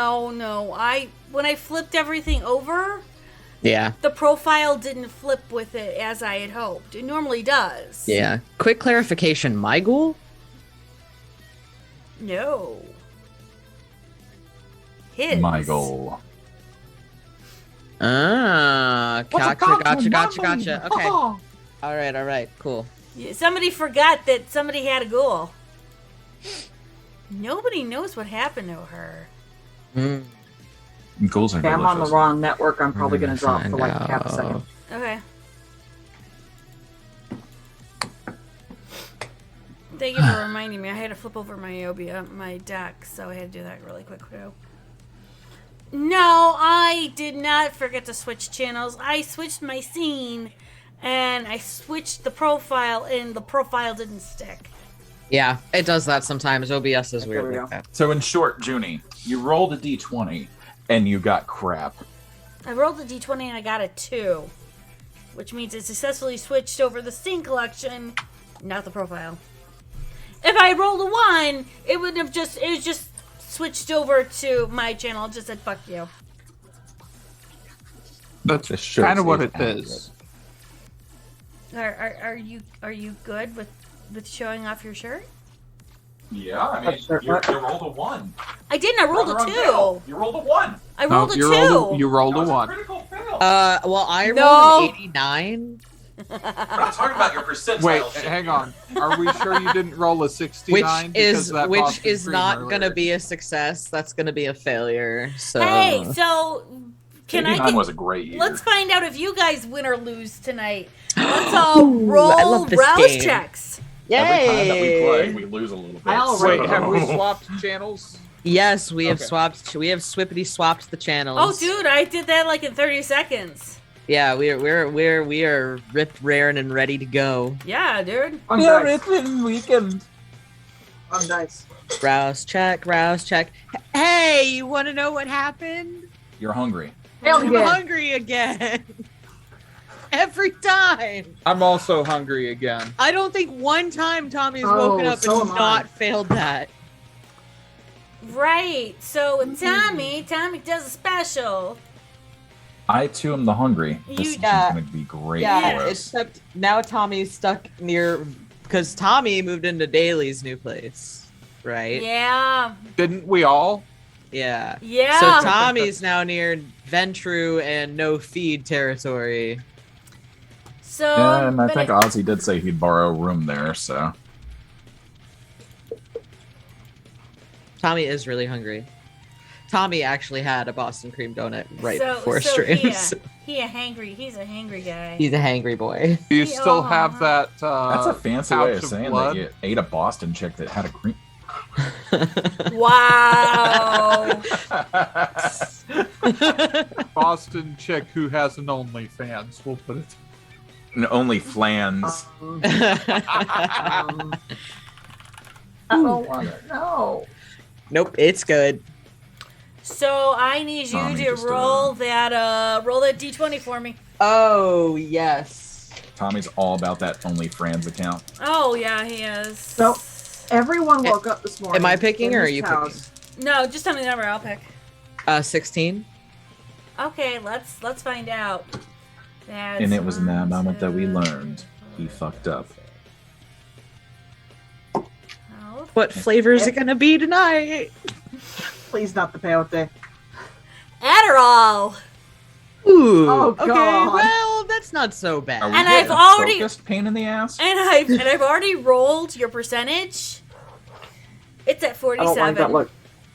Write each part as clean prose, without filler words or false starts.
no. When I flipped everything over, Yeah. the profile didn't flip with it as I had hoped. It normally does. Yeah. Quick clarification, my ghoul? No. His. My goal. Ah, gotcha. Okay. All right, cool. Yeah, somebody forgot that somebody had a ghoul. Nobody knows what happened to her. Ghouls are Okay, I'm on the delicious. wrong network. I'm probably going to drop for find like half a out. second. Okay. Thank you for reminding me. I had to flip over my deck, so I had to do that really quick too. No, I did not forget to switch channels. I switched my scene, and I switched the profile, and the profile didn't stick. Yeah, it does that sometimes. OBS is There we weird go. like that. So in short, Junie, you rolled a d20 and you got crap. I rolled a d20 and I got a 2, which means it successfully switched over the scene collection, not the profile. If I rolled a 1, it would have just switched over to my channel. It just said fuck you. That's The shirt kind of what is it is. Are you good with showing off your shirt? Yeah, I mean, you rolled a 1. I didn't. I rolled a 2. You rolled a 1. I rolled a 2. You rolled a 1. Critical fail. Well, I No. rolled an 89. We're not talking about your percentile. Wait, shit. hang on. Are we sure you didn't roll a 69? Which is not gonna be a success. That's gonna be a failure. So Hey, so can I 89 get, was a great year. let's find out if you guys win or lose tonight. Let's all I roll love this rouse game. checks. Every time that we play, Yay! we lose a little bit. I already- Wait, have we swapped channels? Yes, we have Okay. swapped. We have swippity swapped the channels. Oh, dude, I did that like in 30 seconds. Yeah, we are ripped, raring, and ready to go. Yeah, dude. On dice. weekend. On dice. Rouse check. Hey, you want to know what happened? You're hungry. Hell I'm yeah. hungry again. Every time. I'm also hungry again. I don't think one time Tommy's Oh, woken up so and am I. not failed that. Right. So Tommy does a special. I too am the hungry. This is Yeah. going to be great Yeah, for us. except now Tommy's stuck near because Tommy moved into Daly's new place, right? Yeah. Didn't we all? Yeah. Yeah. So Tommy's now near Ventru and no feed territory. So Yeah, and I but think it- Ozzy did say he'd borrow a room there, so. Tommy is really hungry. Tommy actually had a Boston cream donut right so, before so stream. He's a hangry guy. He's a hangry boy. Do you We still all have are. that? That's a fancy way of pouch saying blood? that you ate a Boston chick that had a cream. Wow. Boston chick who has an OnlyFans. We'll put it. And only flans. I don't want to know. Nope, it's good. So I need you Tommy to just, roll that d20 for me. Oh yes. Tommy's all about that only Fran's account. Oh yeah, he is. So everyone woke up this morning. Am I picking in or are this you house. No, just tell me the number. I'll pick. 16. Okay, let's find out. That's And it was in that moment that we 1, learned he fucked up. What flavor is it gonna be tonight? Please not the peyote. Adderall. Ooh. Oh, okay. God. Well, that's not so bad. Are we And getting I've a already- focused pain in the ass? And I've already rolled your percentage. It's at I don't like 47. that look.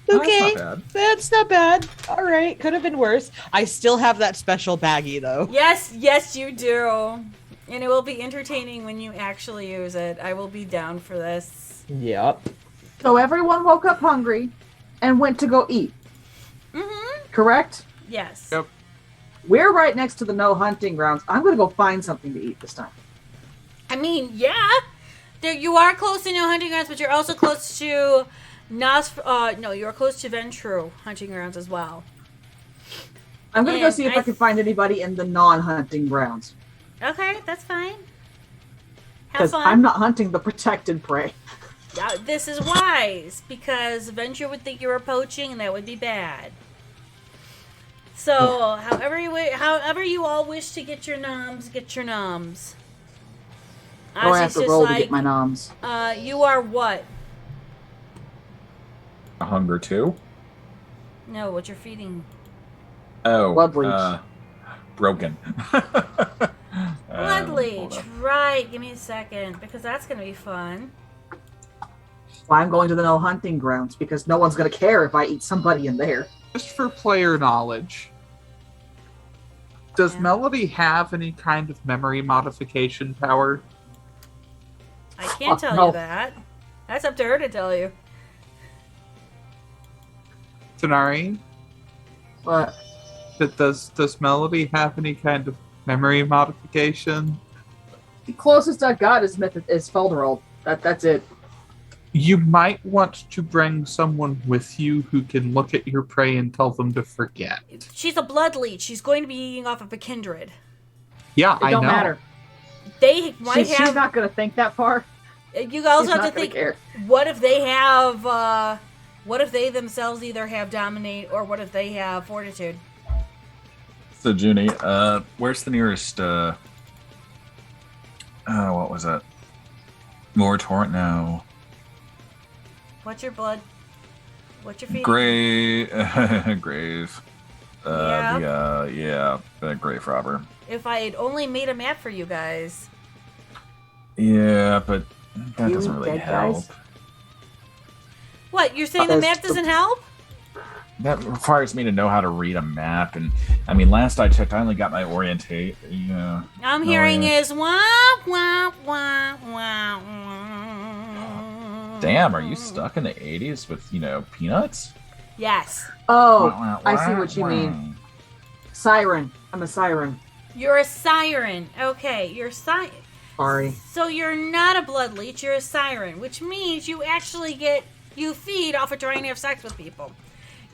Okay, That's not bad. that's not bad. All right, could have been worse. I still have that special baggie though. Yes, you do. And it will be entertaining when you actually use it. I will be down for this. Yep. So everyone woke up hungry and went to go eat. Mm-hmm. Correct? Yes. Yep. We're right next to the no hunting grounds. I'm going to go find something to eat this time. I mean, yeah. There, you are close to no hunting grounds, but you're also close to you're close to Ventru hunting grounds as well. I'm going to go And see if I can find anybody in the non-hunting grounds. Okay, that's fine. Have Because fun. I'm not hunting the protected prey. This is wise, because Venture would think you were poaching, and that would be bad. So, however you all wish to get your noms, get your noms. Or I have to roll to get my noms. You are what? A hunger 2? No, what you're feeding. Oh. Blood leech. Broken. Blood leech, Hold on. right. Give me a second, because that's going to be fun. Well, I'm going to the no hunting grounds because no one's going to care if I eat somebody in there. Just for player knowledge, does Yeah. Melody have any kind of memory modification power? I can't tell no. you that. That's up to her to tell you. Tanari, But does Melody have any kind of memory modification? the closest I've got is Felderald. That's it. You might want to bring someone with you who can look at your prey and tell them to forget. She's a blood leech. She's going to be eating off of a kindred. Yeah, It I don't know. matter. They might She's have. not going to think that far. You also She's have not to gonna think. care. What if they have? What if they themselves either have dominate, or what if they have fortitude? So, Junie, where's the nearest, what was that? More torrent now. What's your blood? What's your feet? Grave. Grave. Yeah. The grave robber. If I had only made a map for you guys. Yeah, but that You doesn't really dead help. guys? What, you're saying the There's map doesn't help? That requires me to know how to read a map, and I mean, last I checked, I only got my orientate. Yeah. I'm Oh, hearing yeah. is wah wah wah wah wah. Damn, are you stuck in the 80s with, peanuts? Yes. Oh, I see what you mean. Siren. I'm a siren. You're a siren. Okay, you're Sorry. So you're not a blood leech, you're a siren, which means you actually you feed off of trying to have sex with people.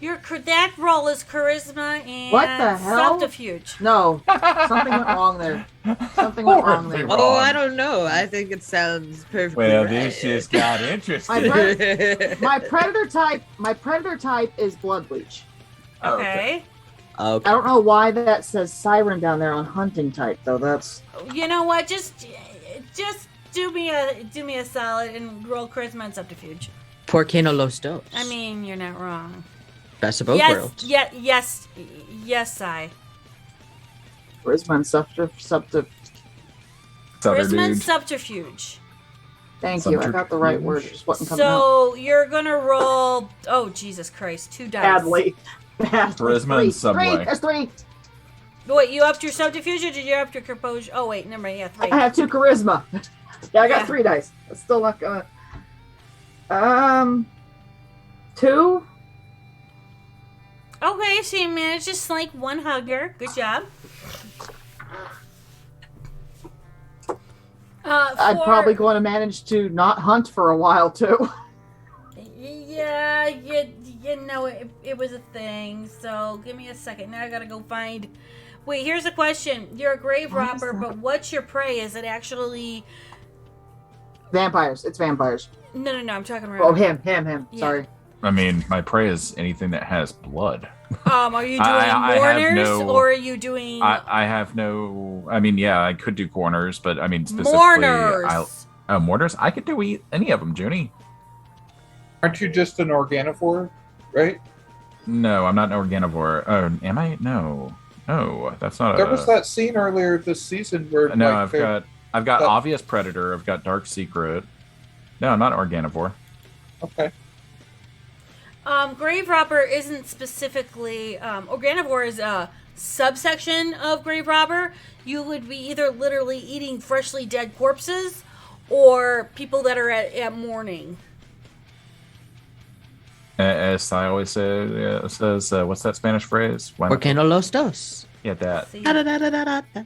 That role is charisma and What the hell? subterfuge. No. Something went wrong there. Something went wrong there. Horribly Oh, wrong. I don't know. I think it sounds perfectly Well, right. this just got interesting. My predator type is blood leech. Okay. Okay. I don't know why that says siren down there on hunting type though. That's You know what? Just do me a solid and roll charisma and subterfuge. Por qué no los dos? I mean, you're not wrong. Best of both Yes, worlds. yes, I. charisma and Sutter Charisma and dude. subterfuge. Thank you. I got the right word. Just wasn't coming out So you're gonna roll. Oh Jesus Christ! 2 dice. badly. Charisma and subway. That's 3. Wait, you upped your subterfuge or did you up your composure? Oh wait, never mind. Yeah, 3. I have 2 charisma. Yeah, I got Yeah. 3 dice. That's still not gonna. 2. Okay, so you managed to slink 1 hugger. Good job. I'm probably going to manage to not hunt for a while too. Yeah, you know it was a thing. So give me a second. Now I gotta go find. Wait, here's a question. You're a grave What is robber, that? but what's your prey? Is it actually? Vampires. It's vampires. No. I'm talking about. Oh, him. Yeah. Sorry. I mean, my prey is anything that has blood. Are you doing I have mourners no- or are you doing I have no. I mean, yeah, I could do corners, but I mean, specifically, mourners? mourners. I could do any of them, Junie. Aren't you just an organivore, right? No, I'm not an organivore. Am I? No, that's not There a. was that scene earlier this season where No, like, I've got that- obvious predator. I've got dark secret. No, I'm not organivore. Okay. Grave robber isn't specifically organivore is a subsection of grave robber. You would be either literally eating freshly dead corpses or people that are at mourning. As I always say, says, what's that Spanish phrase? Why Por not- qué no los dos? Yeah, that. See? Da-da-da-da-da-da.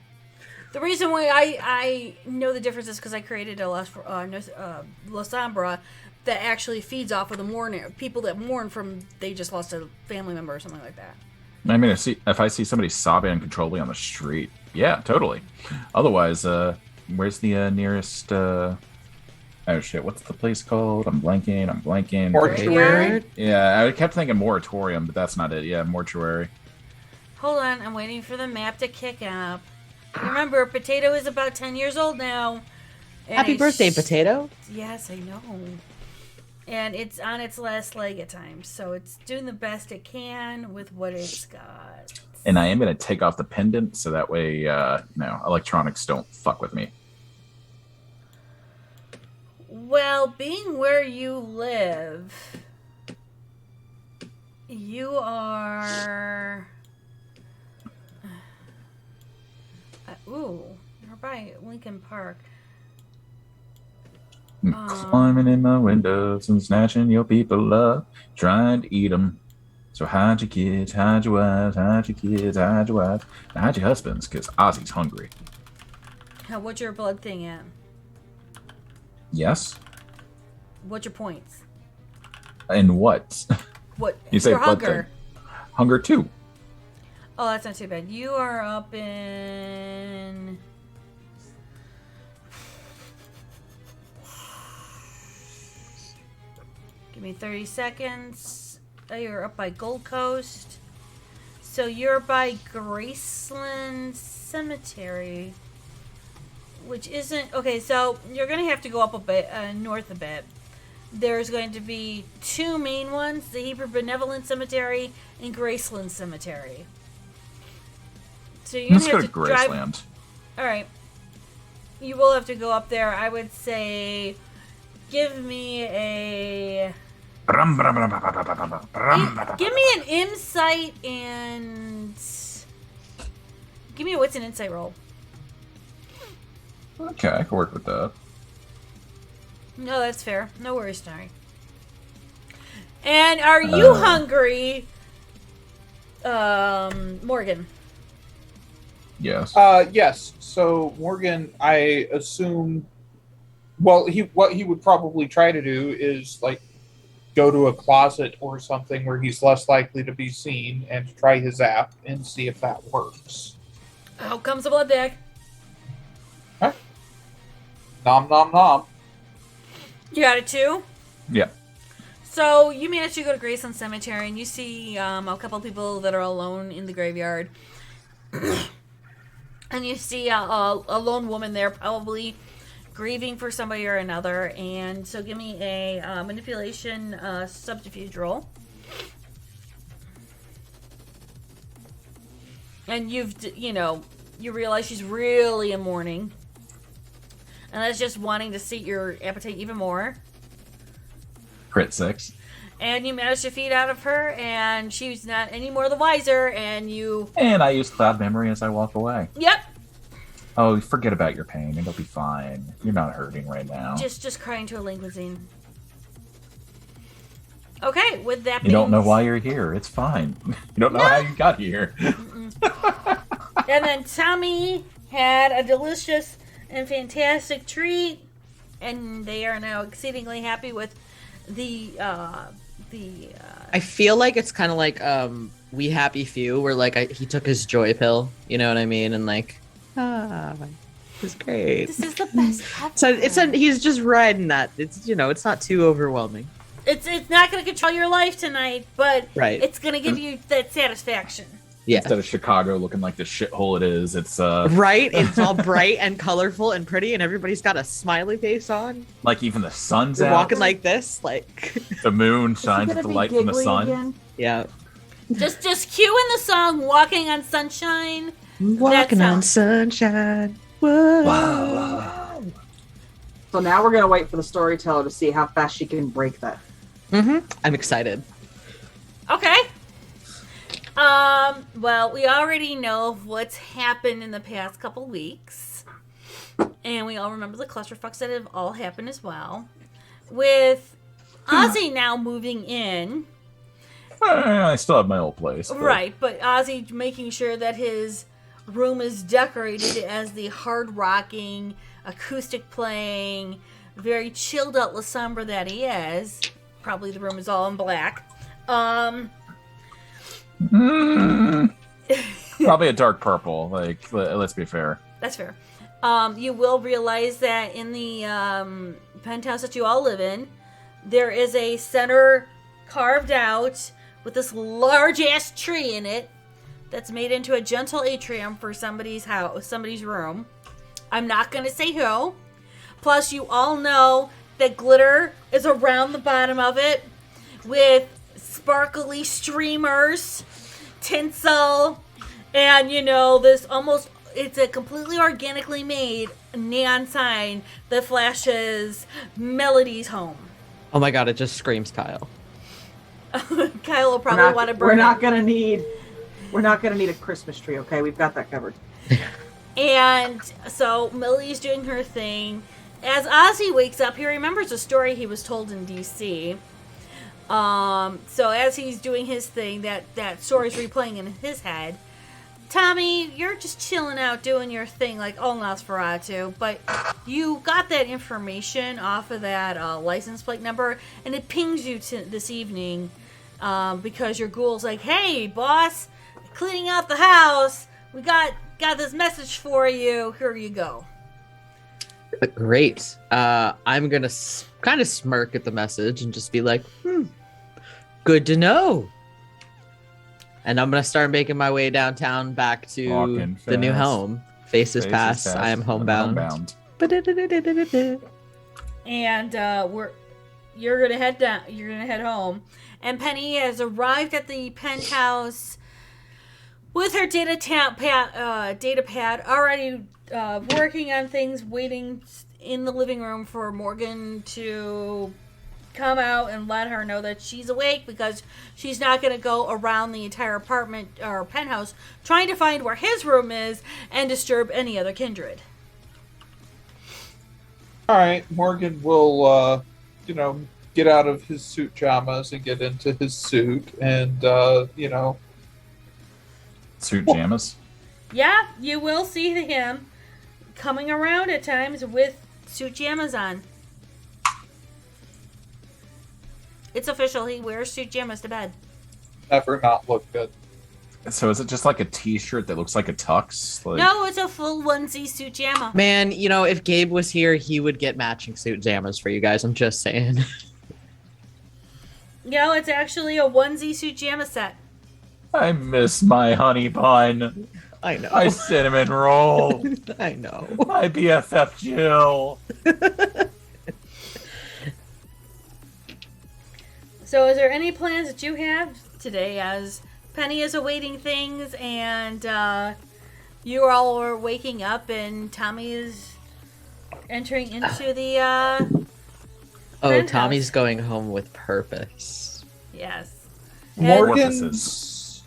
The reason why I know the difference is because I created a La Sombra that actually feeds off of the mourning people that mourn from they just lost a family member or something like that. I mean, if I see somebody sobbing uncontrollably on the street, yeah, totally. Otherwise, where's the nearest Oh shit, what's the place called? I'm blanking. Mortuary. Yeah, I kept thinking moratorium, but that's not it. Yeah, mortuary. Hold on, I'm waiting for the map to kick up. Remember, Potato is about 10 years old now. and Happy I birthday, sh- Potato. Yes, I know. And it's on its last leg at times, so it's doing the best it can with what it's got. And I am going to take off the pendant so that way, electronics don't fuck with me. Well, being where you live, you are. You're by Lincoln Park. I'm climbing in my windows and snatching your people up, trying to eat them. So hide your kids, hide your wives, hide your kids, hide your wives, and hide your husbands, because Ozzy's hungry. What's your blood thing at? Yes? What's your points? And what? What? You say your blood hunger. thing. Hunger 2. Oh, that's not too bad. You are up in. Give me 30 seconds. Oh, you're up by Gold Coast. So you're by Graceland Cemetery. Which isn't. Okay, so you're going to have to go up a bit, north a bit. There's going to be two main ones, the Hebrew Benevolent Cemetery and Graceland Cemetery. So you're Let's gonna go have to to drive. Graceland. All right, you will have to go up there. I would say, give me a. Give me an insight and. Give me what's an insight roll? Okay, I can work with that. No, that's fair. No worries, Starry. And are you hungry, Morgan? Yes. Yes. So Morgan, I assume. Well, what he would probably try to do is like go to a closet or something where he's less likely to be seen and try his app and see if that works. Out comes the blood bag. Huh? Nom nom nom. You got it too? Yeah. So you manage to go to Graceland Cemetery and you see a couple people that are alone in the graveyard. And you see a lone woman there, probably grieving for somebody or another. And so give me a manipulation subterfuge roll. And you realize she's really in mourning. And that's just wanting to sate your appetite even more. Crit 6. And you manage to feed out of her, and she's not any more the wiser, and you... And I use cloud memory as I walk away. Yep. Oh, forget about your pain. It'll be fine. You're not hurting right now. Just crying to a linguine. Okay, with that You don't know why you're here. It's fine. You don't know how you got here. And then Tommy had a delicious and fantastic treat, and they are now exceedingly happy with the I feel like it's kind of like We Happy Few, where like he took his joy pill, you know what I mean, and like it's great. This is the best ever. So he's just riding that. It's it's not too overwhelming. It's not going to control your life tonight, but Right. it's going to give you that satisfaction. Yeah. Instead of Chicago looking like the shithole it is, it's Right? It's all bright and colorful and pretty, and everybody's got a smiley face on. like even the sun's They're out. walking like this, like The moon shines with the light from the sun. yeah. Just cue in the song "Walking on Sunshine." Walking on sounds- sunshine. Whoa. So now we're gonna wait for the storyteller to see how fast she can break that. I'm excited. Okay. Well, we already know what's happened in the past couple weeks. And we all remember the clusterfucks that have all happened as well. With Ozzy now moving in. I still have my old place. but- Right, but Ozzy making sure that his room is decorated as the hard-rocking, acoustic-playing, very chilled-out La Sombra that he is. Probably the room is all in black. Probably a dark purple. Like, let's be fair. That's fair. You will realize that in the penthouse that you all live in, there is a center carved out with this large ass tree in it that's made into a gentle atrium for somebody's house, somebody's room. I'm not going to say who. Plus, you all know that glitter is around the bottom of it with sparkly streamers, tinsel, and this almost, it's a completely organically made neon sign that flashes Melody's home. Oh my god, it just screams Kyle. Kyle will probably want to burn We're not gonna need a Christmas tree, okay? We've got that covered. And so Melody's doing her thing. As Ozzy wakes up, he remembers a story he was told in DC. So as he's doing his thing, that story's replaying in his head. Tommy, you're just chilling out doing your thing like all Nosferatu, but you got that information off of that license plate number, and it pings you to this evening because your ghoul's like, "Hey, boss, cleaning out the house. We got this message for you. Here you go." Great. I'm gonna kind of smirk at the message and just be like, good to know. And I'm gonna start making my way downtown back to the new home. Faces pass. I am homebound. And you're gonna head down. You're gonna head home. And Penny has arrived at the penthouse with her data pad already working on things, waiting in the living room for Morgan to come out and let her know that she's awake, because she's not going to go around the entire apartment or penthouse trying to find where his room is and disturb any other kindred. All right, Morgan will, get out of his suit pajamas and get into his suit, and Suit jammers. Yeah, you will see him coming around at times with suit jammers on. It's official. He wears suit jammers to bed. never not look good. So is it just like a t-shirt that looks like a tux? Like... No, it's a full onesie suit jammer. Man, if Gabe was here, he would get matching suit jammers for you guys. I'm just saying. No, it's actually a onesie suit jammer set. I miss my honey bun. I know. My cinnamon roll. I know. My BFF Jill. So is there any plans that you have today as Penny is awaiting things and you all are waking up and Tommy is entering into the penthouse? Tommy's going home with purpose. Yes. Morgan's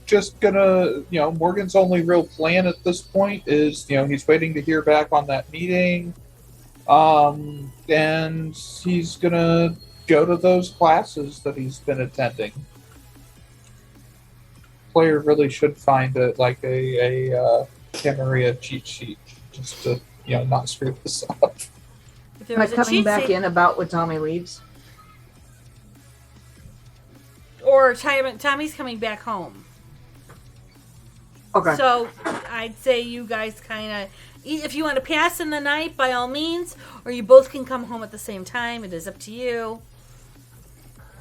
just gonna, Morgan's only real plan at this point is, he's waiting to hear back on that meeting. And he's gonna go to those classes that he's been attending. Player really should find a Camarilla cheat sheet just to, not screw this up. Am I coming back in about when Tommy leaves? Or Tommy's coming back home. Okay. So I'd say you guys kind of, if you want to pass in the night, by all means, or you both can come home at the same time. It is up to you.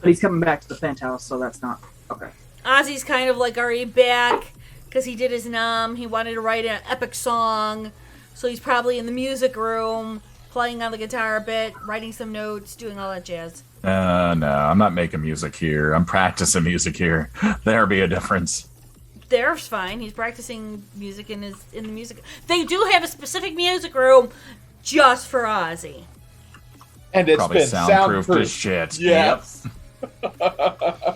But he's coming back to the penthouse, so that's not okay. Ozzy's kind of like already back because he did his nom. He wanted to write an epic song, so he's probably in the music room playing on the guitar a bit, writing some notes, doing all that jazz. No, I'm not making music here. I'm practicing music here. There be a difference. There's fine. He's practicing music in the music. They do have a specific music room just for Ozzy. And it's probably been soundproofed as shit. Yes. Yep.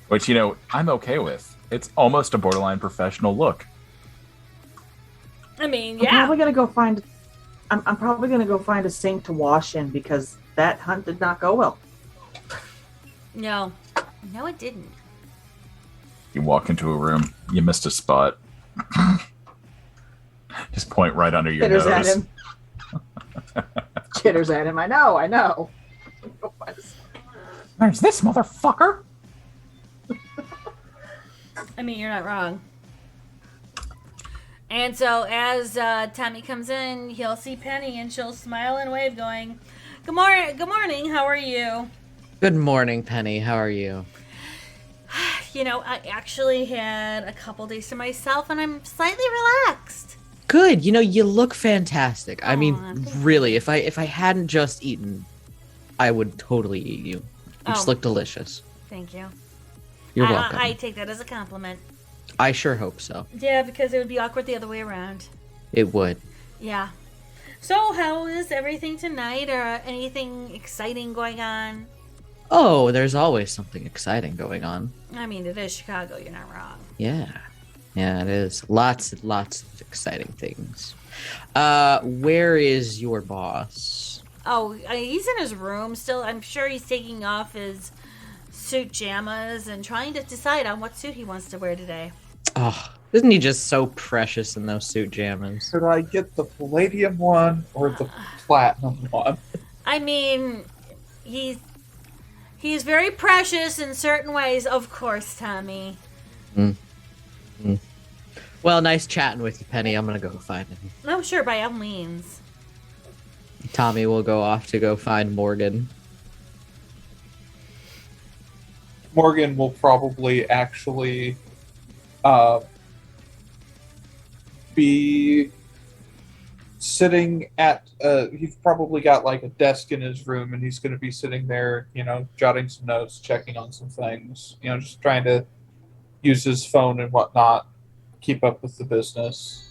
Which, I'm okay with. It's almost a borderline professional look. I mean, I'm yeah. probably gonna go find. I'm probably gonna go find a sink to wash in because that hunt did not go well. No, it didn't. You walk into a room, you missed a spot. Just point right under your Chitters nose. at him. Chitters at him. I know. There's this motherfucker. I mean, you're not wrong. And so as Tommy comes in, he'll see Penny and she'll smile and wave going, Good morning, how are you? Good morning, Penny. How are you? You know, I actually had a couple days to myself and I'm slightly relaxed. Good. You know, you look fantastic. I mean, Aw, thank really, if I hadn't just eaten, I would totally eat you. You just Oh. look delicious. Thank you. You're welcome. I take that as a compliment. I sure hope so. Yeah, because it would be awkward the other way around. It would. Yeah. So how is everything tonight, or anything exciting going on? Oh, there's always something exciting going on. I mean, it is Chicago, you're not wrong. Yeah. Yeah, it is. Lots and lots of exciting things. Where is your boss? Oh, he's in his room still. I'm sure he's taking off his suit jamas and trying to decide on what suit he wants to wear today. Oh, isn't he just so precious in those suit jammers? Should I get the palladium one or the platinum one? I mean, he's very precious in certain ways, of course, Tommy. Well, nice chatting with you, Penny. I'm gonna go find him. Oh, sure, by all means. Tommy will go off to go find Morgan. Morgan will probably actually be sitting at he's probably got like a desk in his room and he's going to be sitting there, you know, jotting some notes, checking on some things, you know, just trying to use his phone and whatnot, keep up with the business.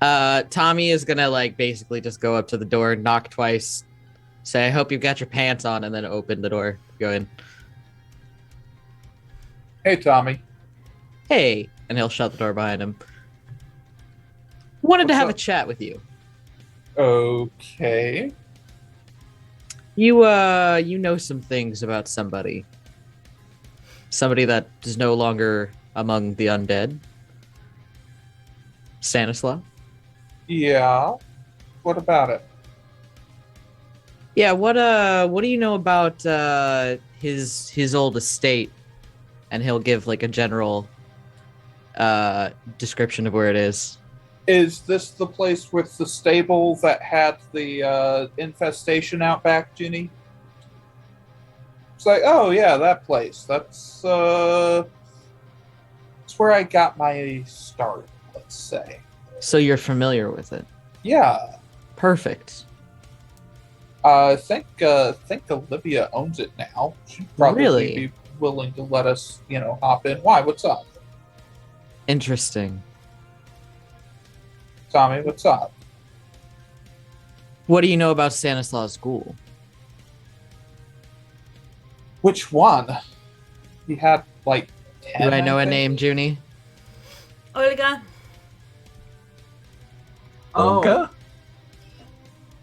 Tommy is gonna like basically just go up to the door, knock twice, say, "I hope you've got your pants on," and then open the door. Go in. Hey, Tommy. Hey, and he'll shut the door behind him. Wanted to What's have up? a chat with you. Okay. You know some things about somebody. Somebody that is no longer among the undead. Stanislaw? Yeah. What about it? Yeah, what do you know about his old estate? And he'll give like a general description of where it is. Is this the place with the stable that had the infestation out back, Ginny? It's like, oh yeah, that place. That's where I got my start, let's say. So you're familiar with it. Yeah. Perfect. I think Olivia owns it now. She'd probably Really? be willing to let us, you know, hop in. Why? What's up? Interesting. Tommy, what's up? What do you know about Stanislaw's school? Which one? He had like 10. Do I know a think? name, Junie? Olga? Oh. Olga?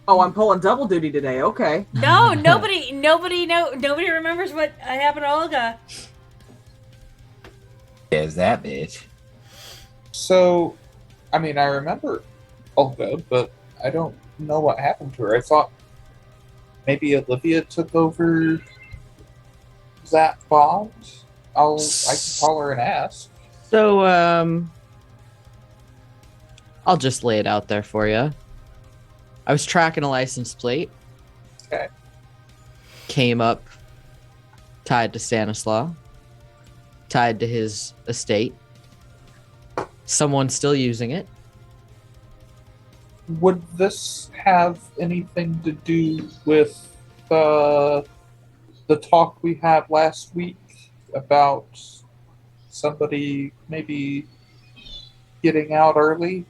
Oh, I'm pulling double duty today. Okay. No, nobody remembers what happened to Olga. There's that bitch. So, I mean, I remember Olga, but I don't know what happened to her. I thought maybe Olivia took over that bond. I can call her and ask. So, I'll just lay it out there for you. I was tracking a license plate. Okay. Came up, tied to Stanislaw, tied to his estate. Someone's still using it. Would this have anything to do with the talk we had last week about somebody maybe getting out early?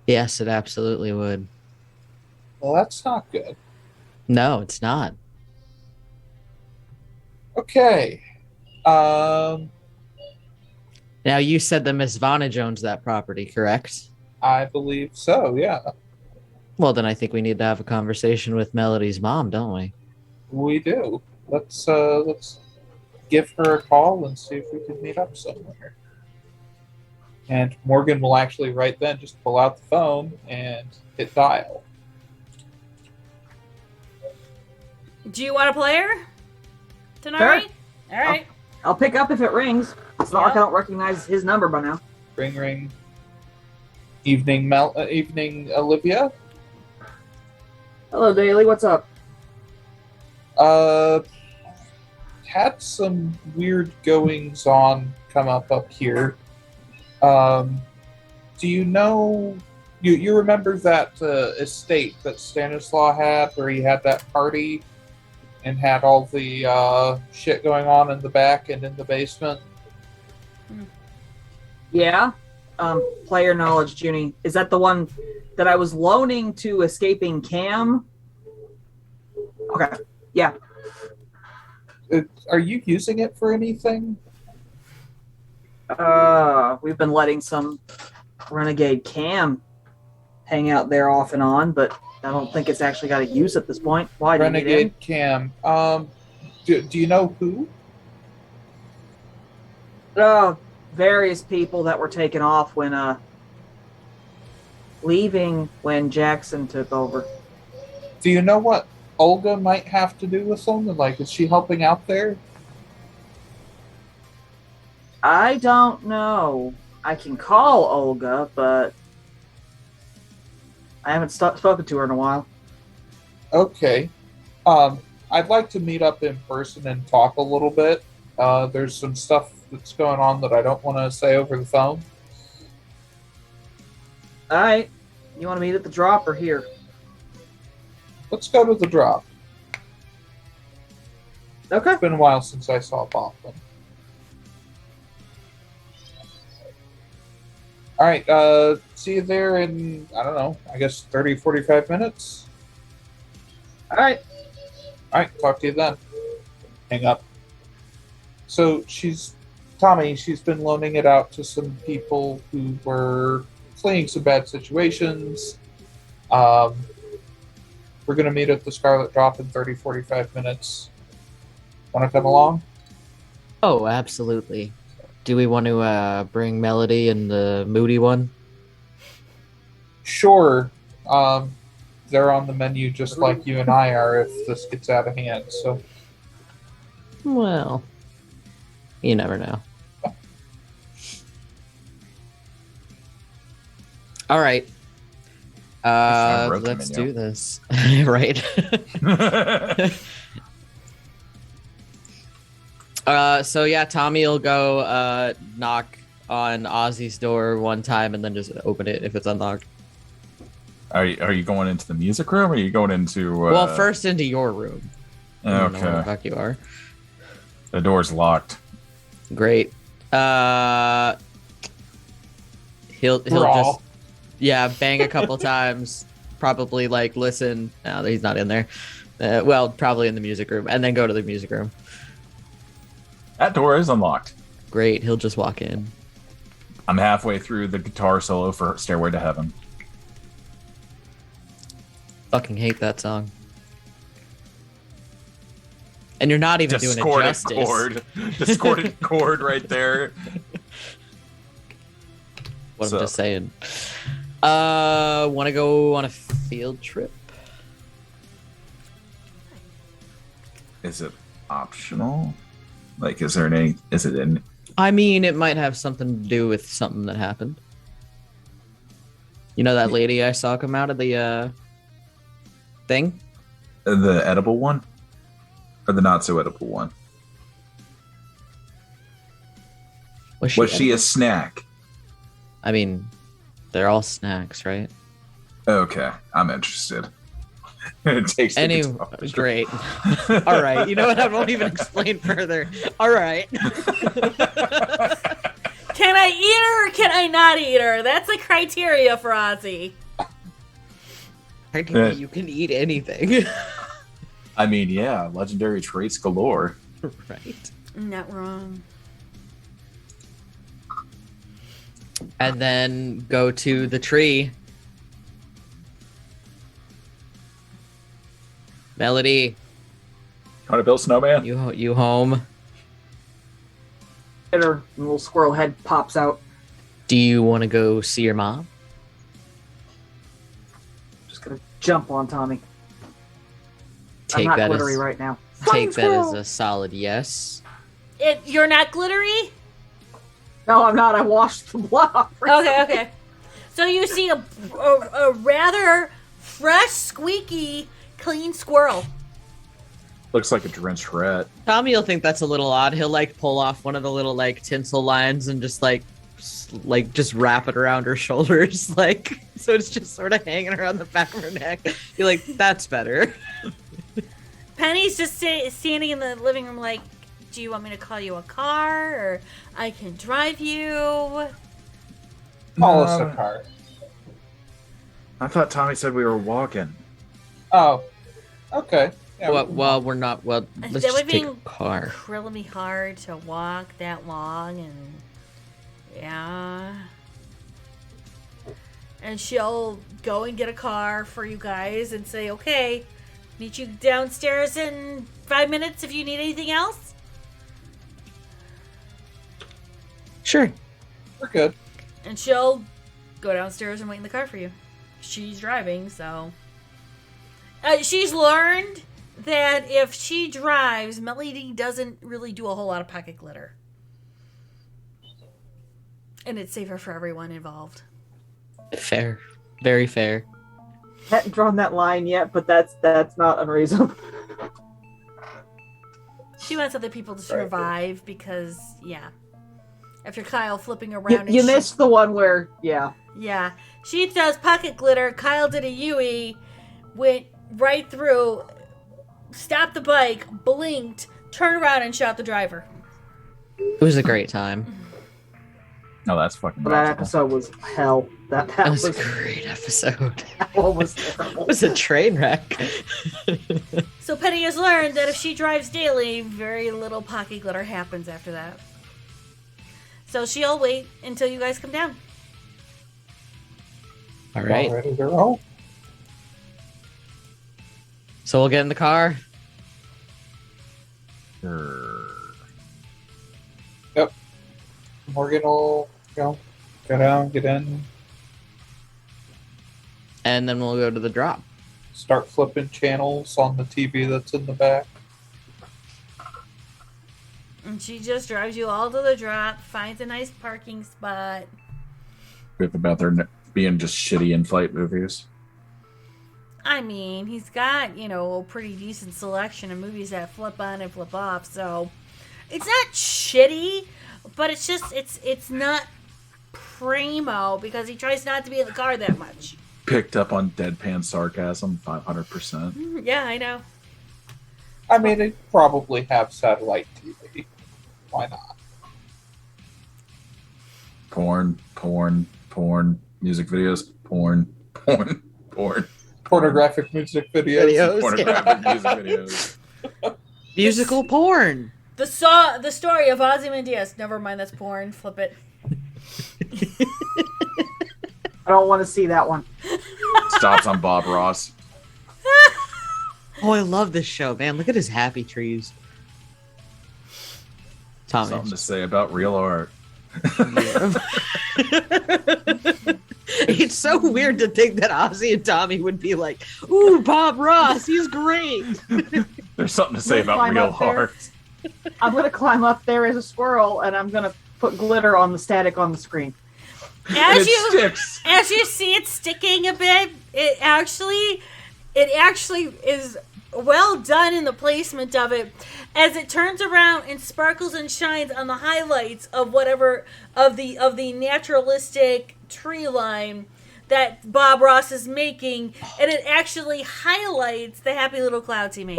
Yes, it absolutely would. Well, that's not good. No, it's not. Okay. Now, you said that Miss Vonage owns that property, correct? I believe so, yeah. Well, then I think we need to have a conversation with Melody's mom, don't we? We do. Let's give her a call and see if we can meet up somewhere. And Morgan will actually right then just pull out the phone and hit dial. Do you want to play her tonight? Sure. All right. I'll pick up if it rings. It's not like Yeah. I don't recognize his number by now. Ring ring. Evening, evening, Olivia. Hello, Daly. What's up? Had some weird goings on come up here. Do you know? You remember that estate that Stanislaw had, where he had that party and had all the shit going on in the back and in the basement? Yeah. Player knowledge, Junie. Is that the one that I was loaning to escaping Cam? Okay. Yeah. Are you using it for anything? We've been letting some renegade Cam hang out there off and on, but I don't think it's actually got a use at this point. Why do you need Renegade Cam. Do you know who? Various people that were taken off when leaving when Jackson took over. Do you know what Olga might have to do with something? Like, is she helping out there? I don't know. I can call Olga, but I haven't spoken to her in a while. Okay. I'd like to meet up in person and talk a little bit. There's some stuff that's going on that I don't want to say over the phone. All right. You want to meet at the drop or here? Let's go to the drop. Okay. It's been a while since I saw Baughman. All right. See you there in, I don't know, I guess 30, 45 minutes. All right. All right. Talk to you then. Hang up. So Tommy, she's been loaning it out to some people who were fleeing some bad situations. We're going to meet at the Scarlet Drop in 30, 45 minutes. Want to come along? Oh, absolutely. Do we want to bring Melody and the Moody one? Sure. They're on the menu just like you and I are if this gets out of hand. So, Well, you never know. All right. Let's do this. Right. So yeah, Tommy will go knock on Ozzy's door one time and then just open it if it's unlocked. Are you going into the music room or are you going into Well, first into your room. I don't know where the Okay. fuck you are. The door's locked. Great. He'll Brawl. just bang a couple times, probably like listen. No, he's not in there. Well, probably in the music room, and then go to the music room. That door is unlocked. Great, he'll just walk in. I'm halfway through the guitar solo for Stairway to Heaven. Fucking hate that song. And you're not even doing it justice. Chord. Discordant chord right there. What I'm just saying. Want to go on a field trip? Is it optional? Like, is it in? I mean, it might have something to do with something that happened. You know that lady I saw come out of the thing? The edible one? Or the not so edible one? Was she a snack? I mean, they're all snacks, right? Okay, I'm interested. It takes the guitar. Great. All right. You know what? I won't even explain further. All right. Can I eat her or can I not eat her? That's a criteria for Ozzy. You can eat anything. I mean, yeah, legendary traits galore. Right. Not wrong. And then go to the tree. Melody, Want to build snowman? you home? Her little squirrel head pops out. Do you want to go see your mom? Just gonna jump on Tommy. Take I'm not that glittery as right now. take that as Squirrel! a solid yes. You're not glittery? No, I'm not. I washed the blood off. Okay. So you see a rather fresh, squeaky, clean squirrel. Looks like a drenched rat. Tommy will think that's a little odd. He'll like pull off one of the little like tinsel lines and just just wrap it around her shoulders, like so it's just sort of hanging around the back of her neck. You're like, that's better. Penny's just standing in the living room like, do you want me to call you a car or I can drive you? Call us a car. I thought Tommy said we were walking. Oh, okay. Yeah, Well, we're not. Well, let's That just would take be a car. incredibly hard to walk that long, and yeah. And she'll go and get a car for you guys and say, okay, meet you downstairs in 5 minutes if you need anything else. Sure. we're good. And she'll go downstairs and wait in the car for you. She's driving, so. She's learned that if she drives, Melody doesn't really do a whole lot of pocket glitter. And it's safer for everyone involved. Fair. Very fair. Hadn't drawn that line yet, but that's not unreasonable. She wants other people to survive because, yeah. After Kyle flipping around. You missed the one where, yeah. Yeah. She does pocket glitter. Kyle did a Yui, went right through, stopped the bike, blinked, turned around, and shot the driver. It was a great time. No, that's fucking. That magical. episode was hell. That That was was a great episode. that one was terrible. It was a train wreck. So Penny has learned that if she drives daily, very little pocket glitter happens after that. So she'll wait until you guys come down. All right. All ready to roll. So we'll get in the car. Morgan will go down, get in, And then we'll go to the drop. start flipping channels on the TV that's in the back. And she just drives you all to the drop, finds a nice parking spot. Bit about there being just shitty in-flight movies. I mean, he's got, a pretty decent selection of movies that flip on and flip off, so it's not shitty, but it's just, it's not primo because he tries not to be in the car that much. Picked up on deadpan sarcasm, 500%. Yeah, I know. I mean, they probably have satellite TV. Why not? Porn, music videos, porn. Pornographic music videos. Pornographic music videos. Musical porn. The story of Ozymandias. Never mind, that's porn. Flip it. I don't want to see that one. Stops on Bob Ross. Oh, I love this show, man. Look at his happy trees. Tommy. Something to say about real art. It's so weird to think that Ozzy and Tommy would be like, ooh, Bob Ross, he's great. There's something to say I'm gonna about climb real up there. art. I'm going to climb up there as a squirrel, and I'm going to put glitter on the static on the screen. As Sticks. you see it sticking a bit, it actually is well done in the placement of it, as it turns around and sparkles and shines on the highlights of whatever of the naturalistic tree line that Bob Ross is making, and it actually highlights the happy little clouds he made.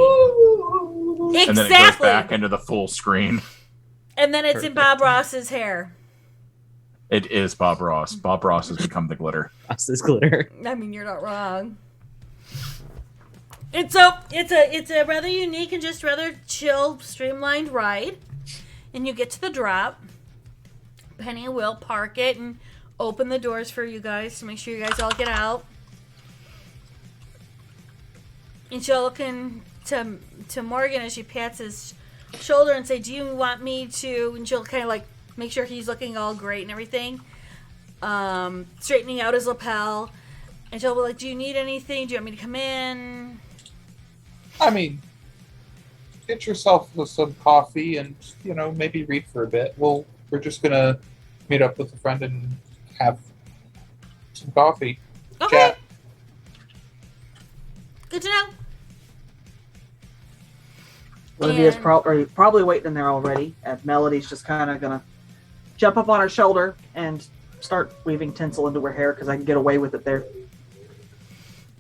Exactly. And then it goes back into the full screen. And then it's in Bob Ross's hair. It is Bob Ross. Bob Ross has become the glitter. Ross's glitter. I mean, you're not wrong. It's a rather unique and just rather chill, streamlined ride. And you get to the drop. Penny will park it and open the doors for you guys to make sure you guys all get out. And she'll look to Morgan as she pats his shoulder and say, "Do you want me to?" And she'll kind of like make sure he's looking all great and everything. Straightening out his lapel. And she'll be like, "Do you need anything? Do you want me to come in?" I mean, get yourself some coffee and, maybe read for a bit. We're just going to meet up with a friend and have some coffee. Okay. Chat. Good to know. Olivia's And- probably waiting in there already, and Melody's just kind of gonna jump up on her shoulder and start weaving tinsel into her hair because I can get away with it there.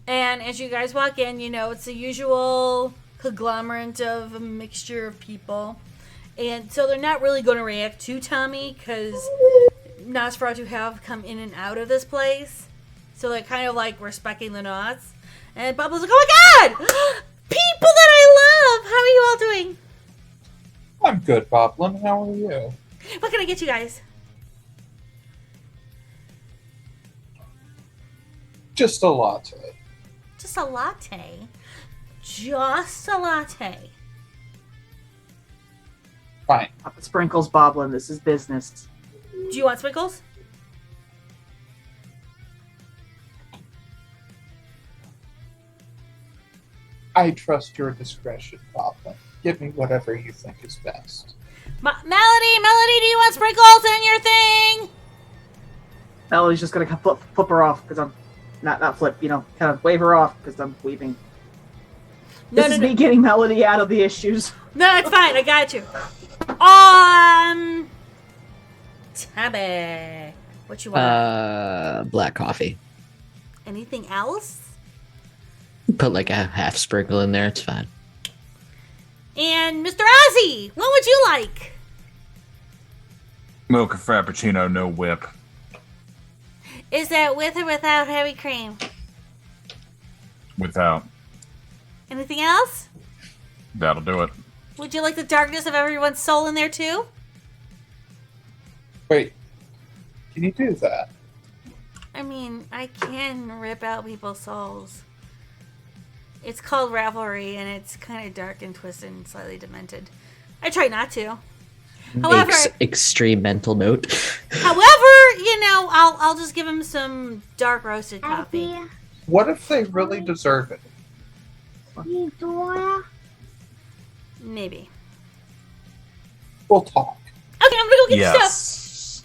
And as you guys walk in, you know, it's the usual conglomerate of a mixture of people. And so they're not really going to react to Tommy because Nosferatu have come in and out of this place. So they're kind of like respecting the Nos. And Bubble's like, oh my god! People that I love! How are you all doing? I'm good, Boblin. How are you? What can I get you guys? Just a latte. Just a latte. Just a latte. Fine. Papa Sprinkles, Boblin, this is business. Do you want sprinkles? I trust your discretion, Boblin. Give me whatever you think is best. Melody, do you want sprinkles in your thing? Melody's just gonna flip her off because I'm not flip, kind of wave her off because I'm weaving. This is me getting Melody out of the issues. No, it's fine. I got you. Tabby. What you want? Black coffee. Anything else? Put like a half sprinkle in there. It's fine. And Mr. Ozzy, what would you like? Mocha Frappuccino, no whip. Is that with or without heavy cream? Without. Anything else? That'll do it. Would you like the darkness of everyone's soul in there too? Wait. Can you do that? I mean, I can rip out people's souls. It's called Ravelry, and it's kind of dark and twisted and slightly demented. I try not to. However, extreme mental note. I'll just give him some dark roasted coffee. What if they really deserve it? Maybe. We'll talk. Okay, I'm gonna go get your stuff. Yes.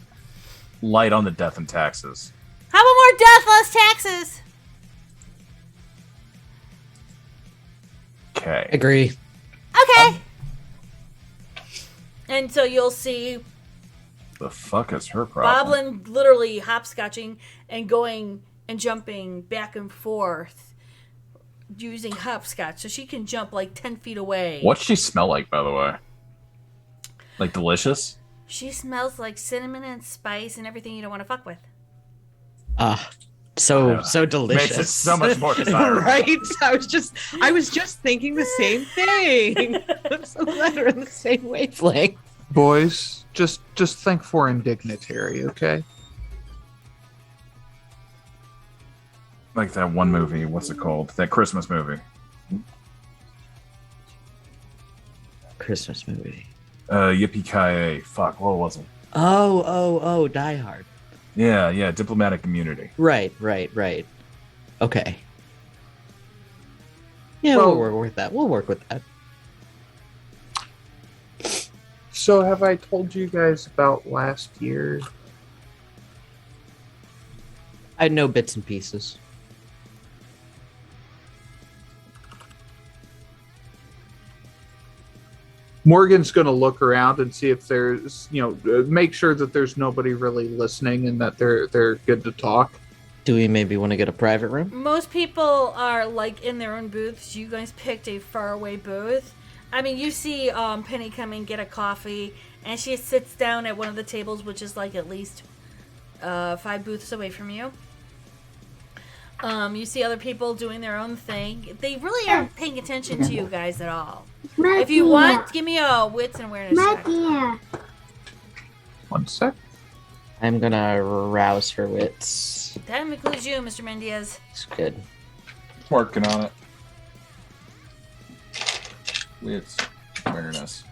Light on the death and taxes. How about more death, less taxes? Okay. Agree. Okay. And so you'll see The fuck is her problem? Boblin literally hopscotching and going and jumping back and forth using hopscotch. So she can jump like 10 feet away. What's she smell like, by the way? Like delicious? She smells like cinnamon and spice and everything you don't want to fuck with. So delicious. Makes it so much more desirable. Right? I was just thinking the same thing. I'm so glad we're in the same wavelength. Boys, just think foreign dignitary, okay? Like that one movie, what's it called? That Christmas movie. Christmas movie. Yippee-ki-yay. Fuck, what was it? Oh, Die Hard. Yeah, diplomatic immunity. Right. Okay. Yeah, Well- we'll work with that. We'll work with that. So have I told you guys about last year? I know bits and pieces. Morgan's going to look around and see if there's, make sure that there's nobody really listening and that they're good to talk. Do we maybe want to get a private room? Most people are like in their own booths. You guys picked a faraway booth. I mean, you see Penny come and get a coffee, and she sits down at one of the tables, which is like at least 5 booths away from you. You see other people doing their own thing. They really aren't paying attention to you guys at all. If you want, give me a wits and awareness check. 1 sec. I'm gonna rouse for wits. That includes you, Mr. Mendiez. It's good. Working on it. It's awareness.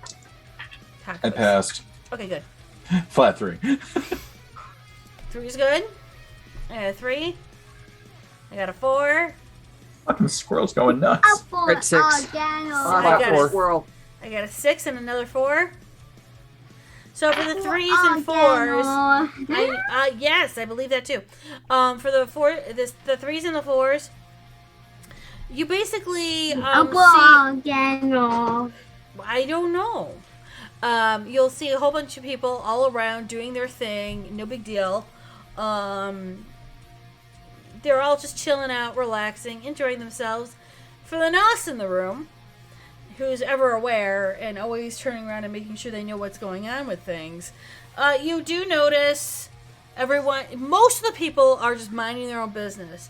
I Tacos. passed. Okay, good. Flat 3. 3's good. I got a 3. I got a 4. Fucking squirrel's going nuts. Right, 6. I got a Squirrel. I got a 6 and another 4. So for the 3s and 4s, yes, I believe that too. For the 3s and the 4s, you basically see. I don't know. You'll see a whole bunch of people all around doing their thing. No big deal. They're all just chilling out, relaxing, enjoying themselves. For the nos in the room, who's ever aware and always turning around and making sure they know what's going on with things, you do notice most of the people are just minding their own business.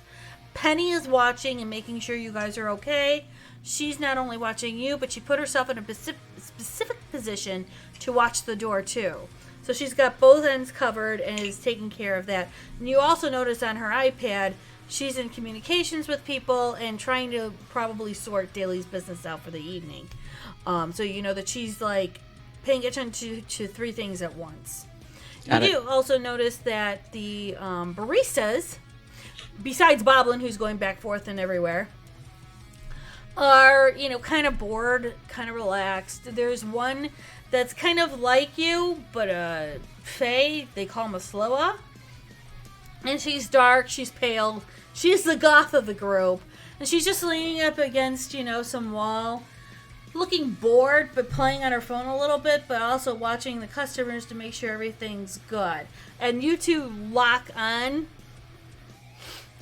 Penny is watching and making sure you guys are okay. She's not only watching you, but she put herself in a specific position to watch the door too. So she's got both ends covered and is taking care of that. And you also notice on her iPad, she's in communications with people and trying to probably sort Daly's business out for the evening. So you know that she's like paying attention to 3 things at once. You do also notice that the baristas, besides Boblin, who's going back forth and everywhere, are, kind of bored, kind of relaxed. There's one that's kind of like you, but Faye, they call him a Sloa. And she's dark, she's pale, she's the goth of the group. And she's just leaning up against, some wall, looking bored, but playing on her phone a little bit, but also watching the customers to make sure everything's good. And you two lock on,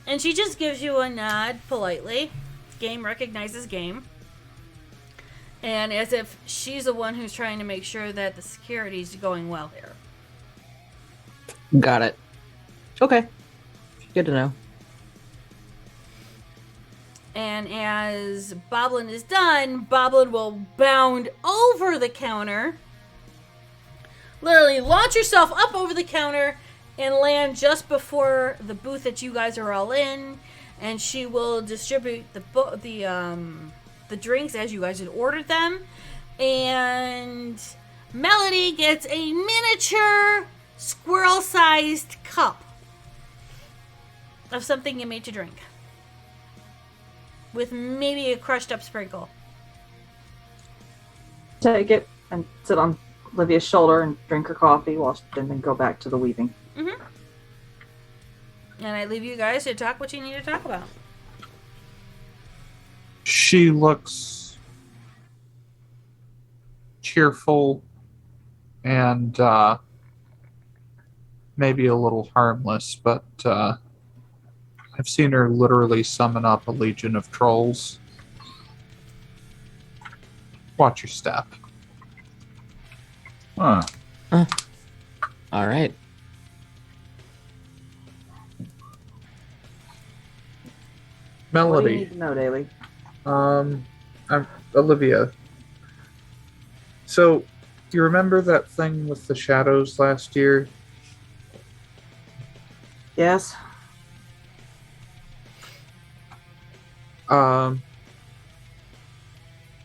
and she just gives you a nod politely. Game recognizes game. And as if she's the one who's trying to make sure that the security's going well here. Got it. Okay. Good to know. And as Boblin is done, Boblin will bound over the counter. Literally launch yourself up over the counter and land just before the booth that you guys are all in. And she will distribute the drinks as you guys had ordered them. And Melody gets a miniature squirrel-sized cup of something you made to drink. With maybe a crushed up sprinkle. Take it and sit on Olivia's shoulder and drink her coffee and then go back to the weaving. Mm-hmm. And I leave you guys to talk what you need to talk about. She looks cheerful and maybe a little harmless, but I've seen her literally summon up a legion of trolls. Watch your step. Huh. All right. What do you Melody. need to know, Daly? I'm Olivia. So, do you remember that thing with the shadows last year? Yes?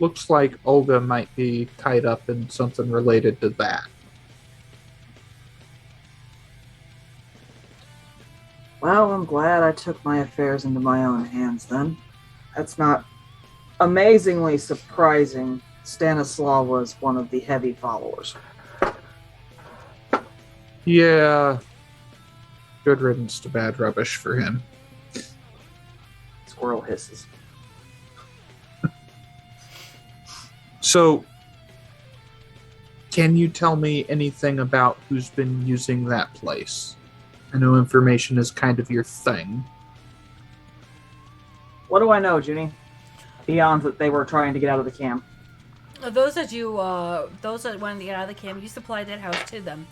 Looks like Olga might be tied up in something related to that. Well, I'm glad I took my affairs into my own hands then. That's not amazingly surprising. Stanislaw was one of the heavy followers. Yeah. Good riddance to bad rubbish for him. Squirrel hisses. So, can you tell me anything about who's been using that place? I know information is kind of your thing. What do I know, Junie? Beyond that they were trying to get out of the camp. Those that wanted to get out of the camp, you supplied that house to them.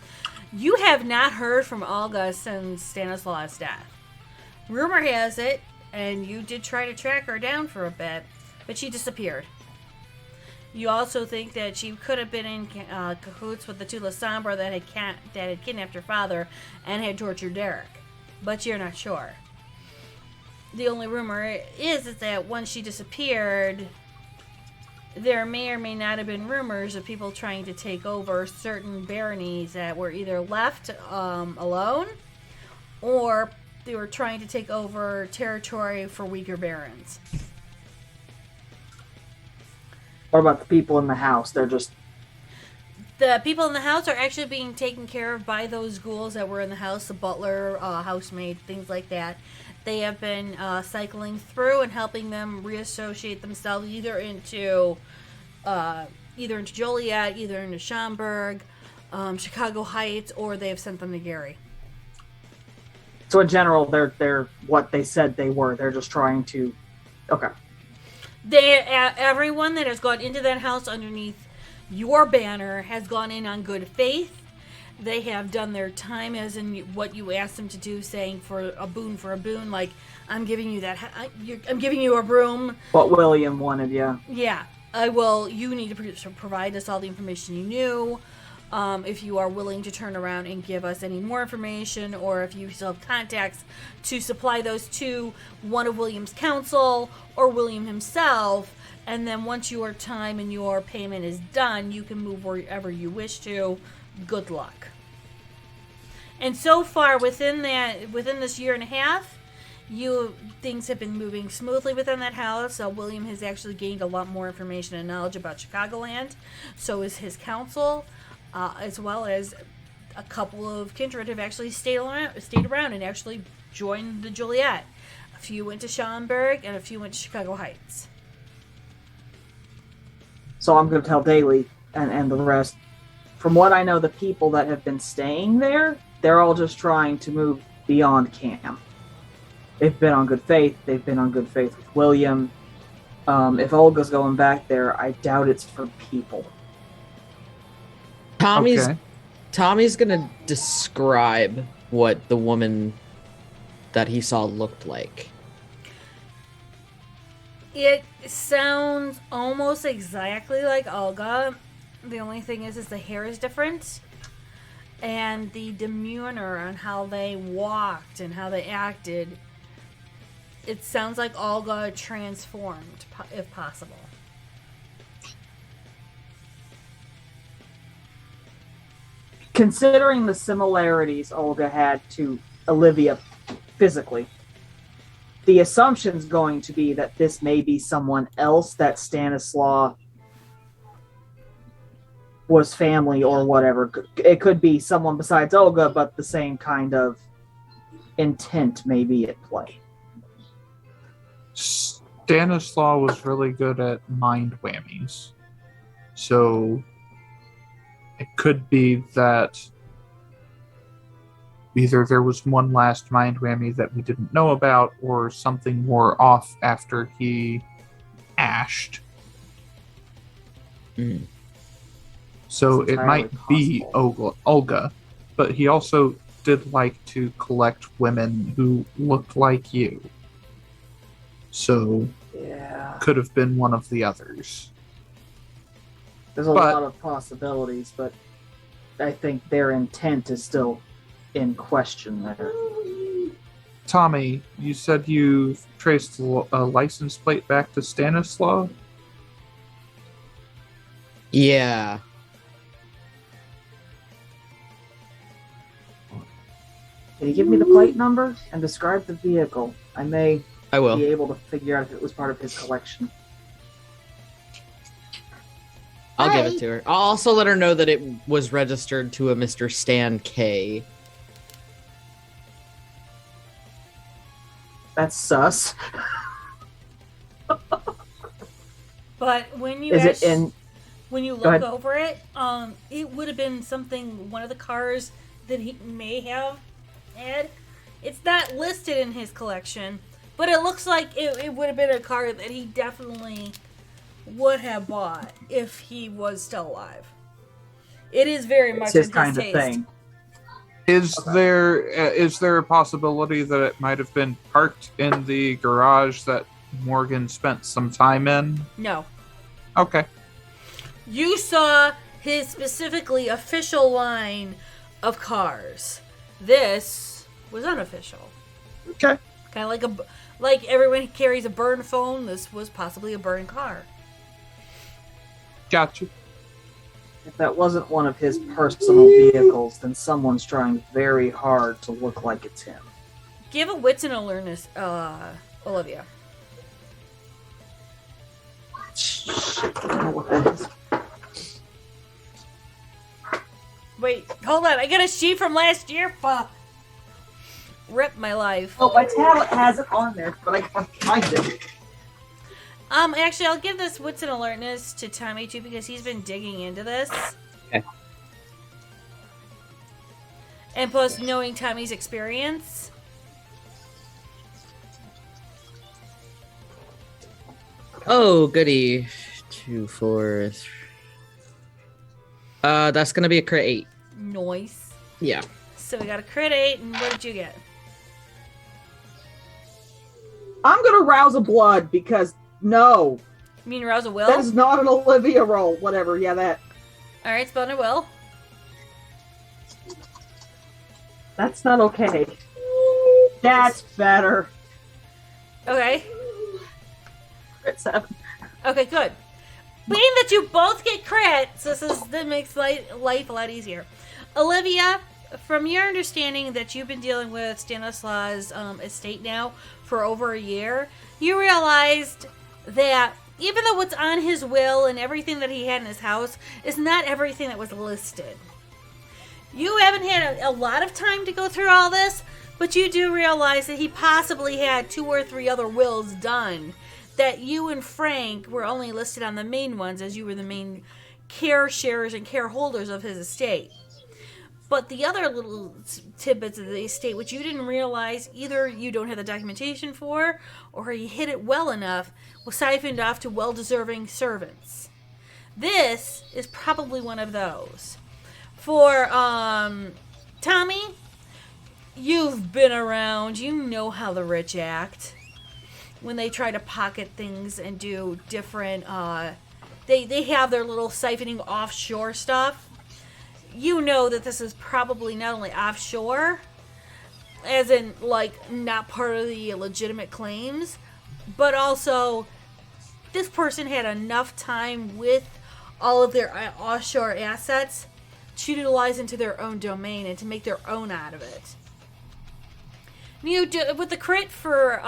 You have not heard from Olga since Stanislaw's death. Rumor has it, and you did try to track her down for a bit, but she disappeared. You also think that she could have been in cahoots with the two Lasombra that had kidnapped her father and had tortured Derek, but you're not sure. The only rumor is that once she disappeared, there may or may not have been rumors of people trying to take over certain baronies that were either left alone, or they were trying to take over territory for weaker barons. What about the people in the house? They're just The people in the house are actually being taken care of by those ghouls that were in the house, the butler, housemaid, things like that. They have been cycling through and helping them reassociate themselves either into Joliet, either into Schaumburg, Chicago Heights, or they have sent them to Gary. So in general, they're what they said they were. They're just trying to. Okay. Everyone that has gone into that house underneath your banner has gone in on good faith. They have done their time as in what you asked them to do, saying for a boon, like, I'm giving you that, I'm giving you a room. What William wanted, yeah. Yeah, I will. You need to provide us all the information you knew. If you are willing to turn around and give us any more information, or if you still have contacts to supply those to one of William's counsel or William himself, and then once your time and your payment is done, you can move wherever you wish to. Good luck. And so far, within this year and a half, things have been moving smoothly within that house. William has actually gained a lot more information and knowledge about Chicagoland. So is his counsel, as well as a couple of kindred have actually stayed around and actually joined the Joliet. A few went to Schaumburg, and a few went to Chicago Heights. So I'm going to tell Daly and the rest. From what I know, the people that have been staying there, they're all just trying to move beyond camp. They've been on good faith. They've been on good faith with William. If Olga's going back there, I doubt it's for people. Tommy's gonna describe what the woman that he saw looked like. It sounds almost exactly like Olga. The only thing is the hair is different, and the demeanor on how they walked and how they acted. It sounds like Olga transformed, if possible. Considering the similarities Olga had to Olivia physically, the assumption's going to be that this may be someone else that Stanislaw was family or whatever. It could be someone besides Olga, but the same kind of intent may be at play. Stanislaw was really good at mind whammies. So it could be that either there was one last mind whammy that we didn't know about, or something more off after he ashed. Mm. So It's it might be Olga, but he also did like to collect women who looked like you. So Yeah. could have been one of the others. There's a lot of possibilities, but I think their intent is still in question there. Tommy, you said you traced a license plate back to Stanislaw? Yeah. Can you give me the plate number and describe the vehicle? I may I will. be able to figure out if it was part of his collection. I'll give it to her. I'll also let her know that it was registered to a Mr. Stan K. That's sus. But when you when you look over it, it would have been one of the cars that he may have had. It's not listed in his collection, but it looks like it would have been a car that he definitely would have bought if he was still alive. It is very much his in kind his of taste. thing. Is there a possibility that it might have been parked in the garage that Morgan spent some time in? No. Okay. You saw his specifically official line of cars. This was unofficial. Okay. Kind of like everyone carries a burn phone. This was possibly a burn car. Gotcha. If that wasn't one of his personal vehicles, then someone's trying very hard to look like it's him. Give a wits and awareness, Olivia. Shit, I don't know what that is. Wait, hold on. I got a sheet from last year. Fuck. Rip my life. Oh, my tablet has it on there, but I can't find it. Actually, I'll give this wits and alertness to Tommy too because he's been digging into this. Okay. And plus, knowing Tommy's experience. Oh, goody. 2, 4, 3. That's gonna be a crit 8. Noise. Yeah. So we got a crit 8, and what did you get? I'm gonna rouse a blood because no, You mean rouse a will? that is not an Olivia roll. Whatever, yeah, that. All right, spell a will. That's not okay. That's better. Okay. Crit 7. Okay, good. Being that you both get crits, that makes life a lot easier. Olivia, from your understanding that you've been dealing with Stanislaus' estate now for over a year, you realized that even though what's on his will and everything that he had in his house is not everything that was listed. You haven't had a lot of time to go through all this, but you do realize that he possibly had 2 or 3 other wills done, that you and Frank were only listed on the main ones as you were the main care sharers and care holders of his estate. But the other little tidbits of the estate, which you didn't realize either you don't have the documentation for, or you hid it well enough, was siphoned off to well-deserving servants. This is probably one of those. For, Tommy, you've been around. You know how the rich act. When they try to pocket things and do different, they have their little siphoning offshore stuff. You know that this is probably not only offshore, as in, like, not part of the legitimate claims, but also this person had enough time with all of their offshore assets to utilize into their own domain and to make their own out of it. You do, with the crit for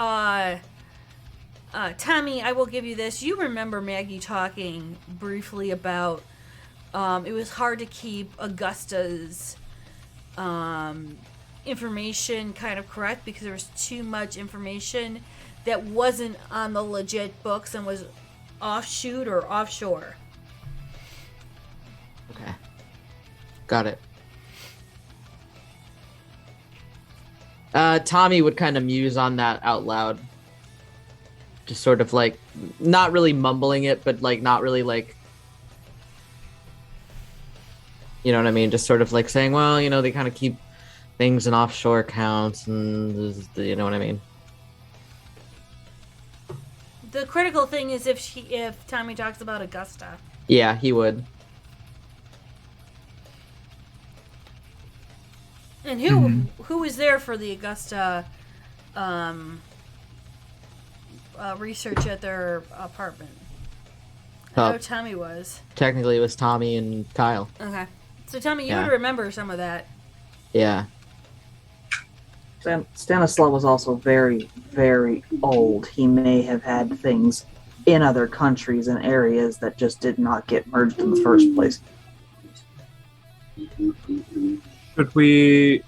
Tommy, I will give you this. You remember Maggie talking briefly about it was hard to keep Augusta's information kind of correct because there was too much information that wasn't on the legit books and was offshoot or offshore. Okay. Got it. Tommy would kind of muse on that out loud. Just sort of like, not really mumbling it, but like not really like, you know what I mean? Just sort of like saying, well, you know, they kind of keep things in offshore accounts and, you know what I mean? The critical thing is if Tommy talks about Augusta. Yeah, he would. And who was there for the Augusta research at their apartment? I know Tommy was. Technically, it was Tommy and Kyle. Okay. So, Tommy, you would remember some of that. Yeah. Stanislaus was also very, very old. He may have had things in other countries and areas that just did not get merged in the first place. Could we...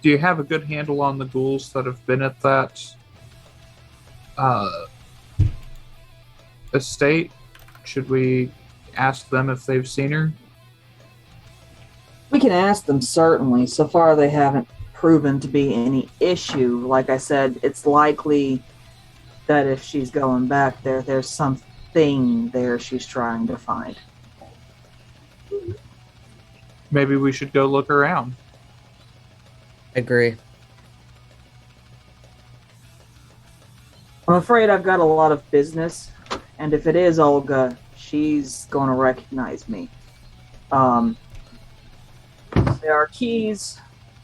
Do you have a good handle on the ghouls that have been at that estate? Should we ask them if they've seen her? We can ask them, certainly. So far, they haven't proven to be any issue. Like I said, it's likely that if she's going back there, there's something there she's trying to find. Maybe we should go look around. Agree. I'm afraid I've got a lot of business, and if it is Olga, she's going to recognize me. There are keys,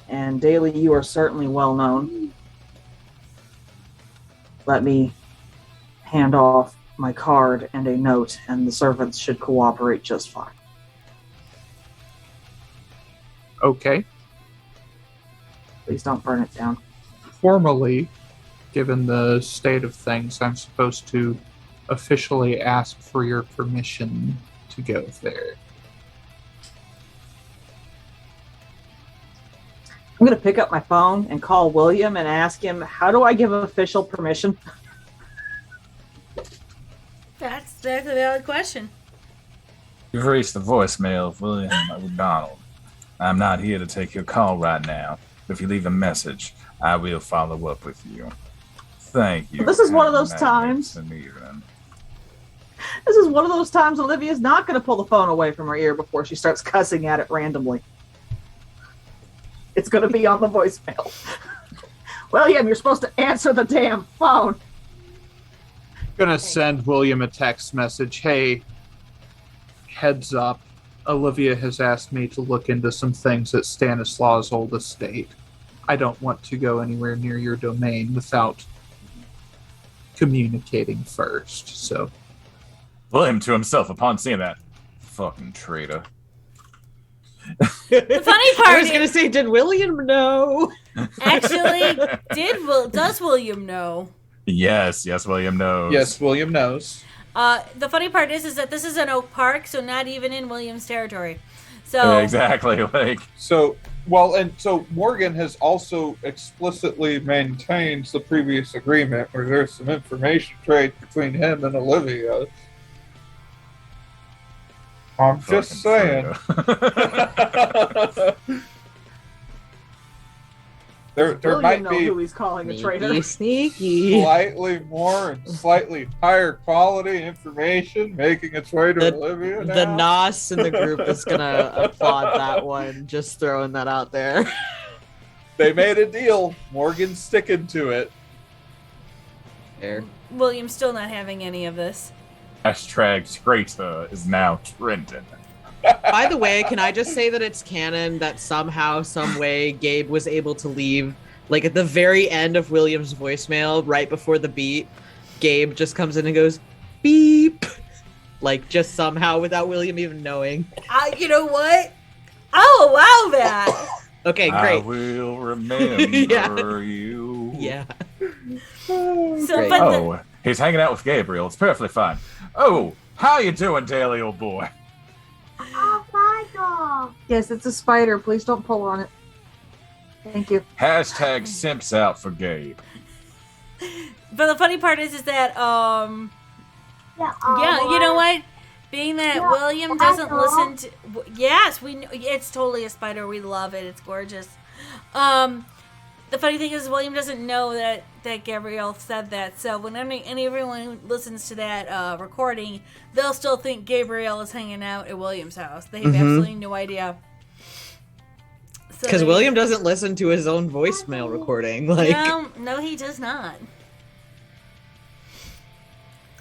and Daly, you are certainly well known. Let me hand off my card and a note, and the servants should cooperate just fine. Okay. Please don't burn it down. Formally, given the state of things, I'm supposed to officially ask for your permission to go there. I'm going to pick up my phone and call William and ask him, how do I give official permission? That's a valid question. You've reached the voicemail of William McDonald. I'm not here to take your call right now. If you leave a message, I will follow up with you. Thank you. This is one of Have a those times. magnificent evening. This is one of those times Olivia's not going to pull the phone away from her ear before she starts cussing at it randomly. It's going to be on the voicemail. William, you're supposed to answer the damn phone. Gonna send William a text message. Hey, heads up. Olivia has asked me to look into some things at Stanislaus' old estate. I don't want to go anywhere near your domain without communicating first. So, William to himself upon seeing that. Fucking traitor. The funny I part was gonna is, say, did William know? actually, does William know? Yes, William knows. yes, William knows. The funny part is that this is an Oak Park, so not even in William's territory. So Yeah, exactly. Like, So Morgan has also explicitly maintained the previous agreement where there's some information trade between him and Olivia. I'm just saying. traitor. there William might know be who he's calling a traitor. Sneaky. slightly more and slightly higher quality information making its way to The- Olivia now. The NOS in the group is gonna applaud that one. Just throwing that out there. They made a deal. Morgan's sticking to it. There. William's still not having any of this. Hashtag traitor is now Trenton. By the way, can I just say that it's canon that somehow, some way, Gabe was able to leave, like at the very end of William's voicemail, right before the beat, Gabe just comes in and goes, beep. Like, just somehow without William even knowing. You know what? I'll allow that. Okay, I great. will remember Yeah. you. Yeah. So, Great. but Oh, he's hanging out with Gabriel. It's perfectly fine. Oh, how you doing, Daly, old boy? Yes, it's a spider. Please don't pull on it. Thank you. Hashtag simps out for Gabe. the funny part is that yeah, you know what? Being that William doesn't listen to, yes, we know, it's totally a spider. We love it. It's gorgeous. The funny thing is, William doesn't know that Gabrielle said that. So when everyone listens to that recording, they'll still think Gabrielle is hanging out at William's house. They have absolutely no idea. Because William doesn't listen to his own voicemail recording. Like, No, he does not.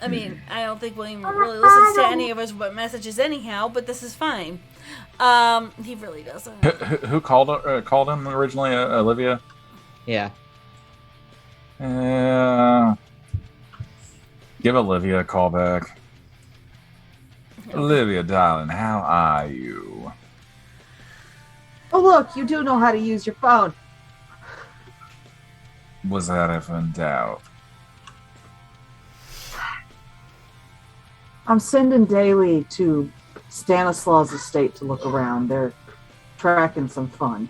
I mean, I don't think William really listens to any of his messages anyhow, but this is fine. He really doesn't. Who called him originally? Olivia? yeah. Give Olivia a call back. Olivia, darling, how are you? Oh, look, you do know how to use your phone. Was that ever in doubt? I'm sending Daly to Stanislaus' estate to look around. They're tracking some fun.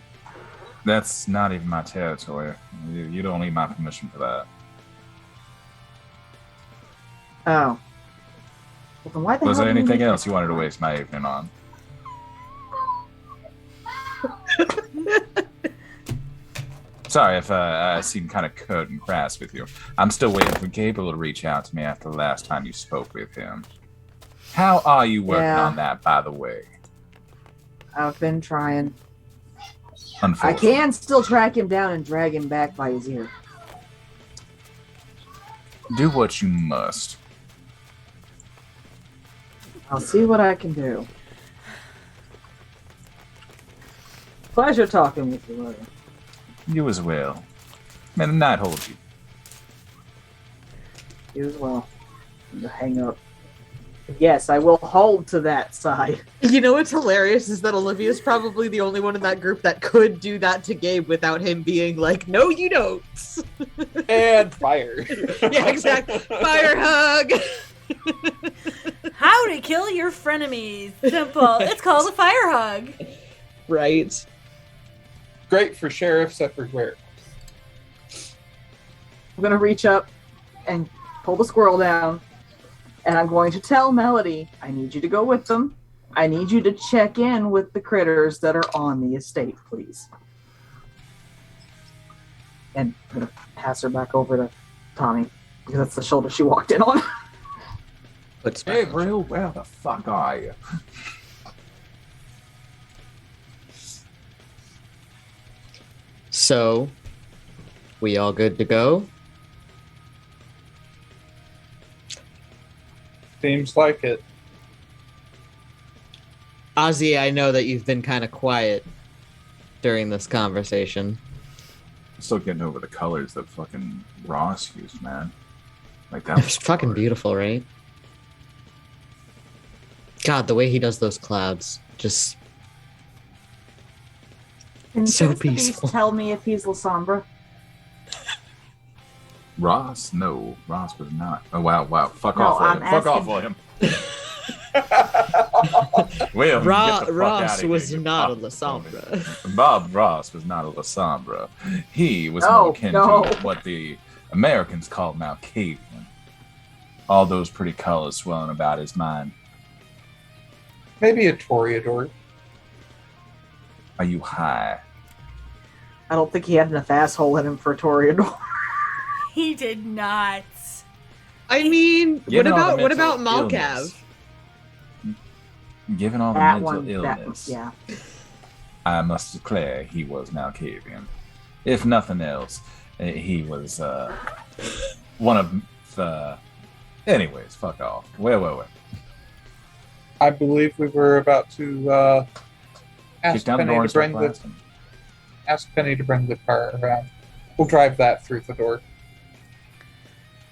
That's not even my territory. You don't need my permission for that. Oh. Well, then why the Was hell there do you anything need else my you wanted to phone? waste my evening on? Sorry if I seem kind of curt and crass with you. I'm still waiting for Gabriel to reach out to me after the last time you spoke with him. How are you working Yeah. on that, by the way? I've been trying. I Unfortunately. can still track him down and drag him back by his ear. Do what you must. I'll see what I can do. Pleasure talking with you, William. You as well. May the night hold you. You as well. I'm gonna hang up. Yes, I will hold to that side. You know what's hilarious is that Olivia's probably the only one in that group that could do that to Gabe without him being like, no, you don't. And fire. Yeah, exactly. Fire hug. How to kill your frenemies. Simple. It's called a fire hug. Right. Great for sheriffs everywhere. I'm going to reach up and pull the squirrel down, and I'm going to tell Melody, I need you to go with them. I need you to check in with the critters that are on the estate, please. And I'm going to pass her back over to Tommy, because that's the shoulder she walked in on. Hey, bro, where the fuck are you? So, we all good to go? Seems like it. Ozzy, I know that you've been kind of quiet during this conversation. I'm still getting over the colors that fucking Ross used, man. Like that It's fucking beautiful, right? God, the way he does those clouds, just Can so Prince the Beast peaceful. tell me if he's Lasombra? Ross? No, Ross was not. Oh wow! Fuck No, off, I'm William. Fuck off, asking- William. William, get the fuck Ross outta was here, you not a fucking Lasombra. Bob Ross was not a Lasombra. He was No, more akin no. to what the Americans call Malkavian. All those pretty colors swelling about his mind. Maybe a Toreador. Are you high? I don't think he had enough asshole in him for a Toreador. He did not. I mean, Given all the what about mental Malkav? illness- Given all the That mental one, illness, yeah. I must declare he was Malkavian. If nothing else, he was one of the... Anyways, fuck off. Wait. I believe we were about to Kick ask down the door Penny and to bring start the blasting. ask Penny to bring the car around. We'll drive that through the door.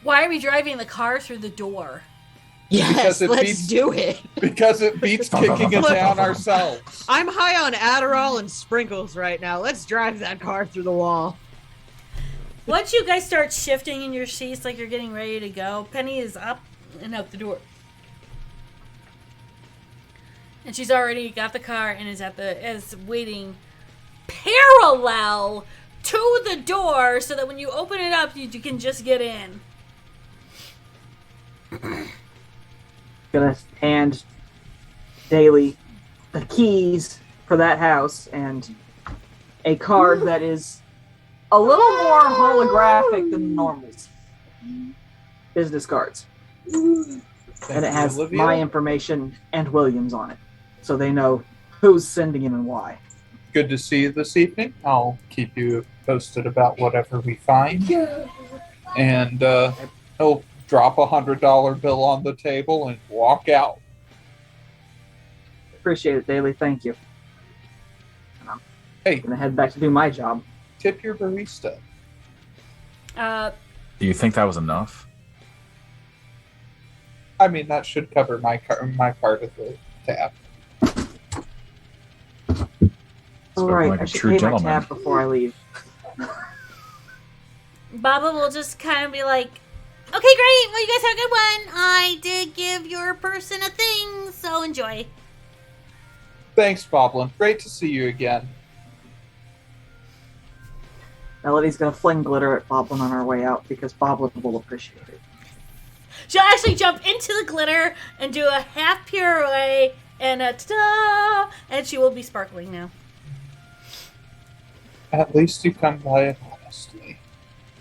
Why are we driving the car through the door? Yes, Because it let's beats- do it. Because it beats kicking it down ourselves. I'm high on Adderall and sprinkles right now. Let's drive that car through the wall. Once you guys start shifting in your seats like you're getting ready to go, Penny is up and out the door. And she's already got the car and is waiting parallel to the door so that when you open it up, you can just get in. Gonna hand Daly the keys for that house and a card that is a little more holographic than normals. Business cards. And it has Olivia? my information and Williams on it. So they know who's sending him and why. Good to see you this evening. I'll keep you posted about whatever we find. And he'll drop $100 bill on the table and walk out. Appreciate it, Daly. Thank you. And I'm Hey. gonna head back to do my job. Tip your barista. Do you think that was enough? I mean, that should cover my part of the tab. All Spoken right, like I a should true pay gentleman. my tab before I leave. Baba will just kind of be like, okay, great. Well, you guys have a good one. I did give your person a thing, so enjoy. Thanks, Boblin. Great to see you again. Melody's gonna fling glitter at Boblin on our way out because Boblin will appreciate it. She'll actually jump into the glitter and do a half pirouette and a ta-da! And she will be sparkling now. At least you come by it honestly.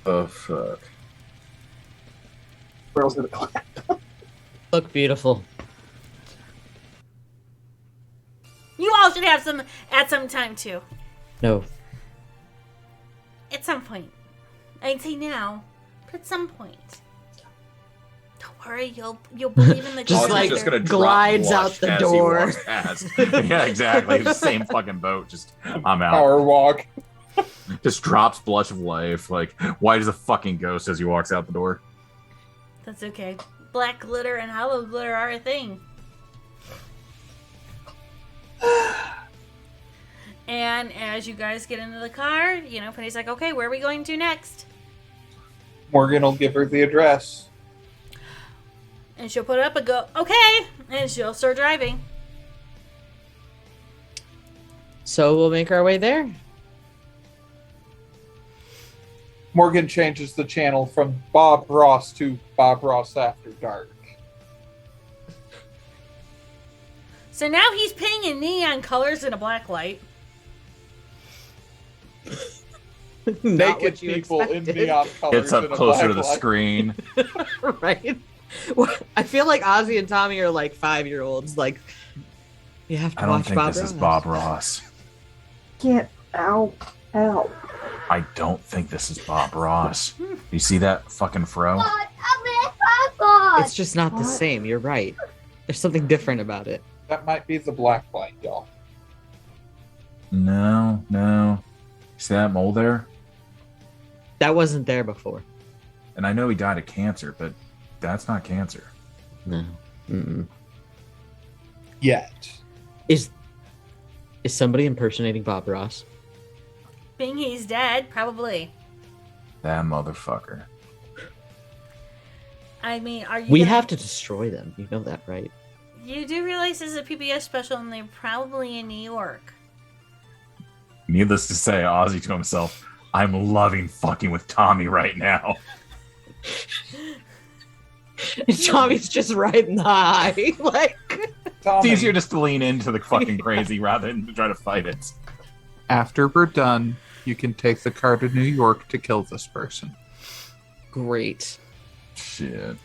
Oh fuck. Squirrel's gonna clap. Look beautiful. You all should have some at some time too. No. At some point. I'd say now, but at some point. Don't worry, you'll believe in the Just glitter. like just gonna glides drop out blush the as he door. walks past. Yeah, exactly. The same fucking boat. Just I'm out. Power walk. Just drops blush of life. Like white as a fucking ghost as he walks out the door. That's okay. Black glitter and hollow glitter are a thing. And as you guys get into the car, Penny's like, okay, where are we going to next? Morgan will give her the address. And she'll put it up and go, okay, and she'll start driving. So we'll make our way there. Morgan changes the channel from Bob Ross to Bob Ross After Dark. So now he's painting in neon colors in a black light. Naked people in neon colors. It's up in a closer to black the light. screen. Right? Well, I feel like Ozzy and Tommy are like 5-year-olds. Like, you have to I don't watch think Bob this Ross. is Bob Ross. Get out. Ow. I don't think this is Bob Ross. You see that fucking fro? It's just not the same. You're right. There's something different about it. That might be the black light, y'all. No. See that mole there? That wasn't there before. And I know he died of cancer, but that's not cancer. No. Mm-mm. Yet. Is somebody impersonating Bob Ross? Being he's dead, probably. That motherfucker. I mean, are you? We gonna- have to destroy them. You know that, right? You do realize this is a PBS special, and they're probably in New York. Needless to say, Ozzy to himself, I'm loving fucking with Tommy right now. Tommy's just right in the eye. Like, Tommy, It's easier just to lean into the fucking crazy rather than to try to fight it. after we're done, you can take the car to New York to kill this person. great. Shit.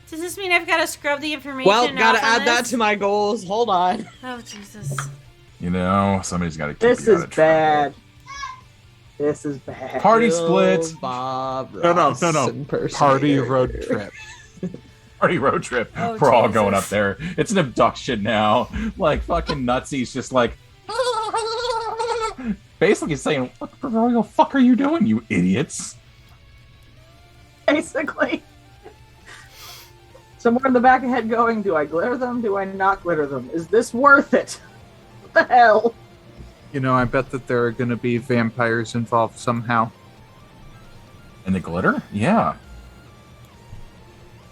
Does this mean I've got to scrub the information? Well, gotta off on add that this? to my goals. Hold on. Oh Jesus! You know, somebody's got to keep This you out is of trouble. bad. This is bad. Party Bill split. Bob No, Ross no. impersonator. Party road trip. Party road trip. Oh, We're all Jesus. going up there. It's an abduction now. Like fucking Nutsy's just like basically saying, "What the royal fuck are you doing, you idiots?" Basically. Somewhere in the back of head going, do I glitter them? Do I not glitter them? Is this worth it? What the hell? You know, I bet that there are going to be vampires involved somehow. And the glitter? Yeah.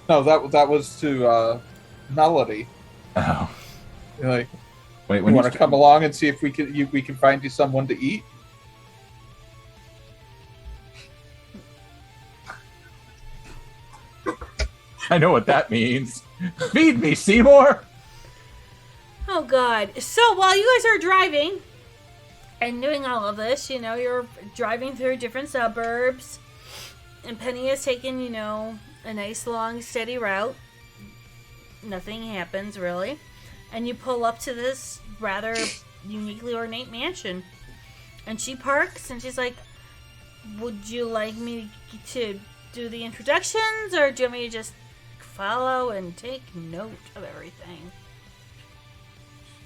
No, that was to Melody. Oh. You're like, Wait, you when want to come along and see if we can find you someone to eat? I know what that means. Feed me, Seymour! Oh God! So while you guys are driving and doing all of this, you know, you're driving through different suburbs, and Penny has taken, you know, a nice long steady route. Nothing happens really, and you pull up to this rather uniquely ornate mansion, and she parks and she's like, "Would you like me to do the introductions, or do you want me to just follow and take note of everything?"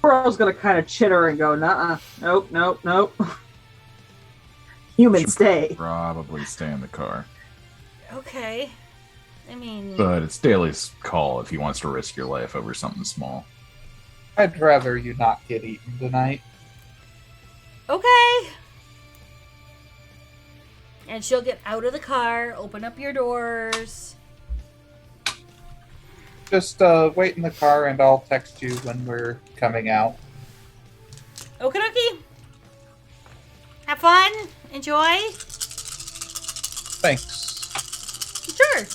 Pearl's gonna kind of chitter and go, "Nuh-uh, nope. Human Should stay." Probably stay in the car. Okay. I mean, But it's Daly's call if he wants to risk your life over something small. I'd rather you not get eaten tonight. okay. And she'll get out of the car, open up your doors. Just wait in the car and I'll text you when we're coming out. Okie dokie. Have fun. Enjoy. Thanks. Sure.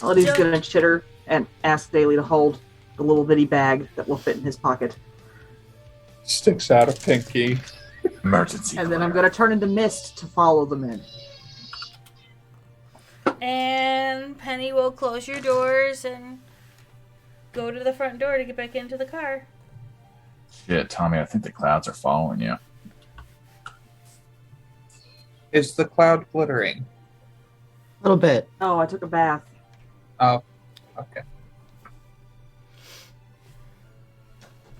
Melody's Joe- gonna chitter and ask Daly to hold the little bitty bag that will fit in his pocket. Sticks out a pinky. Emergency. And then I'm glitter. gonna turn into mist to follow them in. And Penny will close your doors and go to the front door to get back into the car. Shit, Tommy, I think the clouds are following you. Is the cloud glittering? A little bit. Oh, I took a bath. Oh, okay.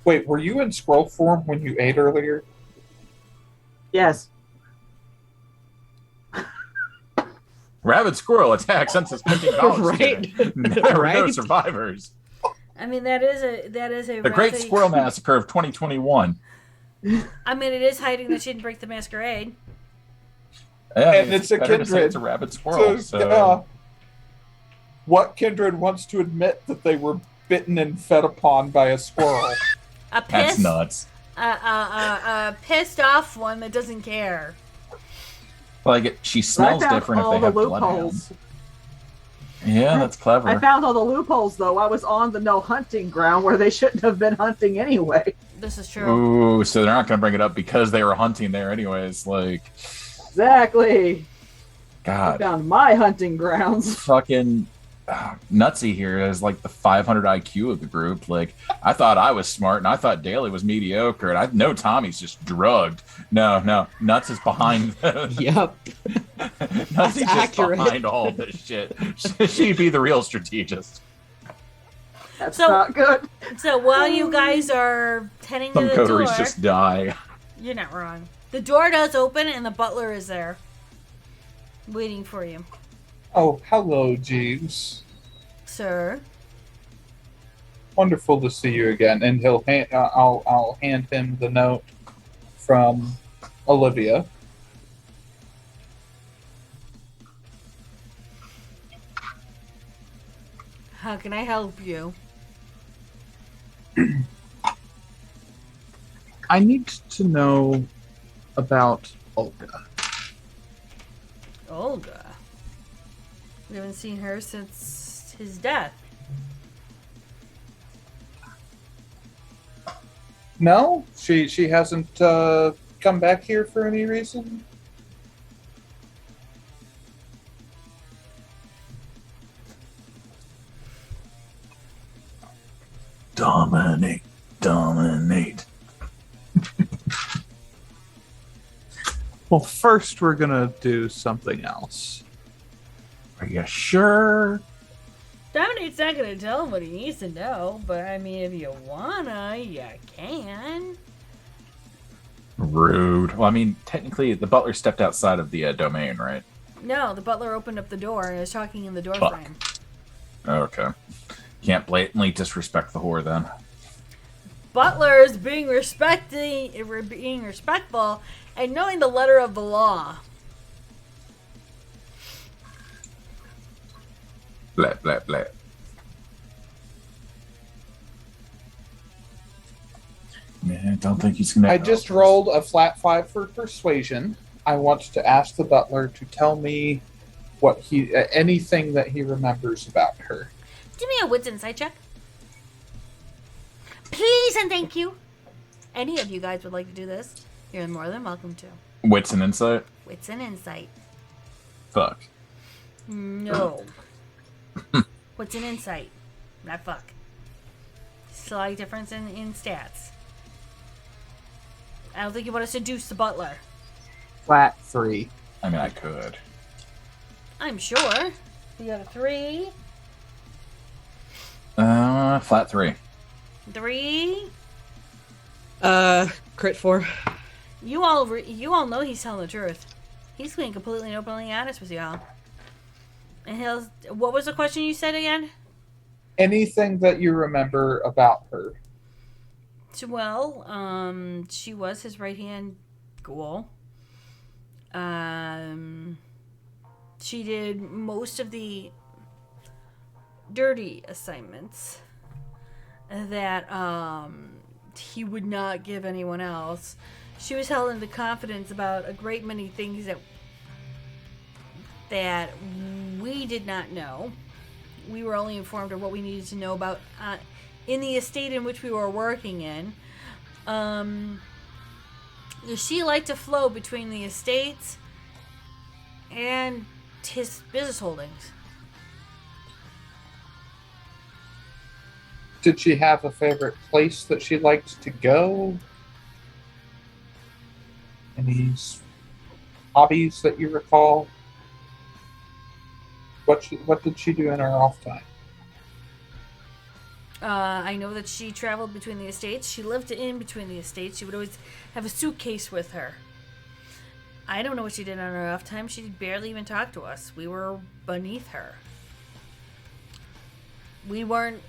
Wait, were you in scroll form when you ate earlier? Yes. Rabid squirrel attacks unsuspecting college Right? student. There were no Right? survivors. I mean, that is a The Great rather- Squirrel Massacre of 2021. I mean, it is hiding that she didn't break the masquerade. Yeah, And it's a better to say kindred. It's a rabid squirrel. So, yeah. What kindred wants to admit that they were bitten and fed upon by a squirrel? A that's piss, nuts. a pissed off one that doesn't care. Like she But I smells found different if all they the have loopholes. bloodhounds. Yeah, that's clever. I found all the loopholes, though. I was on the no hunting ground where they shouldn't have been hunting anyway. This is true. Ooh, so they're not going to bring it up because they were hunting there anyways. Like, Exactly. I God, found my hunting grounds. fucking Nutsy here is like the 500 IQ of the group. Like, I thought I was smart, and I thought Daly was mediocre, and I know Tommy's just drugged. No, Nuts is behind. Yep. Nutsy's just accurate. behind all this shit. She'd be the real strategist. That's So- not good. So while you guys are heading to Some the door, coteries just die. you're not wrong. The door does open and the butler is there, waiting for you, Oh, hello, Jeeves. sir. Wonderful to see you again. And I'll hand him the note from Olivia. How can I help you? I need to know about Olga. Olga. We haven't seen her since his death. No, she hasn't come back here for any reason. Dominate. Well, first we're gonna do something else. Are you sure? Dominate's not gonna tell him what he needs to know, but I mean, if you wanna, you can. Rude. Well, I mean, technically, the butler stepped outside of the domain, right? No, the butler opened up the door and is talking in the door Fuck. frame. Okay. Can't blatantly disrespect the whore then. Butler's being respectful and knowing the letter of the law. Blah, blah, blah. Man, I don't think he's gonna. I just rolled a flat 5 for persuasion. I want to ask the butler to tell me what anything that he remembers about her. Give me a wits insight check. Please and thank you. Any of you guys would like to do this, you're more than welcome to. Wits and insight. Wits and insight. Fuck. No. What's an insight? Not fuck. Slight difference in stats. I don't think you want to seduce the butler. Flat 3. I mean, I could. I'm sure. You got a 3. Flat 3. 3. Crit 4. You all know he's telling the truth. He's being completely and openly honest with y'all. And what was the question you said again? Anything that you remember about her. Well, she was his right-hand ghoul. She did most of the dirty assignments that he would not give anyone else. She was held into confidence about a great many things that we did not know. We were only informed of what we needed to know about in the estate in which we were working in. She liked to flow between the estates and his business holdings. Did she have a favorite place that she liked to go? Any hobbies that you recall? What did she do in her off time? I know that she traveled between the estates. She lived in between the estates. She would always have a suitcase with her. I don't know what she did on her off time. She barely even talked to us. We were beneath her. We weren't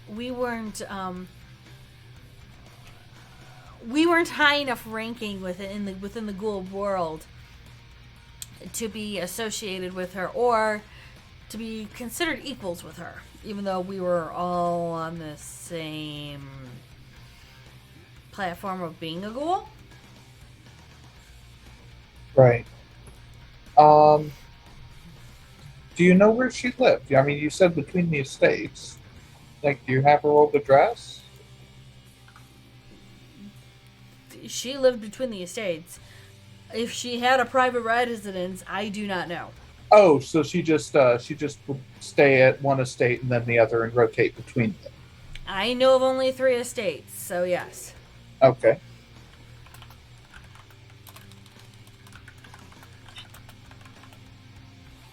high enough ranking within the ghoul world to be associated with her or to be considered equals with her, even though we were all on the same platform of being a ghoul. Right. Um, do you know where she lived? I mean, you said between the estates. Like, do you have her old address? She lived between the estates. If she had a private residence, I do not know. Oh, so she just would stay at one estate and then the other and rotate between them. I know of only 3 estates, so yes. Okay.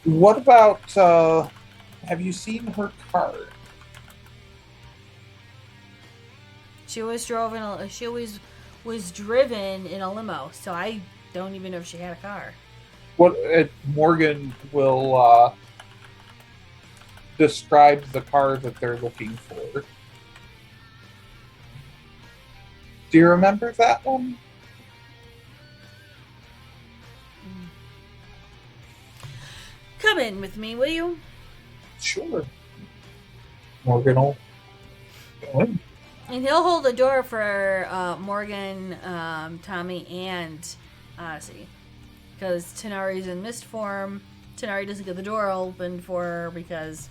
What about have you seen her car? She always was driven in a limo, so I don't even know if she had a car. What Morgan will describe the car that they're looking for. Do you remember that one? Come in with me, will you? Sure. Morgan will go in. And he'll hold the door for Morgan, Tommy, and Odyssey. Because Tanari's in mist form. Tanari doesn't get the door open for her because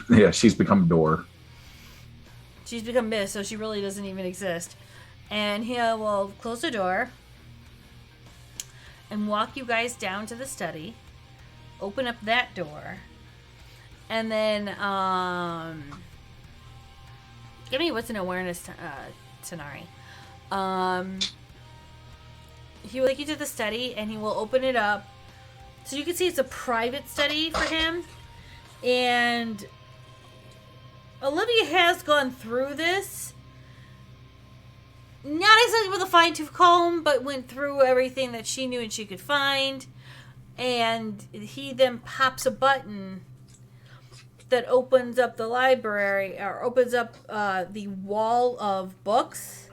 Yeah, she's become door. she's become mist, so she really doesn't even exist. And he will close the door and walk you guys down to the study. Open up that door. And then, give me what's an awareness, Tanari. He will take you to the study, and he will open it up. So you can see it's a private study for him. And Olivia has gone through this. Not exactly with a fine-tooth comb, but went through everything that she knew and she could find. And he then pops a button that opens up the library, or opens up the wall of books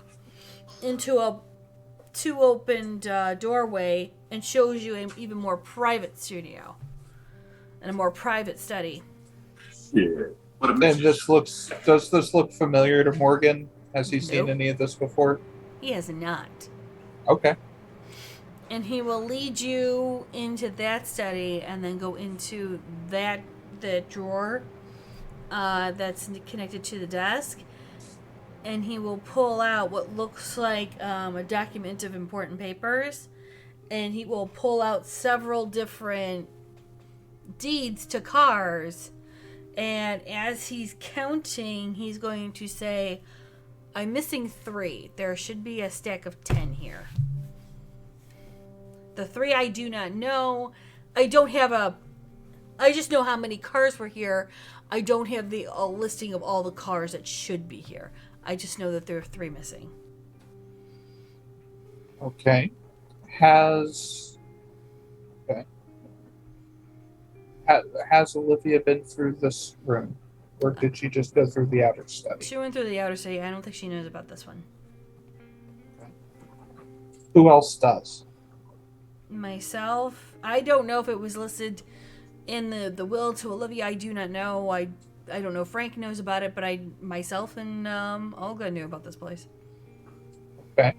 into a two-opened doorway and shows you an even more private studio and a more private study. Yeah. And does this look familiar to Morgan? Has he seen Nope. any of this before? He has not. Okay. And he will lead you into that study and then go into the drawer that's connected to the desk. And he will pull out what looks like a document of important papers. And he will pull out several different deeds to cars. And as he's counting, he's going to say, I'm missing 3. There should be a stack of 10 here. The 3 I do not know. I just know how many cars were here. I don't have the listing of all the cars that should be here. I just know that there are 3 missing. Okay. Has Olivia been through this room? Or did she just go through the outer study? She went through the outer city. I don't think she knows about this one. Who else does? Myself, I don't know if it was listed in the will to Olivia. I do not know. I don't know if Frank knows about it, but myself and Olga knew about this place. Okay.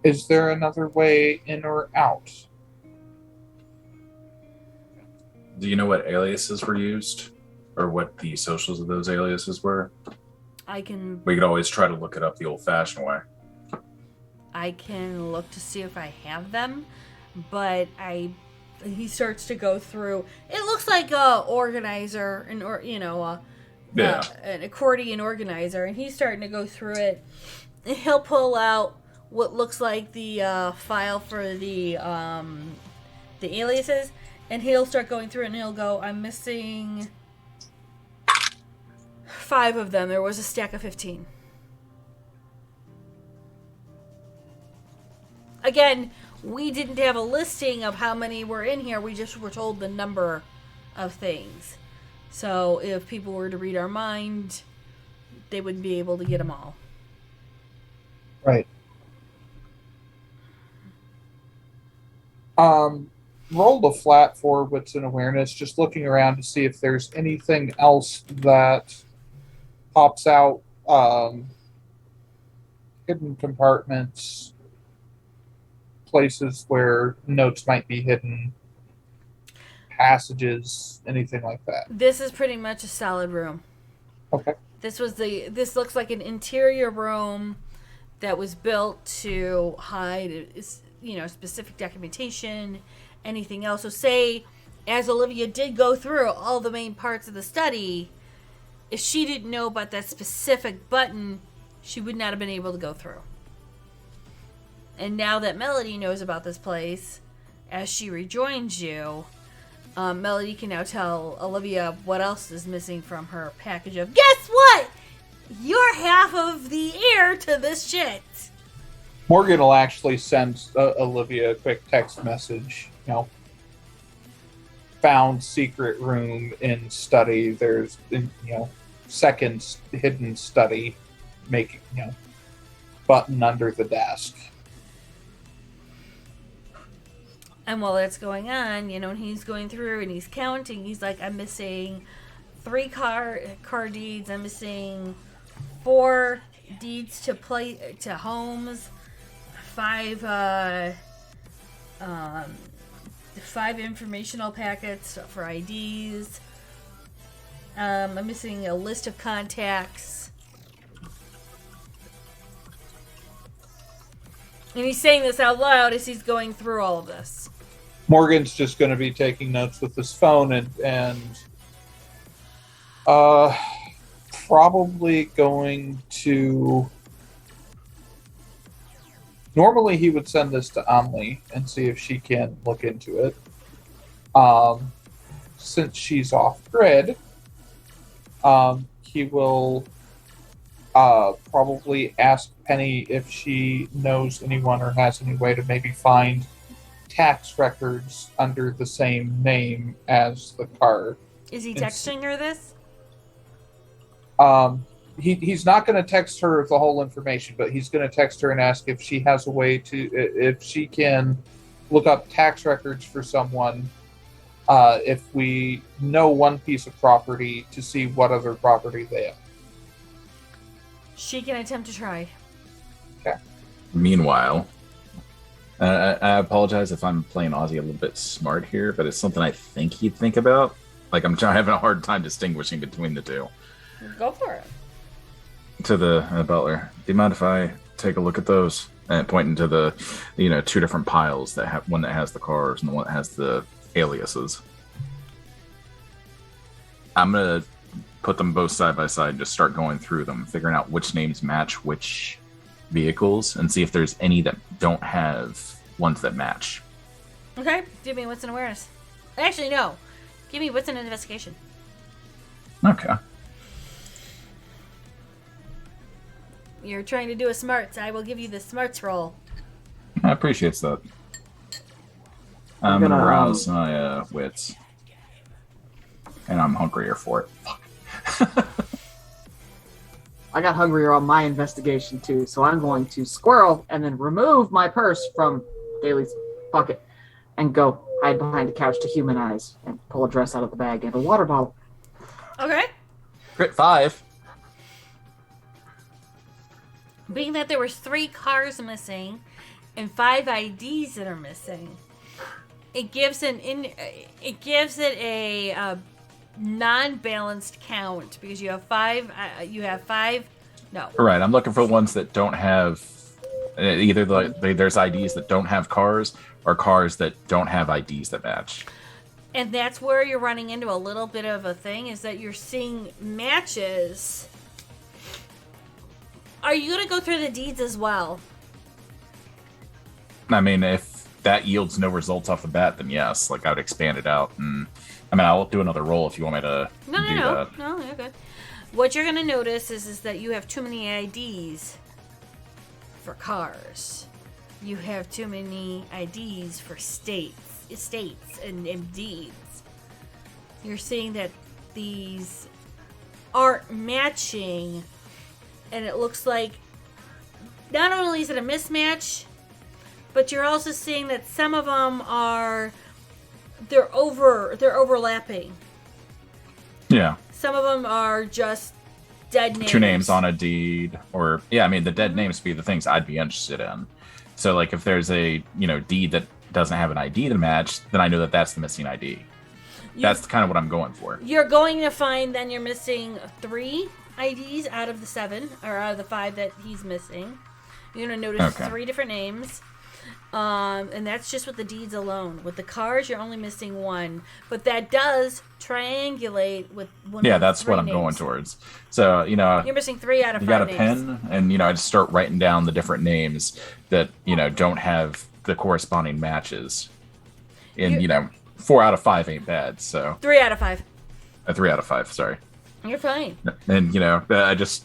Is there another way in or out? Do you know what aliases were used? Or what the socials of those aliases were? I can We could always try to look it up the old-fashioned way. look to see if I have them, but he starts to go through. It looks like a organizer an accordion organizer, and he's starting to go through it. And he'll pull out what looks like the file for the aliases, and he'll start going through it, and he'll go, I'm missing 5 of them. There was a stack of 15. Again, we didn't have a listing of how many were in here. We just were told the number of things. So if people were to read our mind, they would be able to get them all. Right. Roll the flat for what's in awareness, just looking around to see if there's anything else that pops out. Hidden compartments, places where notes might be hidden, passages, anything like that. This is pretty much a solid room. Okay. This looks like an interior room that was built to hide, specific documentation, anything else. So say, as Olivia did go through all the main parts of the study, if she didn't know about that specific button, she would not have been able to go through. And now that Melody knows about this place, as she rejoins you, Melody can now tell Olivia what else is missing from her package of, guess what? You're half of the heir to this shit. Morgan will actually send Olivia a quick text message, found secret room in study. There's, second hidden study, making, button under the desk. And while that's going on, and he's going through and he's counting, he's like, I'm missing 3 car deeds. I'm missing 4 deeds to homes, 5 informational packets for IDs. I'm missing a list of contacts. And he's saying this out loud as he's going through all of this. Morgan's just going to be taking notes with his phone and probably going to... Normally he would send this to Amli and see if she can look into it. Since she's off grid, he will probably ask Penny if she knows anyone or has any way to maybe find tax records under the same name as the car. Is he texting her this? He's not going to text her the whole information, but he's going to text her and ask if she has a way to, if she can look up tax records for someone, if we know one piece of property, to see what other property they have. She can attempt to try. Okay. Meanwhile, I apologize if I'm playing Ozzy a little bit smart here, but it's something I think he'd think about. Like, I'm having a hard time distinguishing between the two. Go for it. To the butler, do you mind if I take a look at those? And pointing to the, 2 different piles that have one that has the cars and the one that has the aliases. I'm gonna put them both side by side and just start going through them, figuring out which names match which vehicles, and see if there's any that don't have ones that match. Okay, give me what's an awareness. Actually, no. Give me what's an investigation. Okay. You're trying to do a smarts. I will give you the smarts roll. I appreciate that. I'm gonna rouse my wits. And I'm hungrier for it. Fuck. I got hungrier on my investigation too, so I'm going to squirrel and then remove my purse from Daly's pocket and go hide behind a couch to humanize and pull a dress out of the bag and a water bottle. Okay. Crit 5. Being that there was 3 cars missing and 5 IDs that are missing, it gives it a non-balanced count because you have 5. No. Right. I'm looking for ones that don't have either there's IDs that don't have cars or cars that don't have IDs that match. And that's where you're running into a little bit of a thing, is that you're seeing matches. Are you going to go through the deeds as well? I mean, if that yields no results off the bat, then yes. Like, I would expand it out. And I mean, I'll do another roll if you want me to do that. No, you're good. What you're going to notice is that you have too many IDs for cars. You have too many IDs for estates and deeds. You're seeing that these aren't matching, and it looks like not only is it a mismatch, but you're also seeing that some of them they're overlapping. Yeah. Some of them are just dead names. 2 names on a deed, or I mean, the dead names would be the things I'd be interested in. So like if there's a deed that doesn't have an ID to match, then I know that that's the missing ID. That's kind of what I'm going for. You're going to find then you're missing 3 IDs out of the 7, or out of the 5 that he's missing. You're going to notice 3 different names. And that's just with the deeds alone. With the cars, you're only missing 1. But that does triangulate with one. Yeah, that's what I'm going towards. So, you're missing 3 out of 5 you got a names. pen, and, I just start writing down the different names that, don't have the corresponding matches. And, 4 out of 5 ain't bad, so. 3 out of 5. 3 out of 5, sorry. You're fine. And, I just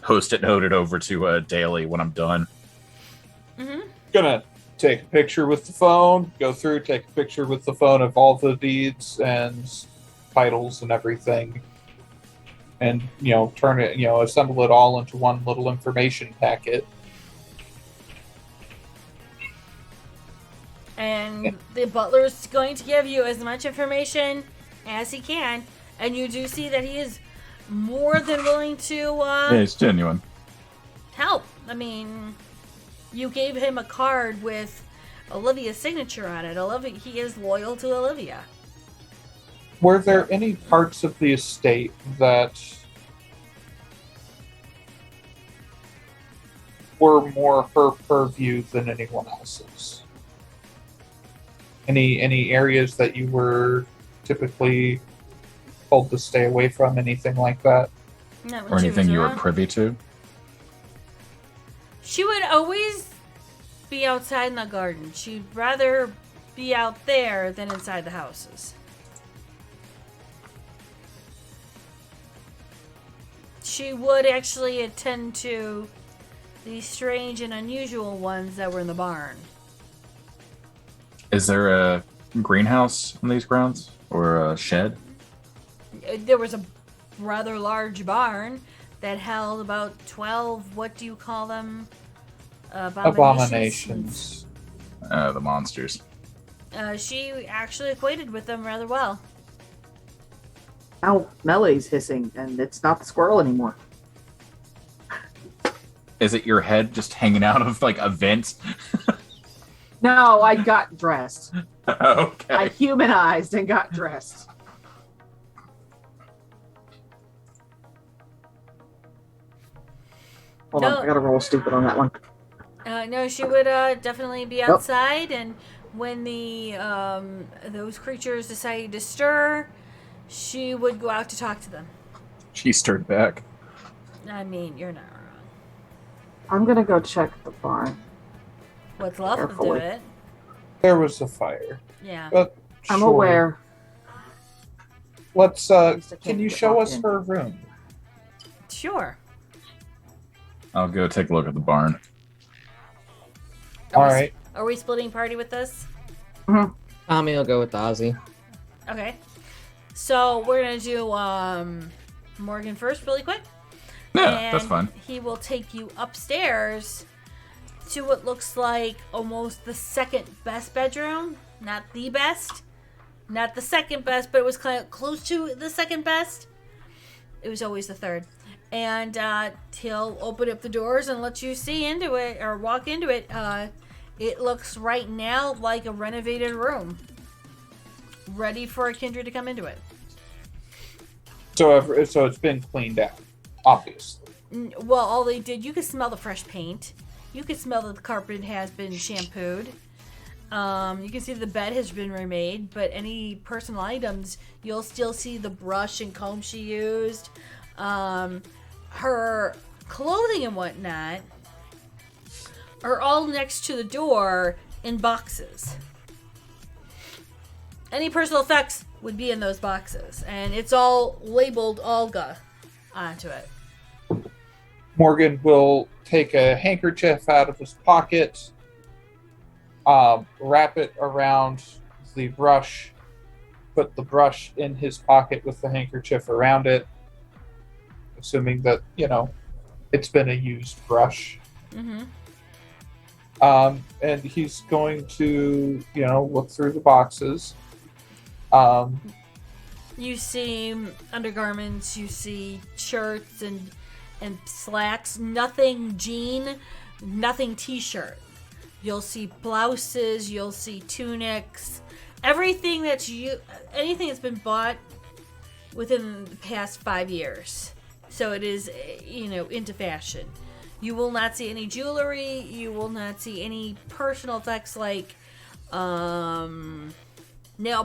Post-it note it over to Daily when I'm done. Mm-hmm. Gonna take a picture with the phone, go through, take a picture with the phone of all the deeds and titles and everything, and turn it, assemble it all into one little information packet. And the butler's going to give you as much information as he can, and you do see that he is more than willing to Yeah, it's genuine. help. I mean, you gave him a card with Olivia's signature on it. He is loyal to Olivia. Were there any parts of the estate that were more her purview than anyone else's? Any areas that you were typically told to stay away from, anything like that? Not when Or she anything was you were around. privy to? She would always be outside in the garden. She'd rather be out there than inside the houses. She would actually attend to the strange and unusual ones that were in the barn. Is there a greenhouse on these grounds? Or a shed? There was a rather large barn that held about 12, what do you call them? Abominations. The monsters. She actually equated with them rather well. Now Melee's hissing, and it's not the squirrel anymore. Is it your head just hanging out of like a vent? No, I got dressed. Okay. I humanized and got dressed. Hold on, I gotta roll stupid on that one. No, she would definitely be outside, and when the those creatures decided to stir, she would go out to talk to them. She stirred back. I mean, you're not wrong. I'm gonna go check the barn. What's left of Carefully. it? There was a fire, Yeah. but I'm sure. aware. Let's. least I Can can't you get show back us in. her room? Sure. I'll go take a look at the barn. All right. Are we splitting party with this? Tommy will go with Ozzy. Okay. So we're gonna do Morgan first, really quick. Yeah, And that's fine. He will take you upstairs to what looks like almost the second best bedroom. Not the best. Not the second best, but it was kind of close to the second best. It was always the third. And he'll open up the doors and let you see into it or walk into it. It looks right now like a renovated room. Ready for a kindred to come into it. So it's been cleaned out, obviously. Well, all they did, you could smell the fresh paint. You could smell that the carpet has been shampooed. You can see the bed has been remade, but any personal items, you'll still see the brush and comb she used. Her clothing and whatnot are all next to the door in boxes. Any personal effects would be in those boxes, and it's all labeled Olga onto it. Morgan will take a handkerchief out of his pocket, wrap it around the brush, put the brush in his pocket with the handkerchief around it, assuming that, it's been a used brush. Mm-hmm. And he's going to, look through the boxes. You see undergarments, you see shirts and slacks, nothing jean, nothing t-shirt. You'll see blouses. You'll see tunics. Everything anything that's been bought within the past 5 years. So it is, into fashion. You will not see any jewelry. You will not see any personal effects like nail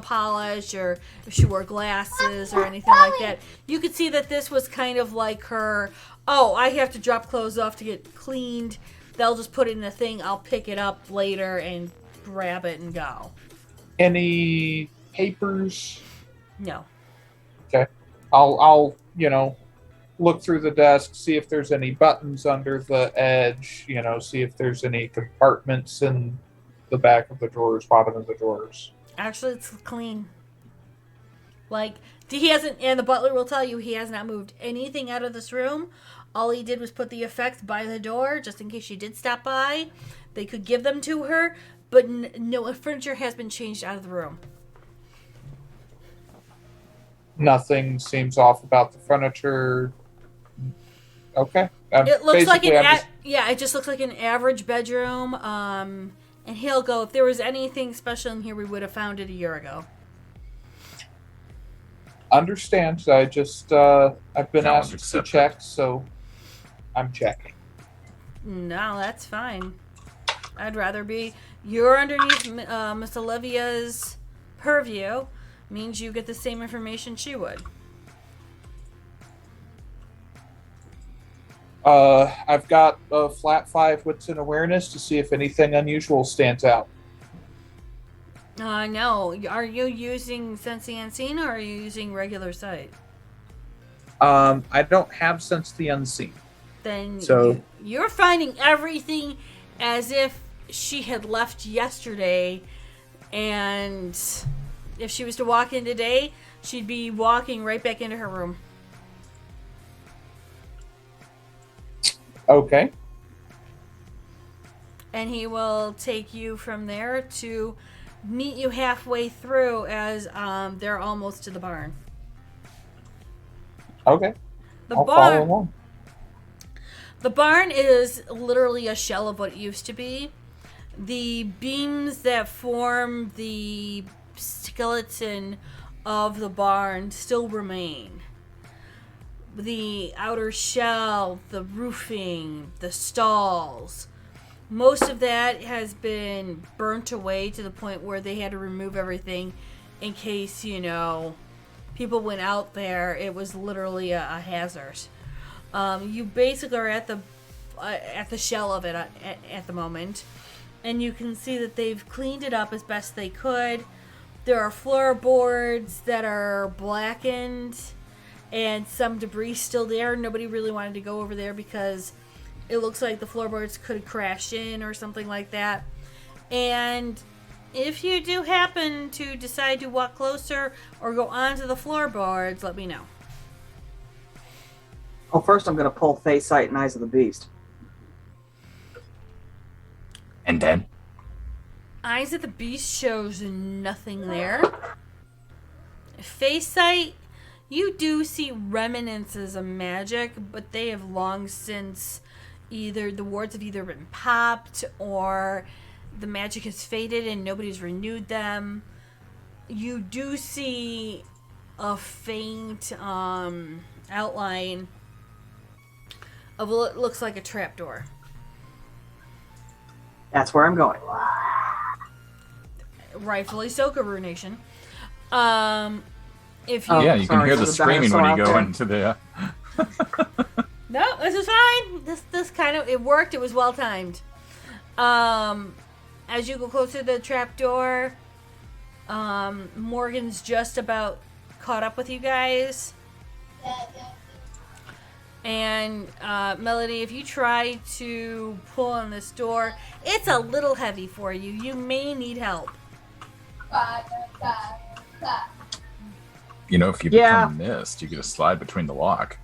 polish, or if she wore glasses or anything like that. You could see that this was kind of like her, I have to drop clothes off to get cleaned. They'll just put it in a thing. I'll pick it up later and grab it and go. Any papers? No. Okay. I'll look through the desk, see if there's any buttons under the edge, see if there's any compartments in the back of the drawers, bottom of the drawers. Actually, it's clean. Like, he hasn't, and the butler will tell you he has not moved anything out of this room. All he did was put the effects by the door, just in case she did stop by. They could give them to her, but no furniture has been changed out of the room. Nothing seems off about the furniture. Okay. It looks like it just looks like an average bedroom. And he'll go, if there was anything special in here, we would have found it a year ago. Understand. I just, I've been asked to check, so I'm checking. No, that's fine. I'd rather be, you're underneath Miss Olivia's purview, means you get the same information she would. I've got a flat 5 wits and awareness to see if anything unusual stands out. No. Are you using Sense the Unseen, or are you using regular sight? I don't have Sense the Unseen. Then so you're finding everything as if she had left yesterday, and if she was to walk in today, she'd be walking right back into her room. Okay. And he will take you from there to meet you halfway through as they're almost to the barn. Okay. I'll follow along. The barn is literally a shell of what it used to be. The beams that form the skeleton of the barn still remain. The outer shell, the roofing, the stalls, most of that has been burnt away to the point where they had to remove everything in case, people went out there. It was literally a hazard. You basically are at the shell of it at the moment, and you can see that they've cleaned it up as best they could. There are floorboards that are blackened and some debris still there. Nobody really wanted to go over there because it looks like the floorboards could have crashed in or something like that. And if you do happen to decide to walk closer or go onto the floorboards, let me know. Well, first I'm going to pull Face Sight and Eyes of the Beast. And then? Eyes of the Beast shows nothing there. Face Sight, you do see remnants of magic, but they have long since the wards have either been popped or the magic has faded and nobody's renewed them. You do see a faint outline of what looks like a trapdoor. That's where I'm going. Rightfully so, Guru Nation. If you you can hear the screaming when you go into the. No, this is fine. This kind of, it worked. It was well timed. As you go closer to the trapdoor, Morgan's just about caught up with you guys. And Melody, if you try to pull on this door, it's a little heavy for you. You may need help. If you become mist, you get a slide between the lock.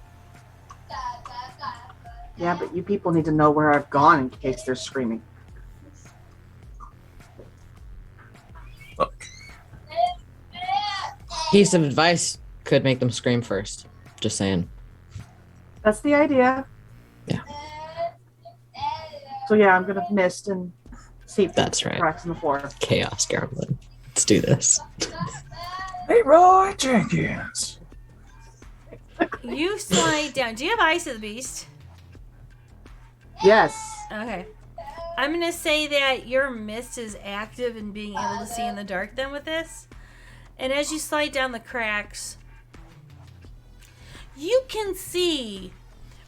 Yeah, but you people need to know where I've gone in case they're screaming. Look. Piece of advice could make them scream first. Just saying. That's the idea. Yeah. So yeah, I'm gonna mist and See, That's right. cracks in the floor. Chaos Gremlin. Let's do this. Hey, Roy Jenkins. You slide down. Do you have Eyes of the Beast? Yes. Okay. I'm going to say that your mist is active in being able to see in the dark then with this. And as you slide down the cracks, you can see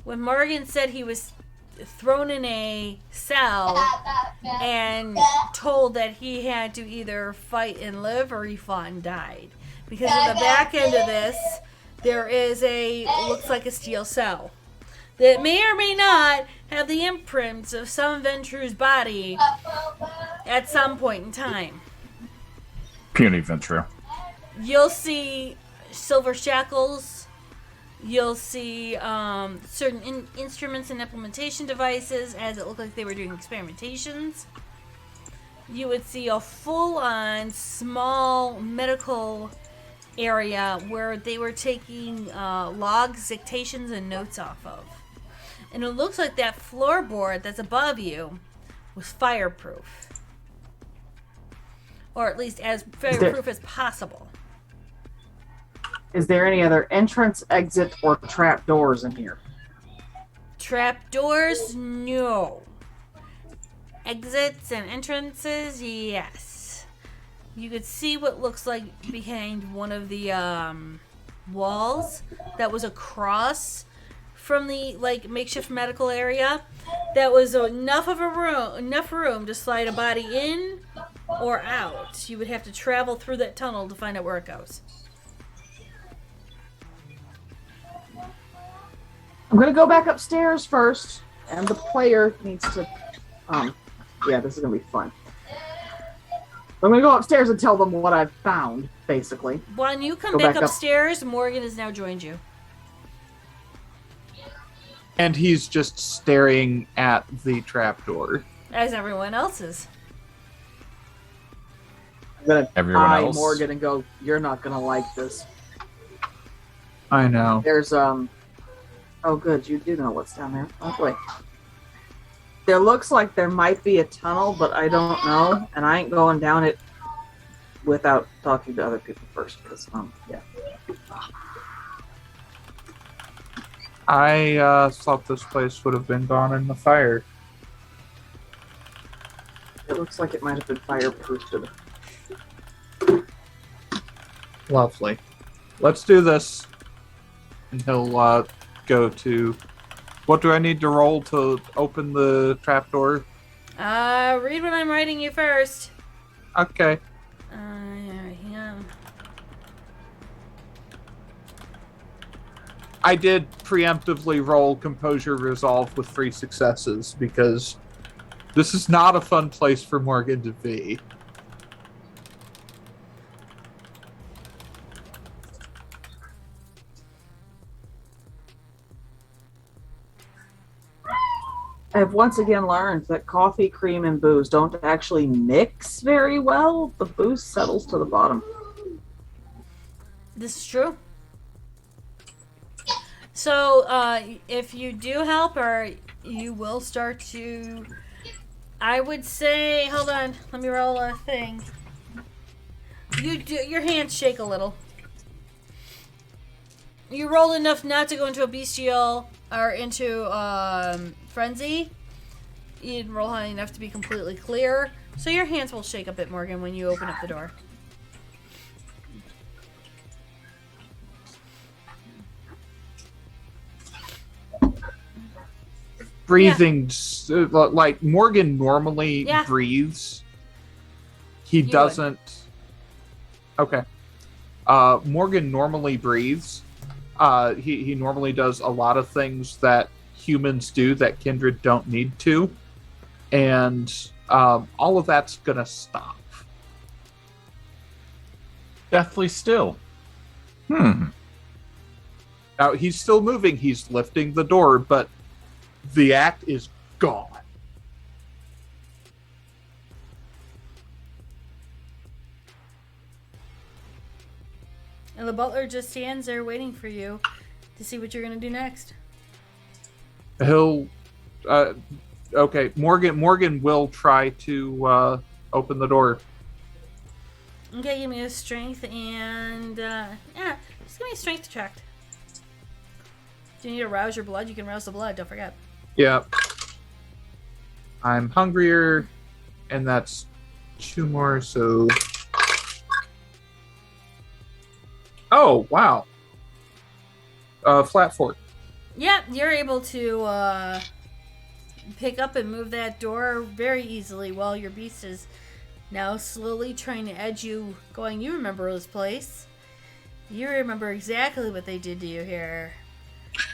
when Morgan said he was thrown in a cell and told that he had to either fight and live or he fought and died. Because in the back end of this, there is looks like a steel cell that may or may not have the imprints of some Ventru's body at some point in time. Puny Ventru. You'll see silver shackles. You'll see certain instruments and implementation devices as it looked like they were doing experimentations. You would see a full-on small medical area where they were taking logs, dictations, and notes off of. And it looks like that floorboard that's above you was fireproof. Or at least as fireproof as possible. Is there any other entrance, exit, or trap doors in here? Trap doors? No. Exits and entrances? Yes. You could see what looks like behind one of the walls that was across from the makeshift medical area. That was enough room to slide a body in or out. You would have to travel through that tunnel to find out where it goes. I'm gonna go back upstairs first, and the player needs to. Yeah, this is gonna be fun. I'm gonna go upstairs and tell them what I've found, basically. When you come Go back back up. upstairs, Morgan has now joined you. And he's just staring at the trapdoor. As everyone else is. I'm gonna Everyone eye else? Morgan and go, "You're not gonna like this." I know. There's Oh, good. You do know what's down there. Oh boy. There looks like there might be a tunnel, but I don't know, and I ain't going down it without talking to other people first. Because yeah. I thought this place would have been gone in the fire. It looks like it might have been fireproofed. Lovely. Let's do this. And he'll go to... What do I need to roll to open the trapdoor? Read what I'm writing you first. Okay. Yeah. I did preemptively roll Composure Resolve with 3 successes because this is not a fun place for Morgan to be. I've once again learned that coffee, cream, and booze don't actually mix very well. The booze settles to the bottom. This is true. So, if you do help her, you will start to... I would say... Hold on. Let me roll a thing. Your hands shake a little. You rolled enough not to go into a bestial or into frenzy. You didn't roll high enough to be completely clear. So your hands will shake a bit, Morgan, when you open up the door. Breathing, like Morgan normally Yeah. breathes. He would. doesn't. Okay. Morgan normally breathes. He normally does a lot of things that humans do that kindred don't need to. And all of that's gonna stop. Deathly still. Now he's still moving, he's lifting the door, but the act is gone. And the butler just stands there waiting for you to see what you're going to do next. He'll Okay, Morgan will try to open the door. Okay, give me a strength and yeah, just give me a strength check. Do you need to rouse your blood? You can rouse the blood. Don't forget. Yeah. I'm hungrier, and that's 2 more. So. Oh wow. Flat 4. Yeah, you're able to pick up and move that door very easily while your beast is now slowly trying to edge you, going, you remember this place. You remember exactly what they did to you here.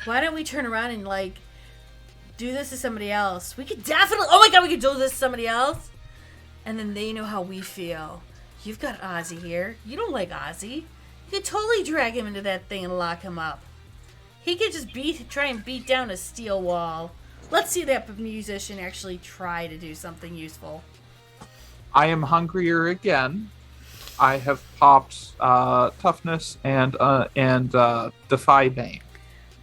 Why don't we turn around and, like, do this to somebody else? We could definitely, oh my god, we could do this to somebody else. And then they know how we feel. You've got Ozzy here. You don't like Ozzy. You could totally drag him into that thing and lock him up. He could just try and beat down a steel wall. Let's see that musician actually try to do something useful. I am hungrier again. I have popped toughness and defy bane.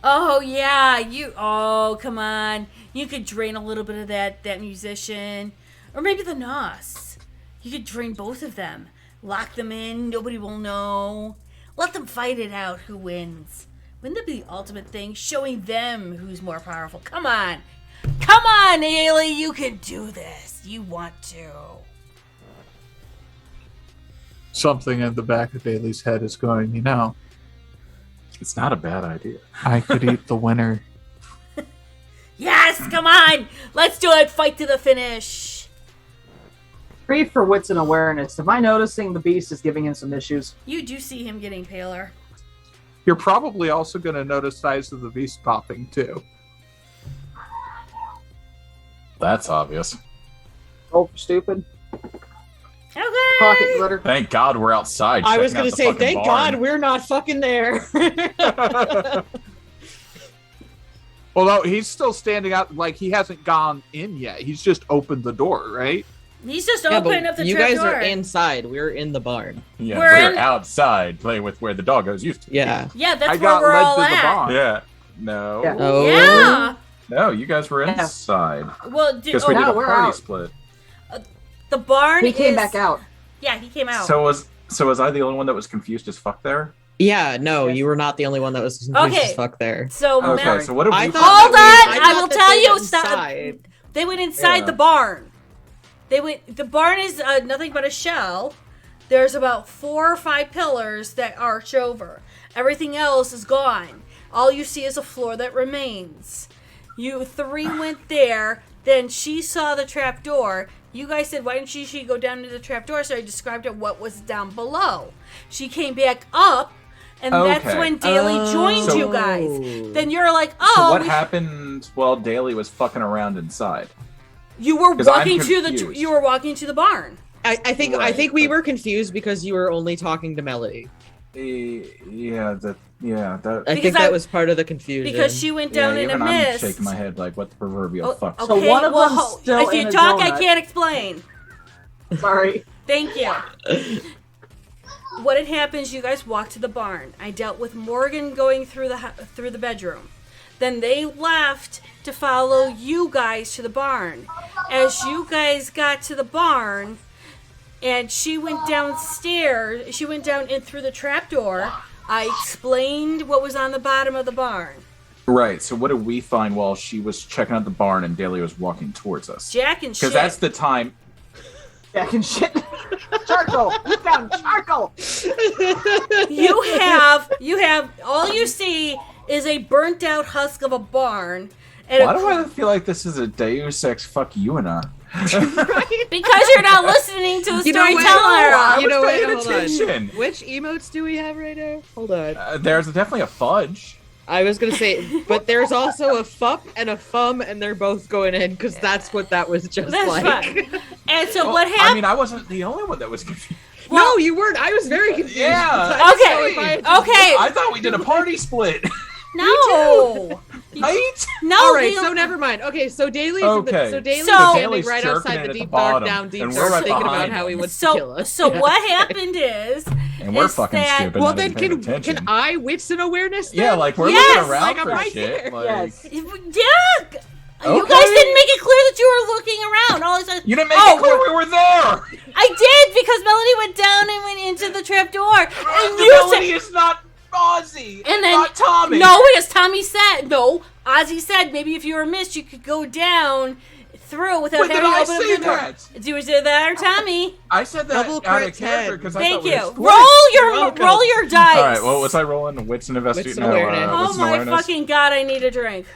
Oh yeah, oh come on. You could drain a little bit of that musician. Or maybe the Nos. You could drain both of them. Lock them in, nobody will know. Let them fight it out who wins. Wouldn't that be the ultimate thing? Showing them who's more powerful. Come on. Come on, Ailey. You can do this. You want to. Something in the back of Bailey's head is going, It's not a bad idea. I could eat the winner. Yes, come on. Let's do it. Fight to the finish. Read for wits and awareness. Am I noticing the beast is giving him some issues? You do see him getting paler. You're probably also going to notice size of the beast popping, too. That's obvious. Oh, stupid. Okay. Pocket glitter. Thank God we're outside. I was checking gonna out the say, fucking thank barn. God we're not fucking there. Well, no, he's still standing out, like he hasn't gone in yet. He's just opened the door, right? He's just Yeah, opening but up the you trap guys door. are inside. We're in the barn. Yeah, We're we're in- outside playing with where the doggos used to. Yeah. Yeah, that's I where got we're led all to the at. barn. Yeah. No. Yeah. Oh. Yeah. No, you guys were Yeah. inside. Well, Because we no, did a we're party out. split. the barn He came is- back out. Yeah, he came out. So was I the only one that was confused as fuck there? Yeah, no, Yes. you were not the only one that was confused Okay. as fuck there. So Okay, Mel- so what did I we thought Hold that on, we- I thought will that tell they you. went Stop. inside. They went inside Yeah. the barn. The barn is nothing but a shell. There's about 4 or 5 pillars that arch over. Everything else is gone. All you see is a floor that remains. You 3 went there. Then she saw the trap door. You guys said, why didn't she go down to the trap door? So I described her what was down below. She came back up, and that's Okay. when Daly joined So- you guys. Then you're like, oh, So what we- happened while Daly was fucking around inside? you were 'Cause I'm walking to confused. you were walking to the barn. I think Right, we but- were confused because you were only talking to Melody. Yeah, that. I Because think that was part of the confusion. Because she went down in a even I'm mist. shaking my head like, what the proverbial Oh, fuck? okay, So one of well, them's still if you in a talk, I donut. can't explain. Sorry. Thank you. What had happened is you guys walked to the barn. I dealt with Morgan going through the bedroom. Then they left to follow you guys to the barn. As you guys got to the barn, and she went downstairs, she went down in through the trapdoor. I explained what was on the bottom of the barn. Right. So what did we find while she was checking out the barn and Daly was walking towards us? Jack and shit. Because that's the time. Back and shit. Charcoal. You found charcoal. you have all you see is a burnt out husk of a barn. And Why do I feel like this is a Deus Ex fuck you and I? because you're not listening to the You know what? storyteller. You know what? paying Hold on. attention. Which emotes do we have right now? Hold on. There's definitely a fudge. I was gonna say, but there's also a fup and a fum, and they're both going in because that's what that was just That's like. fine. And so Well, what I happened? mean, I wasn't the only one that was confused. No, you weren't. I was very confused. Yeah. I didn't know if I had- Okay. I thought we did a party split. No. Right? No. All right, we- so never mind. Okay, so Daly's Okay. so Daly's So- standing Daly's right jerking outside it the at the deep dark bottom, down deep and dark, we're right thinking behind about how he him. wants to kill us. So Yeah. what happened is And we're Is fucking that- stupid. Well, not then even paying attention. can I wits and awareness? Then? Yeah, like we're Yes, looking around like I'm for right shit. here. Like, Yes. yeah. You guys didn't make it clear that you were looking around. All I said, You didn't make it clear we were there. I did because Melody went down and went into the trap door. And Melody is not Ozzy. And then not Tommy. No, because Tommy said no. Ozzy said maybe if you were missed, you could go down through without having to open up the door. Did you say that or Tommy? I said that Double out crit of character because I Thank thought you. Roll your dice. All right. Well, what's I rolling? Wits and investigation. Wits and awareness. Oh wits and my awareness. fucking god! I need a drink.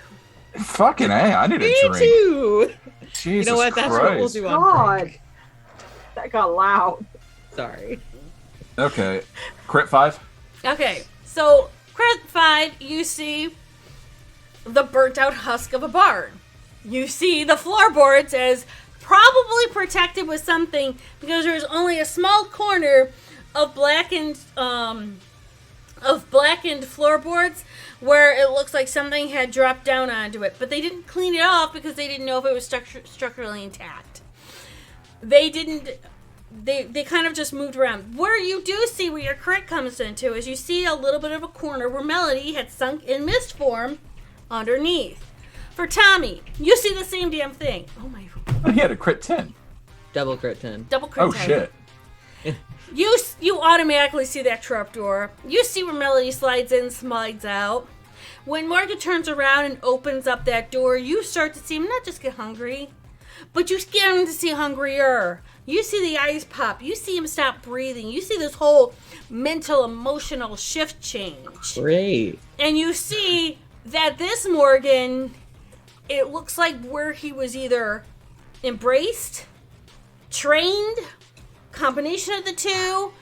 Fucking A, I need a Me drink. too. Jesus You know what? That's Christ. what we'll do on God, break. that got loud. Sorry. Okay. Crit 5. Okay, so crit 5, you see the burnt out husk of a barn. You see the floorboards as probably protected with something because there's only a small corner of blackened floorboards where it looks like something had dropped down onto it, but they didn't clean it off because they didn't know if it was structurally intact. They kind of just moved around. Where you do see where your crit comes into is you see a little bit of a corner where Melody had sunk in mist form underneath. For Tommy, you see the same damn thing. Oh my. He had a crit 10. Double crit 10. Double crit. Oh 10. shit. You automatically see that trapdoor. You see where Melody slides in, slides out. When Morgan turns around and opens up that door, you start to see him not just get hungry, but you get him to see hungrier. You see the eyes pop. You see him stop breathing. You see this whole mental, emotional shift change. Great. And you see that this Morgan, it looks like where he was either embraced, trained, combination of the two,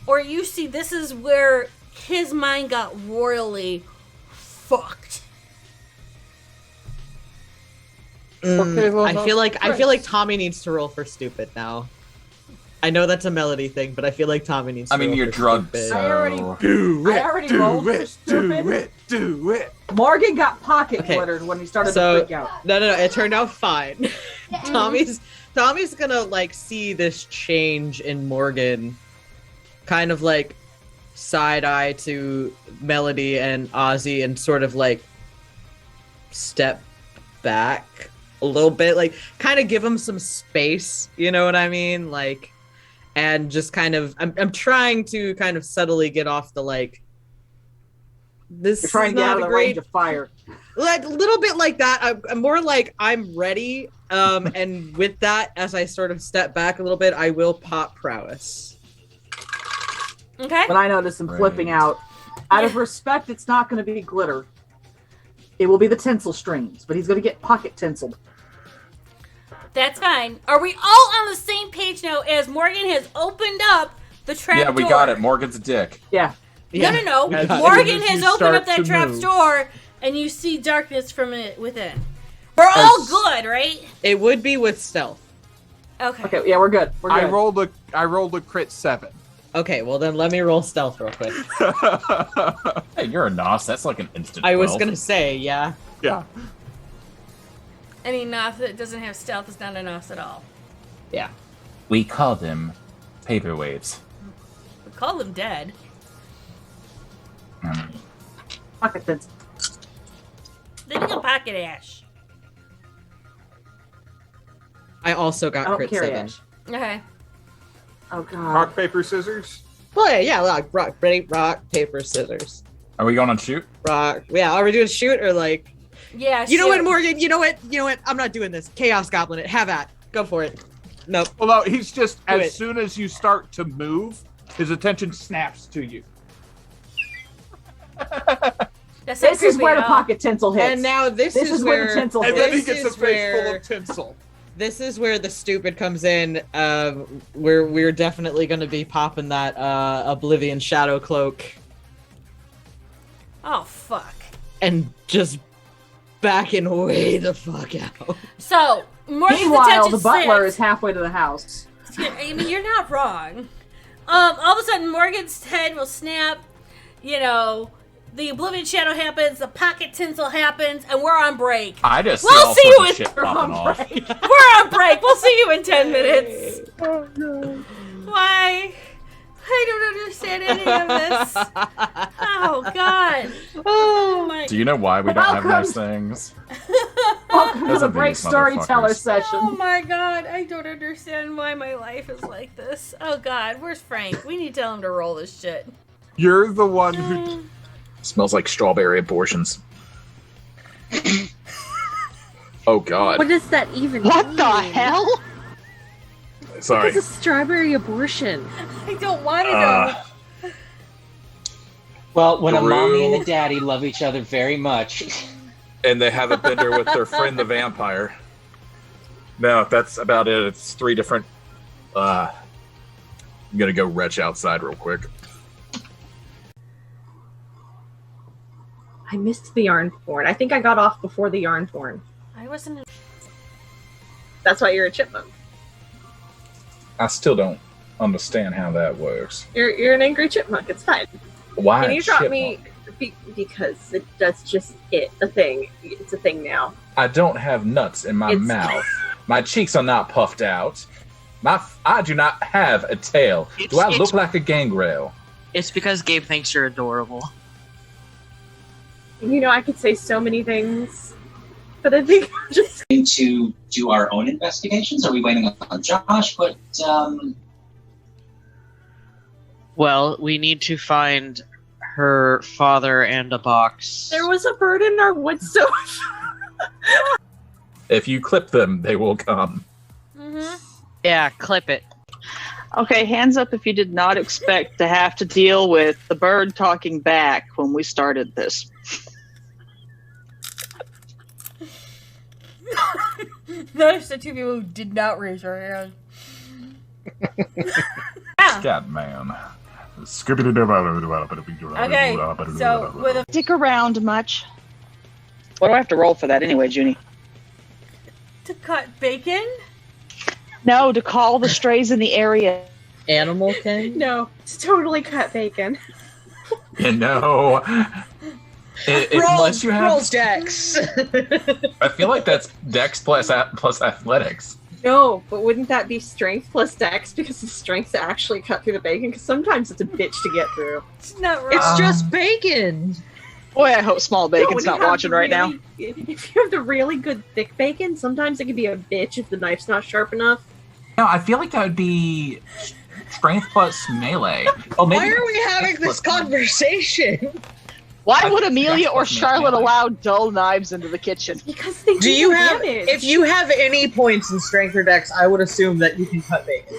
or you see this is where his mind got royally fucked. Okay, well, I feel like Tommy needs to roll for stupid now. I know that's a Melody thing, but I feel like Tommy needs to roll you're for drugged. stupid. I already Do rolled for stupid. Do it. Morgan got pocket Okay. glittered when he started So to freak out. no, it turned out fine. Tommy's gonna like see this change in Morgan, kind of like side eye to Melody and Ozzy, and sort of like step back a little bit, like kind of give him some space. You know what I mean? Like, and just kind of, I'm trying to kind of subtly get off the like. This You're trying is to get not out of a the great range of fire. like a little bit like that. I'm more like I'm ready. And with that, as I sort of step back a little bit, I will pop prowess. Okay. But I notice him flipping out. Out of respect, it's not going to be glitter. It will be the tinsel strings, but he's going to get pocket tinseled. That's fine. Are we all on the same page now as Morgan has opened up the trap door? Yeah, we got it. Morgan's a dick. Yeah. No. We got it. Morgan As has you opened up start that to trap move. door, and you see darkness from it within. We're all good, right? It would be with stealth. Okay. Okay, yeah, we're good. We're good. I rolled a crit 7. Okay, well then let me roll stealth real quick. Hey, you're a nos. That's like an instant. I was 12. gonna say, yeah. Yeah. Any Noth that doesn't have stealth is not a Noth at all. Yeah. We call them paperweights. We call them dead. Pocket tinsel. They become pocket ash. I also got I don't crit carry 7. ash. Okay. Oh, God. Rock, paper, scissors. Well, yeah, like rock, paper, scissors. Are we going on shoot? Rock. Yeah, are we doing shoot or like? Yeah. You know what, shoot. Morgan? You know what? I'm not doing this. Chaos Goblin it. Have at. Go for it. Nope. Well, no, he's just, Do as it. soon as you start to move, his attention snaps to you. That's This is where the creepy at all. pocket tinsel hits. And now this is where the tinsel And hits. then he This gets a is face where- full of tinsel. This is where the stupid comes in. We're definitely going to be popping that Oblivion Shadow Cloak Oh, fuck. and just backing way the fuck out. So, Morgan's Meanwhile, attention the butler snaps. is halfway to the house. I mean, you're not wrong. All of a sudden, Morgan's head will snap. You know, the Oblivion Shadow happens, the pocket tinsel happens, and we're on break. I just We'll see all see sorts you of in- shit popping off. We're on break. We'll see you in 10 minutes. Why? I don't understand any of this. Oh, God. Oh, my. Do you know why we don't How have nice come- things? Oh Welcome to Those the are Break these Storyteller motherfuckers. session. Oh my god, I don't understand why my life is like this. Oh god, where's Frank? We need to tell him to roll this shit. You're the one who smells like strawberry abortions. Oh god. What does that even What mean? the hell? Sorry. It's a strawberry abortion. I don't want to know. Well, when a mommy Drew. and a daddy love each other very much. And they have a bender with their friend the vampire. No, that's about it. It's 3 different. I'm gonna go retch outside real quick. I missed the yarn porn. I think I got off before the yarn porn. I wasn't. That's why you're a chipmunk. I still don't understand how that works. You're an angry chipmunk. It's fine. Why? Can you drop chipmunk? me? Because that's just it. A thing. It's a thing now. I don't have nuts in my It's- mouth. My cheeks are not puffed out. I do not have a tail. Do I look like a gangrel? It's because Gabe thinks you're adorable. You know, I could say so many things, but I think I'm just. To do our own investigations? Are we waiting on Josh? But Well, we need to find her father and a box. There was a bird in our woods, so. If you clip them, they will come. Mm-hmm. Yeah, clip it. Okay, hands up if you did not expect to have to deal with the bird talking back when we started this. Notice the 2 people who did not raise their hand. God, man. Okay, so with a Stick around much. What do I have to roll for that anyway, Junie? to cut bacon. No, to call the strays in the area. Animal King? No, it's totally cut bacon. You know, unless you have, Dex. I feel like that's Dex plus athletics. No, but wouldn't that be strength plus dex because the strength's actually cut through the bacon? Because sometimes it's a bitch to get through. It's not wrong. It's just bacon. Boy, I hope Small No, Bacon's when you not have watching the right now. If you have the really good thick bacon, sometimes it can be a bitch if the knife's not sharp enough. No, I feel like that would be strength plus melee. Oh, maybe Why are we having Dex this plus- conversation? Why I would think Amelia Dex or plus Charlotte melee. allow dull knives into the kitchen? Because they Do you have? damage. If you have any points in strength or dex, I would assume that you can cut bacon.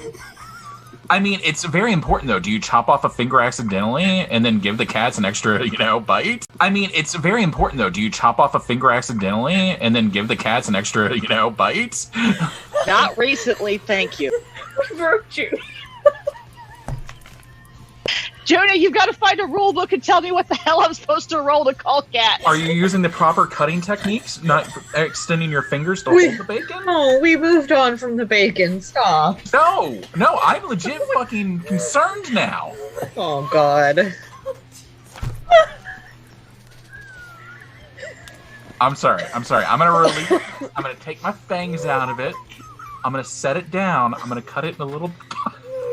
I mean, it's very important though. Do you chop off a finger accidentally and then give the cats an extra, bite? I mean, it's very important though. Do you chop off a finger accidentally and then give the cats an extra, bite? Not recently, thank you. We broke you. Jonah, you've got to find a rule book and tell me what the hell I'm supposed to roll to call cats. Are you using the proper cutting techniques? Not extending your fingers to hold the bacon? Oh, we moved on from the bacon. Stop. No, I'm legit fucking concerned now. Oh, God. I'm sorry. I'm gonna take my fangs out of it. I'm gonna set it down. I'm gonna cut it in a little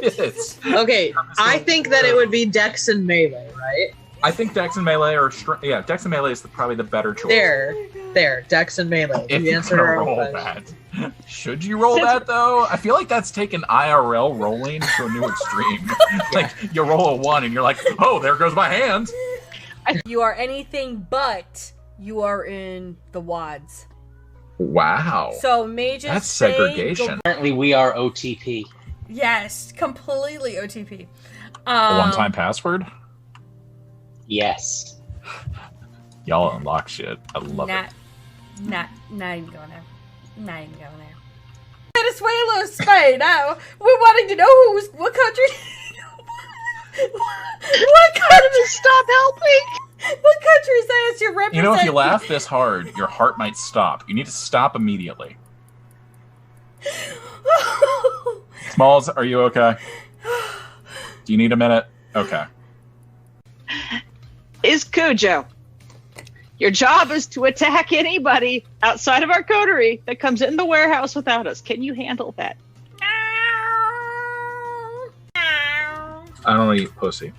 bits. Okay, I think that it would be dex and melee, right? I think Dex and Melee are Dex and Melee is probably the better choice. There, dex and melee. If You you're answered gonna our own roll question. that. Should you roll that though? I feel like that's taken IRL rolling to a new extreme. Like you roll a 1 and you're like, oh, there goes my hand. You are anything but you are in the wads. Wow. So mages That's say segregation. Apparently, we are OTP. yes, completely OTP. A one-time password? Yes. Y'all unlock shit. I love it. Not even going there. Not even going there. Venezuela, Spain. Now we're wanting to know what country. What country? Stop helping! What country says you represent? You know, if you laugh this hard, your heart might stop. You need to stop immediately. Smalls, are you okay? Do you need a minute? Okay. Is Cujo. Your job is to attack anybody outside of our coterie that comes in the warehouse without us. Can you handle that? I don't eat pussy.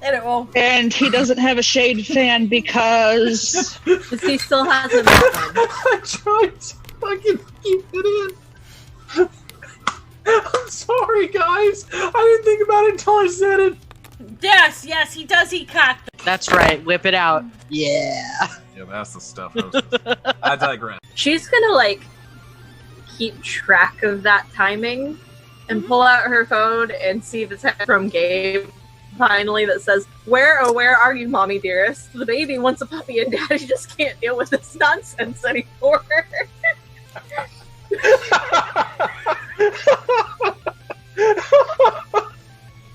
And it well. And he doesn't have a shade fan because he still has a method. I tried to fucking keep it in. I'm sorry, guys. I didn't think about it until I said it. Yes, he does eat cock. That's right. Whip it out. Yeah. Yeah, that's the stuff. I digress. She's gonna like keep track of that timing and pull out her phone and see the text from Gabe finally that says, where are you, mommy dearest? The baby wants a puppy and daddy just can't deal with this nonsense anymore.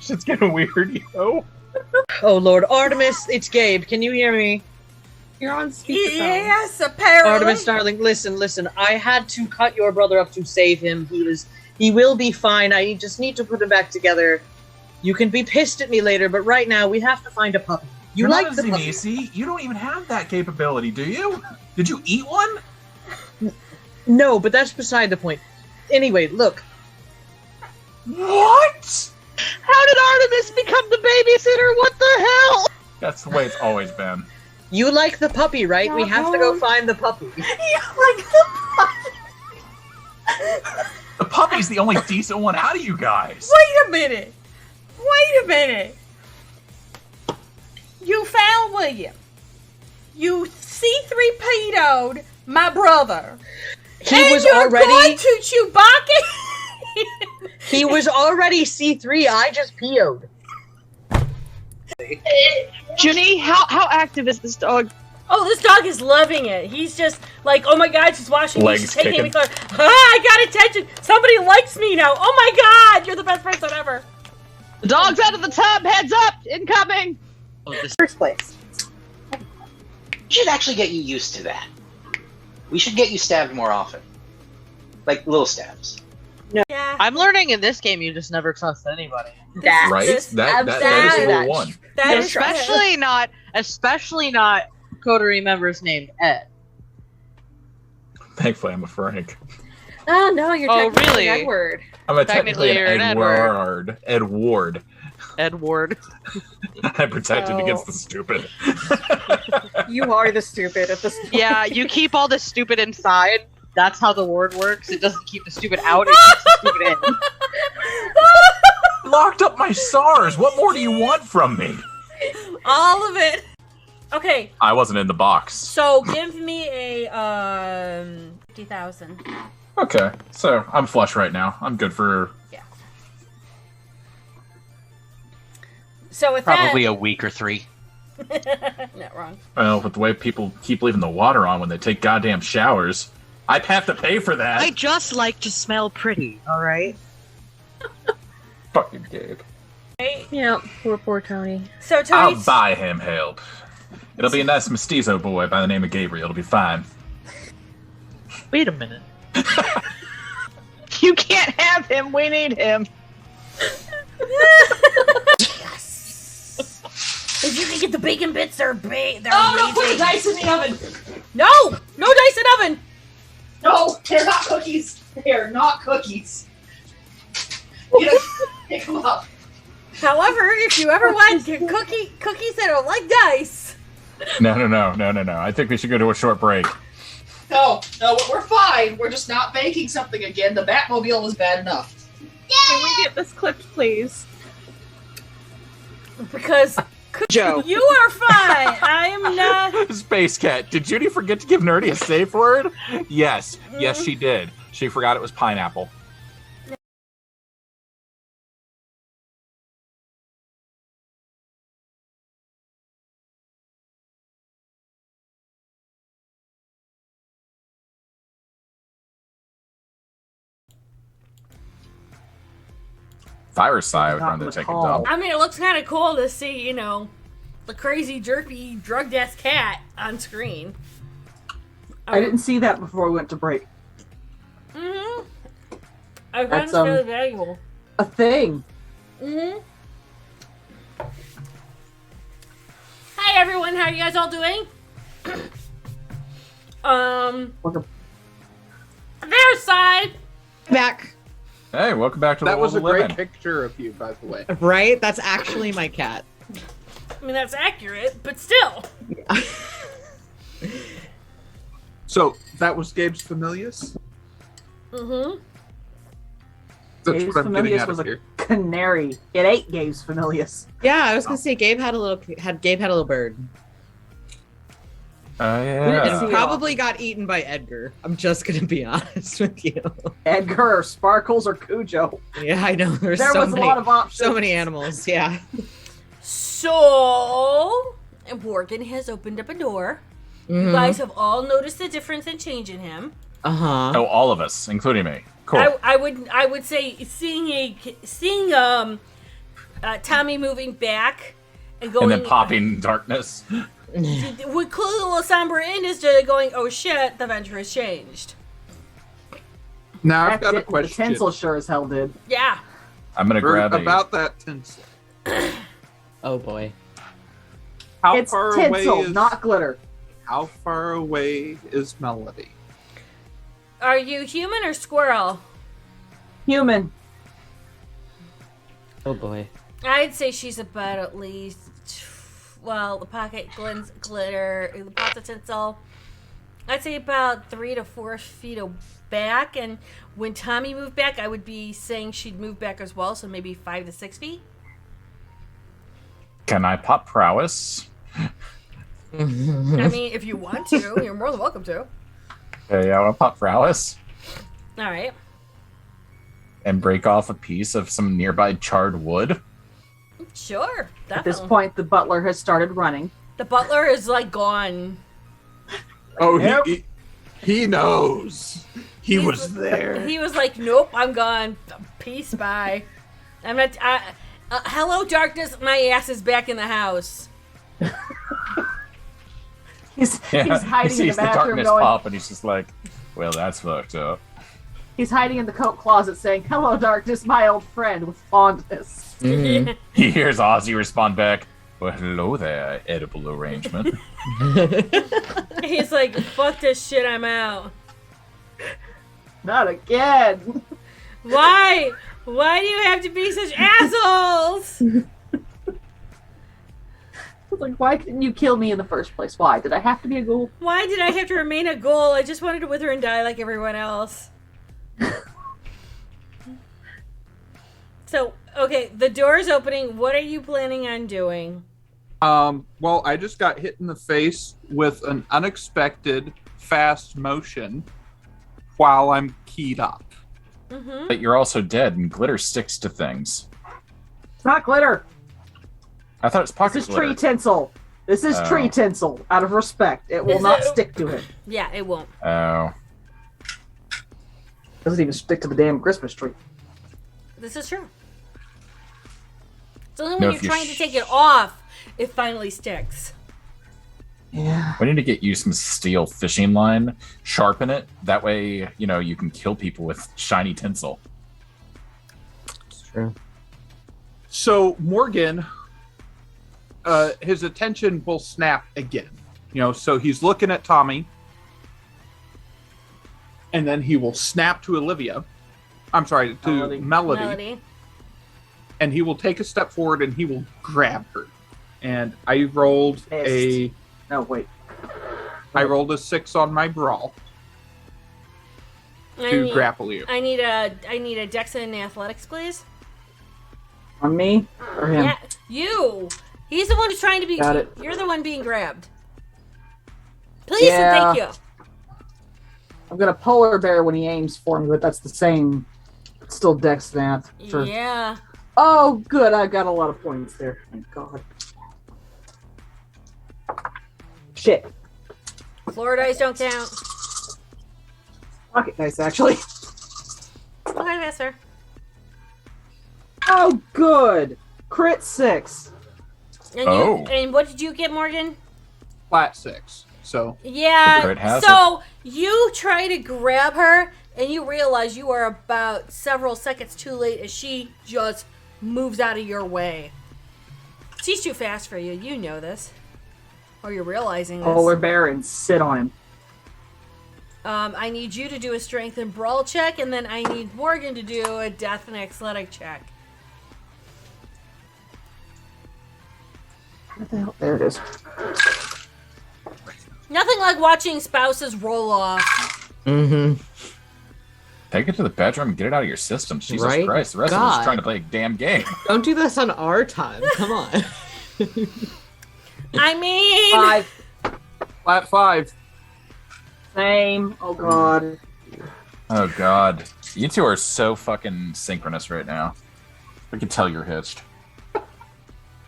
Shit's getting weird, yo. Oh Lord, Artemis, it's Gabe. Can you hear me? You're on speakerphone. Yes, apparently. Artemis, darling, listen. I had to cut your brother up to save him. He will be fine. I just need to put him back together. You can be pissed at me later, but right now we have to find a puppy. You're like not the puppy? Zinisi. You don't even have that capability, do you? Did you eat one? No, but that's beside the point. Anyway, look. What? how did Artemis become the babysitter? What the hell? That's the way it's always been. You like the puppy, right? We have to go find the puppy. You like the puppy? The puppy's the only decent one out of you guys. Wait a minute. You found William. You C3P'd my brother. He and was you're already. going to Chewbacca? He was already C3. I just PO'd. Junie, how active is this dog? Oh, this dog is loving it. He's just like, oh my god, she's watching me. Legs She's taking me. kicking. I got attention. Somebody likes me now. Oh my god, you're the best person ever. The dog's out of the tub. Heads up, incoming. Oh, this First place. We should actually get you used to that. We should get you stabbed more often. Like little stabs. Yeah. I'm learning in this game you just never trust anybody. Right? That is rule one. That is Especially not coterie members named Ed. Thankfully, I'm a Frank. Oh no, you're Oh, technically really? Edward. I'm a Technically, technically you're an an Edward. Edward. Edward. I'm protected Oh. against the stupid. You are the stupid at this point. Yeah, you keep all the stupid inside. That's how the word works. It doesn't keep the stupid out, it keeps the stupid in. Locked up my SARS. What more do you want from me? All of it. Okay, I wasn't in the box. so give me a 50,000. Okay, so I'm flush right now. I'm good for. So with Probably a week or 3. that, not wrong. Well, with the way people keep leaving the water on when they take goddamn showers, I'd have to pay for that. I just like to smell pretty, alright? Fucking Gabe. Yeah, poor Tony. So I'll Tony, buy him help. It'll be a nice mestizo boy by the name of Gabriel. It'll be fine. Wait a minute. You can't have him. We need him. if you can get the bacon bits, they're they're Oh, no, put amazing. the dice in the oven. No dice in oven. No, they're not cookies. They are not cookies. You know, pick them up. However, if you ever want cookies that don't like dice, No. I think we should go to a short break. No, we're fine. We're just not baking something again. The Batmobile was bad enough. Can we get this clipped, please? because Joe. you are fine. I am not. Space Cat, did Judy forget to give Nerdy a safe word? Yes, she did. She forgot it was pineapple. Fireside would run to take a dump. I mean, it looks kind of cool to see, the crazy, jerky, drugged-ass cat on screen. I didn't see that before we went to break. Mm-hmm. I found That's, it's really valuable. A thing. Mm-hmm. Hi, everyone. How are you guys all doing? Their side. Back. Hey, welcome back to the That World was a of great Living. picture of you, by the way. Right? That's actually my cat. I mean, that's accurate, but still. So that was Gabe's Familius? Mm-hmm. That's Gabe's what I'm getting Familius out was of a here. canary. It ate Gabe's Familius. Yeah, I was gonna say Gabe had a little bird. didn't And see it probably got eaten by Edgar. I'm just gonna be honest with you. Edgar, or Sparkles, or Cujo. Yeah, I know. There was many, a lot of options. so many animals. Yeah. So, and Morgan has opened up a door. You Mhm. guys have all noticed the difference and change in him. Oh, all of us, including me. Cool. I would say seeing Tommy moving back and going and then popping darkness. What clue a little somber in is to going, oh shit, the venture has changed. Now I've got a The question. tinsel sure as hell did. Yeah. I'm gonna grab about that tinsel. Oh boy. How It's far tinsel, away is not glitter. How far away is Melody? Are you human or squirrel? Human. Oh boy. I'd say she's about at least, well, the pocket glitter, the pot of tinsel. I'd say about 3 to 4 feet back. And when Tommy moved back, I would be saying she'd move back as well, so maybe 5 to 6 feet. Can I pop prowess? I mean, if you want to, you're more than welcome to. Okay, yeah, I want to pop prowess All right. and break off a piece of some nearby charred wood. Sure. Definitely. At this point, the butler has started running. The butler is like gone. Oh, Yep. he knows. He He's- was there. He was like, nope, I'm gone. Peace, bye. I'm not. Hello, darkness. My ass is back in the house. He's hiding he in the sees the bathroom darkness going, pop and he's just like, well, that's fucked up. he's hiding in the coat closet saying, hello, darkness, my old friend, with fondness. Mhm. He hears Ozzy respond back, well, hello there, edible arrangement. He's like, fuck this shit, I'm out. Not again. Why? Why do you have to be such assholes? Like, why couldn't you kill me in the first place? Why? Did I have to be a ghoul? Why did I have to remain a ghoul? I just wanted to wither and die like everyone else. So, okay, the door is opening. What are you planning on doing? Well, I just got hit in the face with an unexpected fast motion while I'm keyed up. Mm-hmm. But you're also dead and glitter sticks to things. It's not glitter. I thought it's pocket This is glitter. tree tinsel. This is tree Oh. tinsel. Out of respect, it will Is not it- stick to it. Yeah, it won't. Oh. Doesn't even stick to the damn Christmas tree. This is true. It's only No, when if you're you trying to take it off, it finally sticks. Yeah. We need to get you some steel fishing line, sharpen it. That way, you can kill people with shiny tinsel. It's true. So Morgan, his attention will snap again. So he's looking at Tommy, and then he will snap to Olivia. I'm sorry, to Melody. And he will take a step forward and he will grab her. And I rolled Missed. No, wait. I rolled a 6 on my brawl to grapple you. I need a Dex and Athletics, please. On me or him? Yeah, you. He's the one who's trying to be. Got it. You're the one being grabbed. Please and thank you. I'm gonna polar bear when he aims for me, but that's the same. It's still Dex math. For... Yeah. Oh, good. I got a lot of points there. Thank God. Shit. Floor dice don't count. Pocket dice, actually. Okay, yes, sir. Oh, good. Crit 6. And and what did you get, Morgan? Flat 6. So The crit Yeah. has So you try to grab her, and you realize you are about several seconds too late as she just moves out of your way. She's too fast for you. You know this. Or you're realizing this. Polar bear and sit on him. I need you to do a strength and brawl check, and then I need Morgan to do a death and athletic check. What the hell? There it is. Nothing like watching spouses roll off. Mm-hmm. Take it to the bedroom and get it out of your system. Jesus Right? Christ. The rest of us God. are trying to play a damn game. Don't do this on our time. Come on. I mean, 5. Flat 5. Same. Oh god. Oh, God. You two are so fucking synchronous right now. I can tell you're hitched.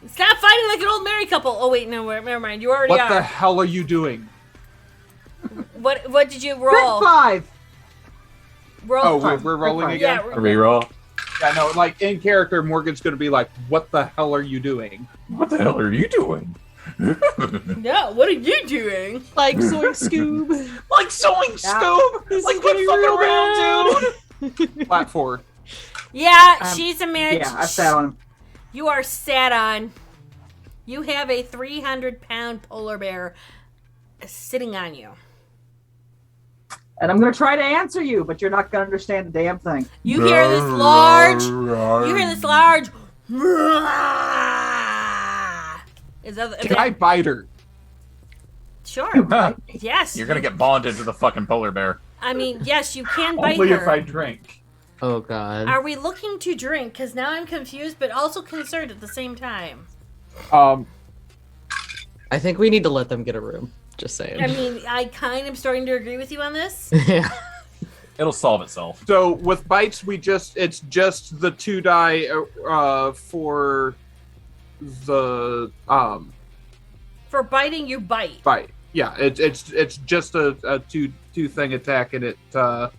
stop fighting like an old married couple. Oh wait, no, never mind. You already What are. the hell are you doing? What did you Crit roll? 5. Roll. Oh, we're rolling again? Yeah. Reroll. Yeah, no, like in character, Morgan's going to be like, what the hell are you doing? What the hell are you doing? No, what are you doing? Like Zoink Scoob. Like sewing Scoob! This Like is quit getting fucking real around, dude! Flat 4. Yeah, she's a man. Yeah, I sat on him. You are sat on. You have a 300-pound polar bear sitting on you. And I'm going to try to answer you, but you're not going to understand a damn thing. You hear this large. You hear this large. Can I bite her? Sure. Yes. You're gonna get bonded to the fucking polar bear. I mean, yes, you can bite Only her. if I drink. Oh, God. Are we looking to drink? Because now I'm confused, but also concerned at the same time. I think we need to let them get a room. Just saying. I mean, I kind of starting to agree with you on this. Yeah. It'll solve itself. So with bites, it's just the 2 die for the For biting, you bite. bite. Yeah, it's just a two thing attack, and it I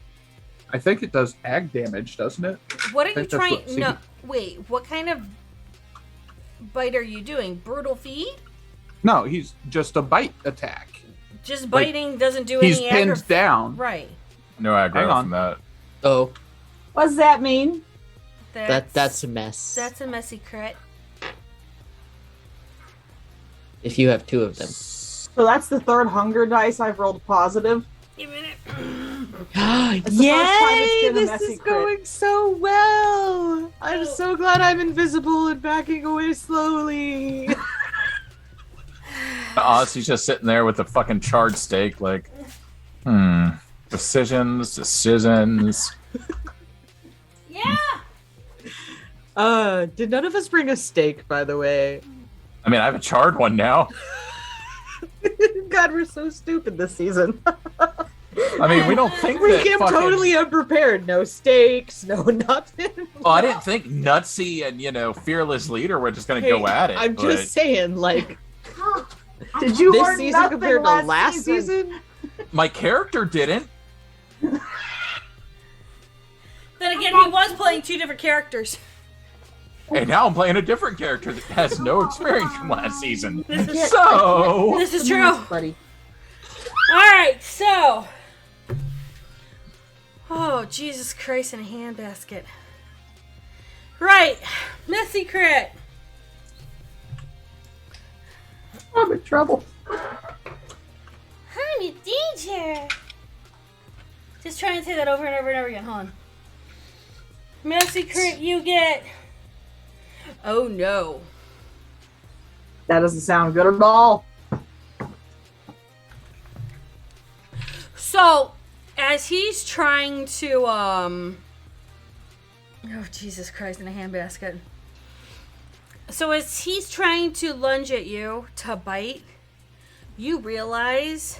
think it does ag damage, doesn't it? What are I you think that's trying? what C- No, wait. What kind of bite are you doing? Brutal feed? No, he's just a bite attack. Just Like, biting doesn't do He's any pinned aggro- down. Right. No aggro Hang on. from that. Oh, What does that mean? that's a mess. That's a messy crit. If you have 2 of them. So that's the 3rd hunger dice I've rolled positive. Give me a minute. It's the first time it's Yay! been a This messy is crit. going so well. I'm so glad I'm invisible and backing away slowly. Oz, he's just sitting there with a fucking charred steak, like, decisions. Yeah. Did none of us bring a steak, by the way? I mean, I have a charred one now. God, we're so stupid this season. I mean, we don't think We that came fucking... totally unprepared. No steaks, no nothing. Well, I didn't think Nutsy and, Fearless Leader were just going to go at it. I'm but... just saying, like, Did you this learn season nothing compared to last season? My character didn't. Then again, he was playing 2 different characters. And now I'm playing a different character that has no experience from last season. This is, So... this is true. buddy. All right, so. Oh, Jesus Christ, in a handbasket. Right, messy crit. I'm in trouble. I'm in danger. Just try and say that over and over and over again. Hold on. Messy crit, you get. Oh no. That doesn't sound good at all. So, as he's trying to, oh, Jesus Christ, in a handbasket. So, as he's trying to lunge at you to bite, you realize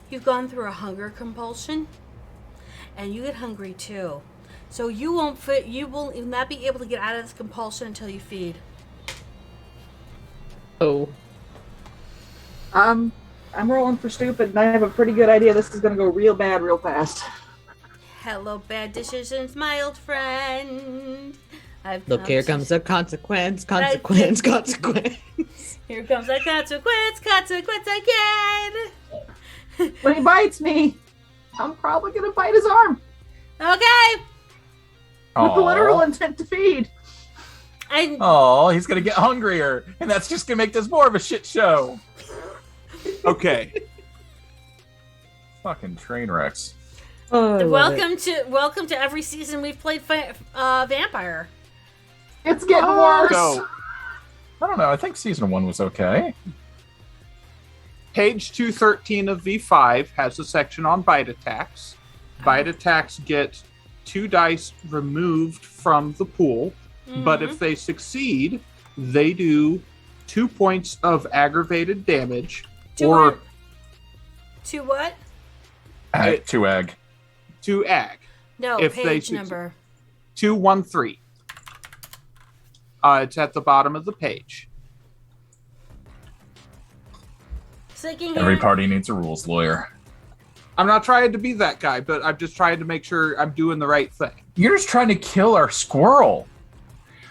you've gone through a hunger compulsion, and you get hungry too. So, you will not be able to get out of this compulsion until you feed. Oh. I'm rolling for stupid, and I have a pretty good idea this is going to go real bad real fast. Hello, bad decisions, my old friend. Look, here comes a consequence. Here comes a consequence again. When he bites me, I'm probably going to bite his arm. Okay. With the literal intent to feed. Oh, he's gonna get hungrier, and that's just gonna make this more of a shit show. Okay. Fucking train wrecks. Oh, welcome to every season we've played Vampire. It's getting worse. So, I don't know. I think season 1 was okay. Page 213 of V5 has a section on bite attacks. Bite attacks get 2 dice removed from the pool, but if they succeed, they do 2 points of aggravated damage. To or what? 2 ag. 2 ag. No, If they page succeed- number. 213. It's at the bottom of the page. Every party needs a rules lawyer. I'm not trying to be that guy, but I'm just trying to make sure I'm doing the right thing. You're just trying to kill our squirrel.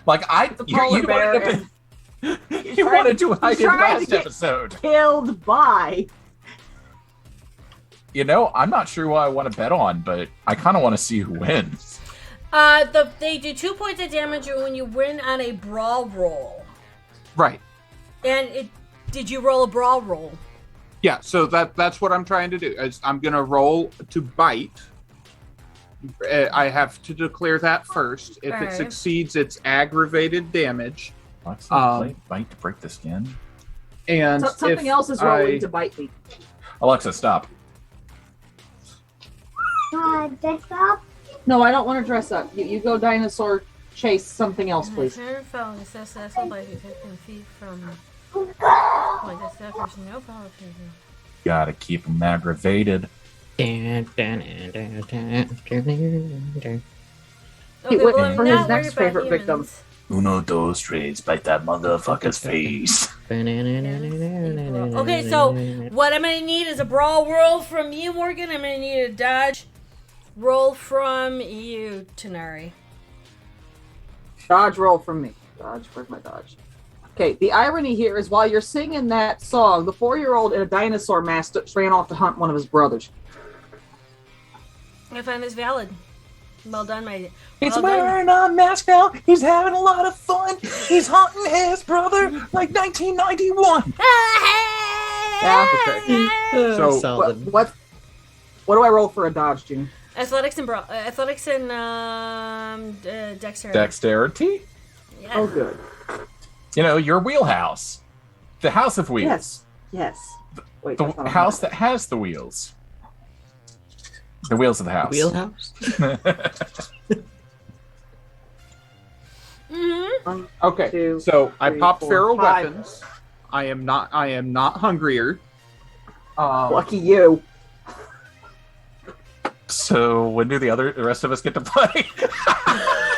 Like you polar you wanted to hide it last episode. Killed by. You know, I'm not sure what I want to bet on, but I kind of want to see who wins. They do 2 points of damage when you win on a brawl roll. Right. And did you roll a brawl roll? Yeah, so that's what I'm trying to do. I'm going to roll to bite. I have to declare that first. If it succeeds, it's aggravated damage. Bite to break the skin. And something else is rolling to bite me. Alexa, stop. Dress up? No, I don't want to dress up. You go dinosaur chase something else, please. Gotta keep them aggravated. Okay, well, for his next favorite victim. Uno, dos, tres, bite that motherfucker's face. Okay, so what I'm going to need is a brawl roll from you, Morgan. I'm going to need a dodge roll from you, Tanari. Dodge roll from me. Dodge, where's my dodge? Okay, the irony here is while you're singing that song, the 4-year-old in a dinosaur mask ran off to hunt one of his brothers. I find this valid. Well done, my... He's wearing a mask now. He's having a lot of fun. He's hunting his brother like 1991. Yeah. So what do I roll for a dodge, June? Athletics and dexterity. Dexterity? Yeah. Oh, good. You know, your wheelhouse. The house of wheels. Yes. Wait, The house that has the wheels. The wheels of the house. Wheelhouse? Okay, so I popped feral weapons. I am not hungrier. Lucky you. So when do the rest of us get to play?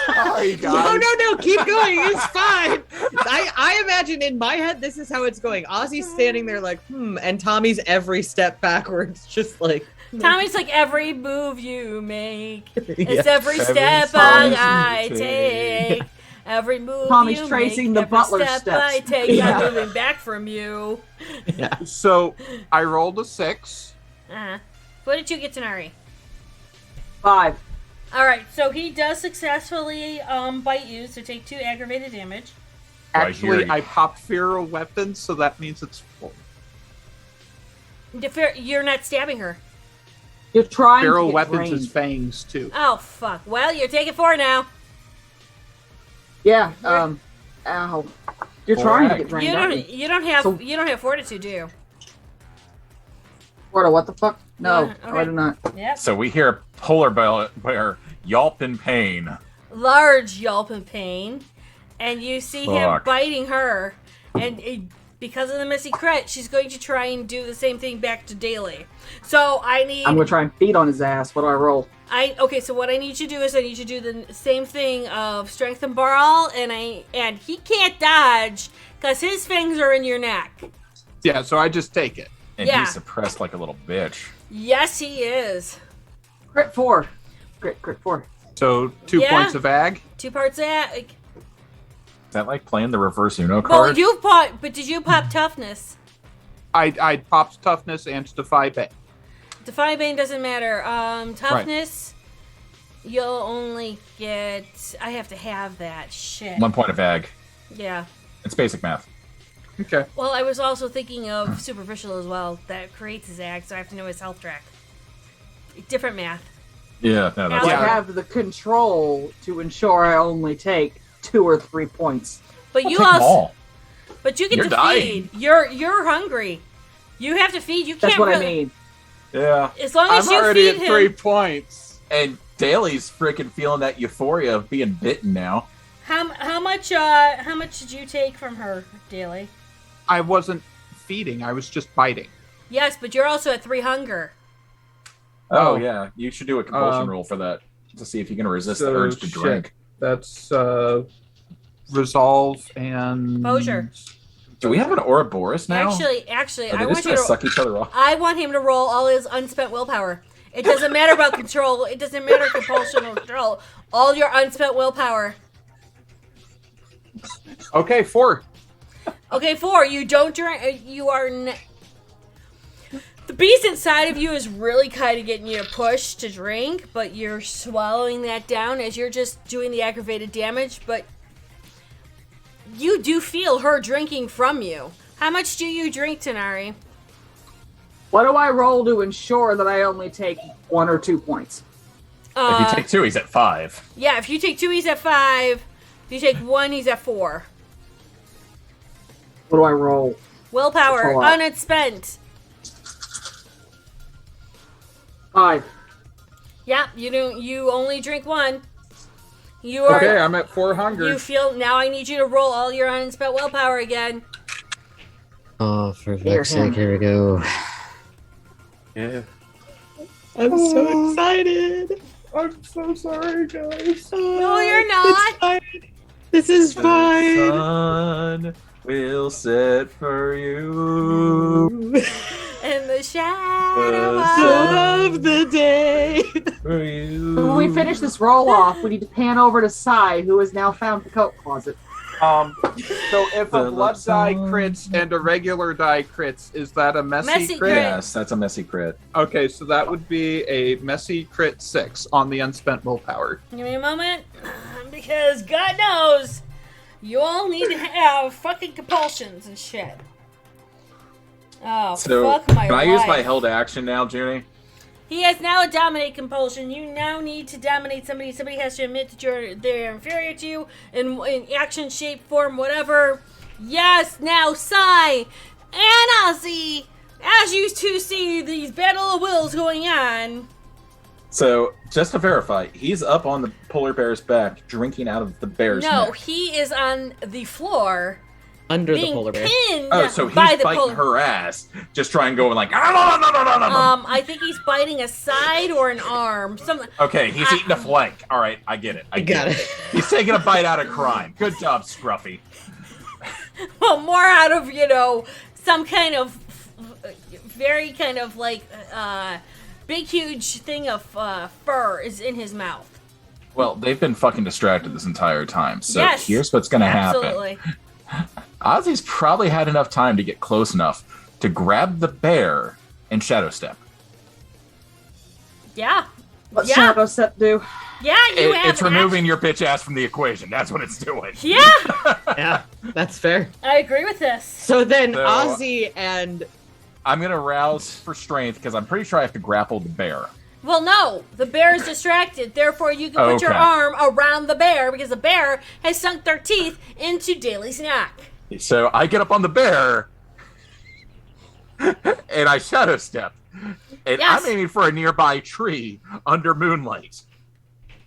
Sorry, guys. No, keep going. It's fine. I imagine in my head this is how it's going. Ozzy's standing there like, and Tommy's every step backwards, just like. Tommy's like, every move you make, Yeah. it's every step I take. Every move Tommy's you tracing make, the every butler step steps. I take, Yeah. I'm moving back from you. Yeah. So I rolled a 6. Uh-huh. What did you get, Tanari? 5. All right, so he does successfully bite you, so take 2 aggravated damage. Actually, I popped feral weapons, so that means it's 4. You're not stabbing her. You're trying Feral to get weapons brains. is fangs too. Oh fuck! Well, you're taking 4 now. Yeah. Ow. You're trying to get drained. You don't have fortitude, do you? What the fuck? No, Yeah, okay. I do not. Yep. So we hear a polar bear yelp in pain. Large yelp in pain, and you see him Fuck. biting her, and because of the missy crit, she's going to try and do the same thing back to Daly. So I'm gonna try and feed on his ass. What do I roll? Okay, so what I need you to do is I need you to do the same thing of strength and brawl, and he can't dodge because his fangs are in your neck. Yeah, so I just take it. And Yeah. he's suppressed like a little bitch. Yes, he is. Crit 4. Crit 4. So 2 Yeah. points of ag. 2 parts ag. Is that like playing the reverse Uno Well, card? did you pop toughness? I popped toughness and defy bane. Defy Bane doesn't matter. Toughness, you'll only get... I have to have that. Shit. 1 point of ag. Yeah. It's basic math. Okay. Well, I was also thinking of superficial as well. That creates his ag, so I have to know his health track. Different math. Yeah, no, that's I Yeah. have the control to ensure I only take 2 or 3 points. But I'll you take them also... all. But you get You're to dying. feed. You're hungry. You have to feed. You can't. That's what I really- mean. Yeah. As long as I'm you already feed at him. 3 points. And Daly's freaking feeling that euphoria of being bitten now. How much did you take from her, Daly? I wasn't feeding. I was just biting. Yes, but you're also at 3 hunger. Oh, yeah. You should do a compulsion Um, roll for that to see if you can resist so the urge to shit. drink. That's resolve and Posure. Do we have an Ouroboros now? Actually, Are I they want just you gonna to. suck each other off? I want him to roll all his unspent willpower. It doesn't matter about control. It doesn't matter compulsion or control. All your unspent willpower. Okay, 4. Okay, 4. You don't drink. You are. The beast inside of you is really kind of getting you to push to drink, but you're swallowing that down as you're just doing the aggravated damage. But you do feel her drinking from you. How much do you drink, Tanari? What do I roll to ensure that I only take 1 or 2 points? If you take 2, he's at 5. Yeah, if you take 2, he's at 5. If you take 1, he's at 4. What do I roll? Willpower, Control. unspent. 5. Yeah, you only drink 1. You are. Okay, I'm at 4 hunger. You feel now. I need you to roll all your unspent willpower again. Oh, for Hear fuck's sake, him. here we go. Yeah. I'm so excited. I'm so sorry, guys. No, you're not. This is The fine. sun will set for you. In the shadow The of the day. For you. When we finish this roll off, we need to pan over to Sai, who has now found the coat closet. So if a The blood die sun. crits and a regular die crits, is that a messy, Messy crit? crit. Yes, that's a messy crit. Okay, so that would be a messy crit 6 on the unspent willpower. Give me a moment, because God knows you all need to have fucking compulsions and shit. Oh, So, fuck my can I use my life. held action now, Junie? He has now a dominate compulsion. You now need to dominate somebody. Somebody has to admit that they're inferior to you in action, shape, form, whatever. Yes, now Sai and Ozzy, as you two see these battle of wills going on. So, just to verify, he's up on the polar bear's back, drinking out of the bear's No, neck. he is on the floor Under the being polar bear. pinned Oh, so by he's the biting polar. her ass, just trying to go like, ah, I think he's biting a side or an arm. Something. Okay, he's eating a flank. All right, I get it. I got get it. He's taking a bite out of crime. Good job, Scruffy. Well, more out of some kind of very kind of like big huge thing of fur is in his mouth. Well, they've been fucking distracted this entire time. So Yes, here's what's gonna happen. Absolutely. Ozzy's probably had enough time to get close enough to grab the bear and shadow step. Yeah. What's Yeah. Shadow Step do? Yeah, you have. It's removing your bitch ass from the equation. That's what it's doing. Yeah, Yeah, that's fair. I agree with this. So then So- Ozzy and I'm gonna rouse for strength because I'm pretty sure I have to grapple the bear. Well, no, the bear is distracted. Therefore, you can put your Okay. arm around the bear because the bear has sunk their teeth into Daly's neck. So I get up on the bear and I shadow step. And Yes. I'm aiming for a nearby tree under moonlight.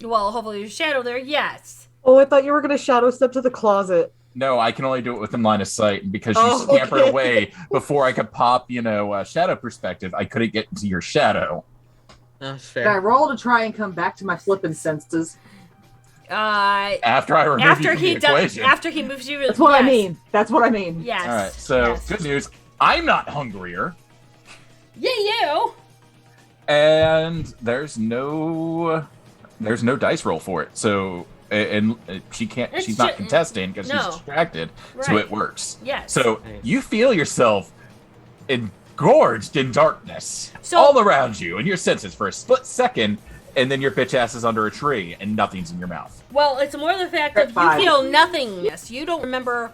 Well, hopefully there's a shadow there. Yes. Oh, I thought you were going to Shadow Step to the closet. No, I can only do it within line of sight because you Oh, scampered okay. away before I could pop, shadow perspective. I couldn't get into your shadow. that's I fair. roll to try and come back to my flipping senses. After I remove you After from the he does, equation. after he moves you. That's what I yes. mean. That's what I mean. Yes. All right, so yes. good news. I'm not hungrier. Yeah, you. And there's no dice roll for it. So and she can't. It's she's not ju- contesting because no. she's distracted. So Right. it works. Yes. So Nice. you feel yourself engorged in darkness So- all around you, and your senses for a split second, and then your bitch ass is under a tree, and nothing's in your mouth. Well, it's more the fact that you Five. feel nothingness. You don't remember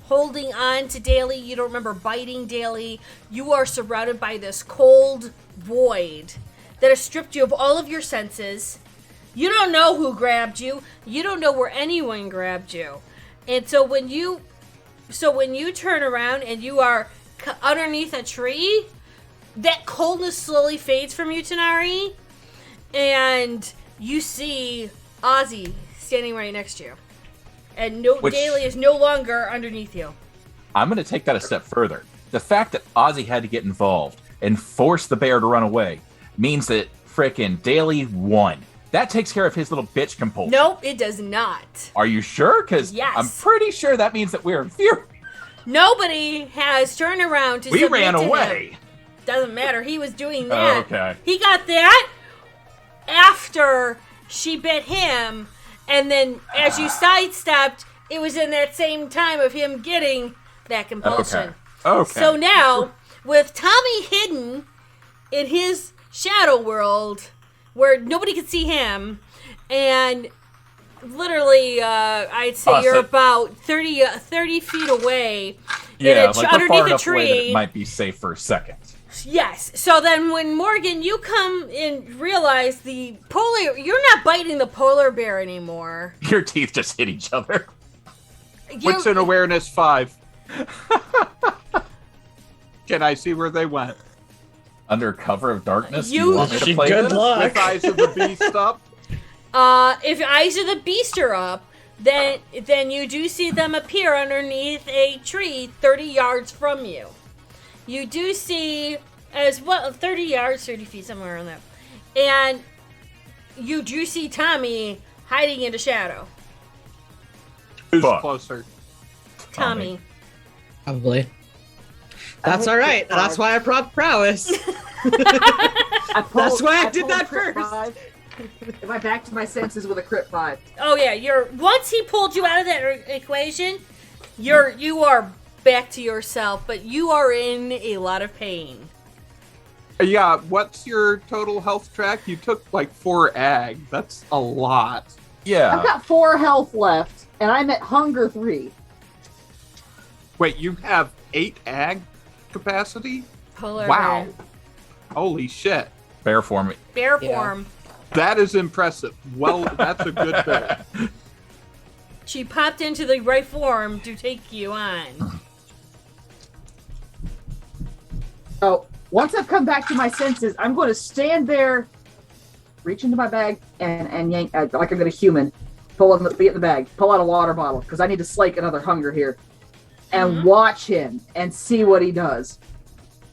holding on to Daly. You don't remember biting Daly. You are surrounded by this cold void that has stripped you of all of your senses. You don't know who grabbed you. You don't know where anyone grabbed you. And so when you So when you turn around and you are underneath a tree, that coldness slowly fades from you, Tanari, and you see Ozzy standing right next to you. And Daly is no longer underneath you. I'm going to take that a step further. The fact that Ozzy had to get involved and force the bear to run away means that frickin' Daly won. That takes care of his little bitch compulsion. Nope, it does not. Are you sure? Because yes. I'm pretty sure that means that we're in fear. Nobody has turned around to We ran away. Him. Doesn't matter. He was doing that. Oh, okay. He got that after she bit him, and then as you sidestepped, it was in that same time of him getting that compulsion. Okay. So now, with Tommy hidden in his shadow world, where nobody can see him, and literally, I'd say you're about 30 feet away. Yeah, like underneath far a enough tree. away that it might be safe for a second. Yes. So then when Morgan, you come and realize you're not biting the polar bear anymore. Your teeth just hit each other. What's in awareness 5? Can I see where they went? Under cover of darkness? You want me to play good this? luck. With Eyes of the Beast up? If Eyes of the Beast are up, then you do see them appear underneath a tree 30 yards from you. You do see as well 30 yards, 30 feet, somewhere around there. And you do see Tommy hiding in the shadow. Who's closer? Tommy. Probably. That's all right. That's why I brought prowess. That's why I did that first. Am I back to my senses with a crit 5? Oh yeah, once he pulled you out of that equation, you are back to yourself, but you are in a lot of pain. Yeah, what's your total health track? You took like 4 ag. That's a lot. Yeah. I've got 4 health left, and I'm at hunger 3. Wait, you have 8 ag capacity? Polar wow. bear. Holy shit. Bear form. Bear form. That is impressive. Well, that's a good bear. She popped into the right form to take you on. So, once I've come back to my senses, I'm going to stand there, reach into my bag, and yank, like I'm going to human, be in the bag, pull out a water bottle, because I need to slake another hunger here, and watch him and see what he does.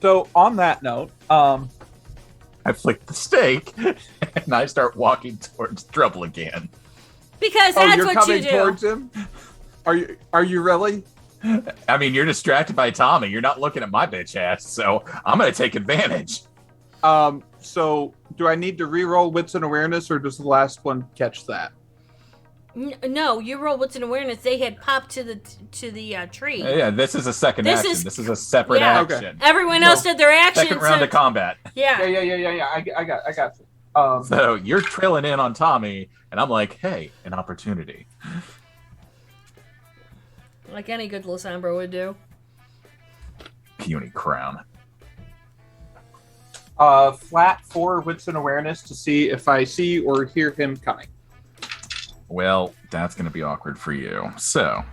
So, on that note, I flick the steak, and I start walking towards trouble again. Because that's you're what coming you do. towards him? Are you really? I mean, you're distracted by Tommy. You're not looking at my bitch ass, so I'm going to take advantage. So do I need to re-roll wits and awareness, or does the last one catch that? No, you roll what's in awareness. They had popped to the tree. Yeah, this is a second This action. is- This is a separate yeah. action. Okay. Everyone else did their action. Second round of combat. Yeah. Yeah. I got you. So you're trailing in on Tommy, and I'm like, hey, an opportunity. Like any good Lysambra would do. Puny crown. Flat 4 wits and awareness to see if I see or hear him coming. Well, that's going to be awkward for you. So,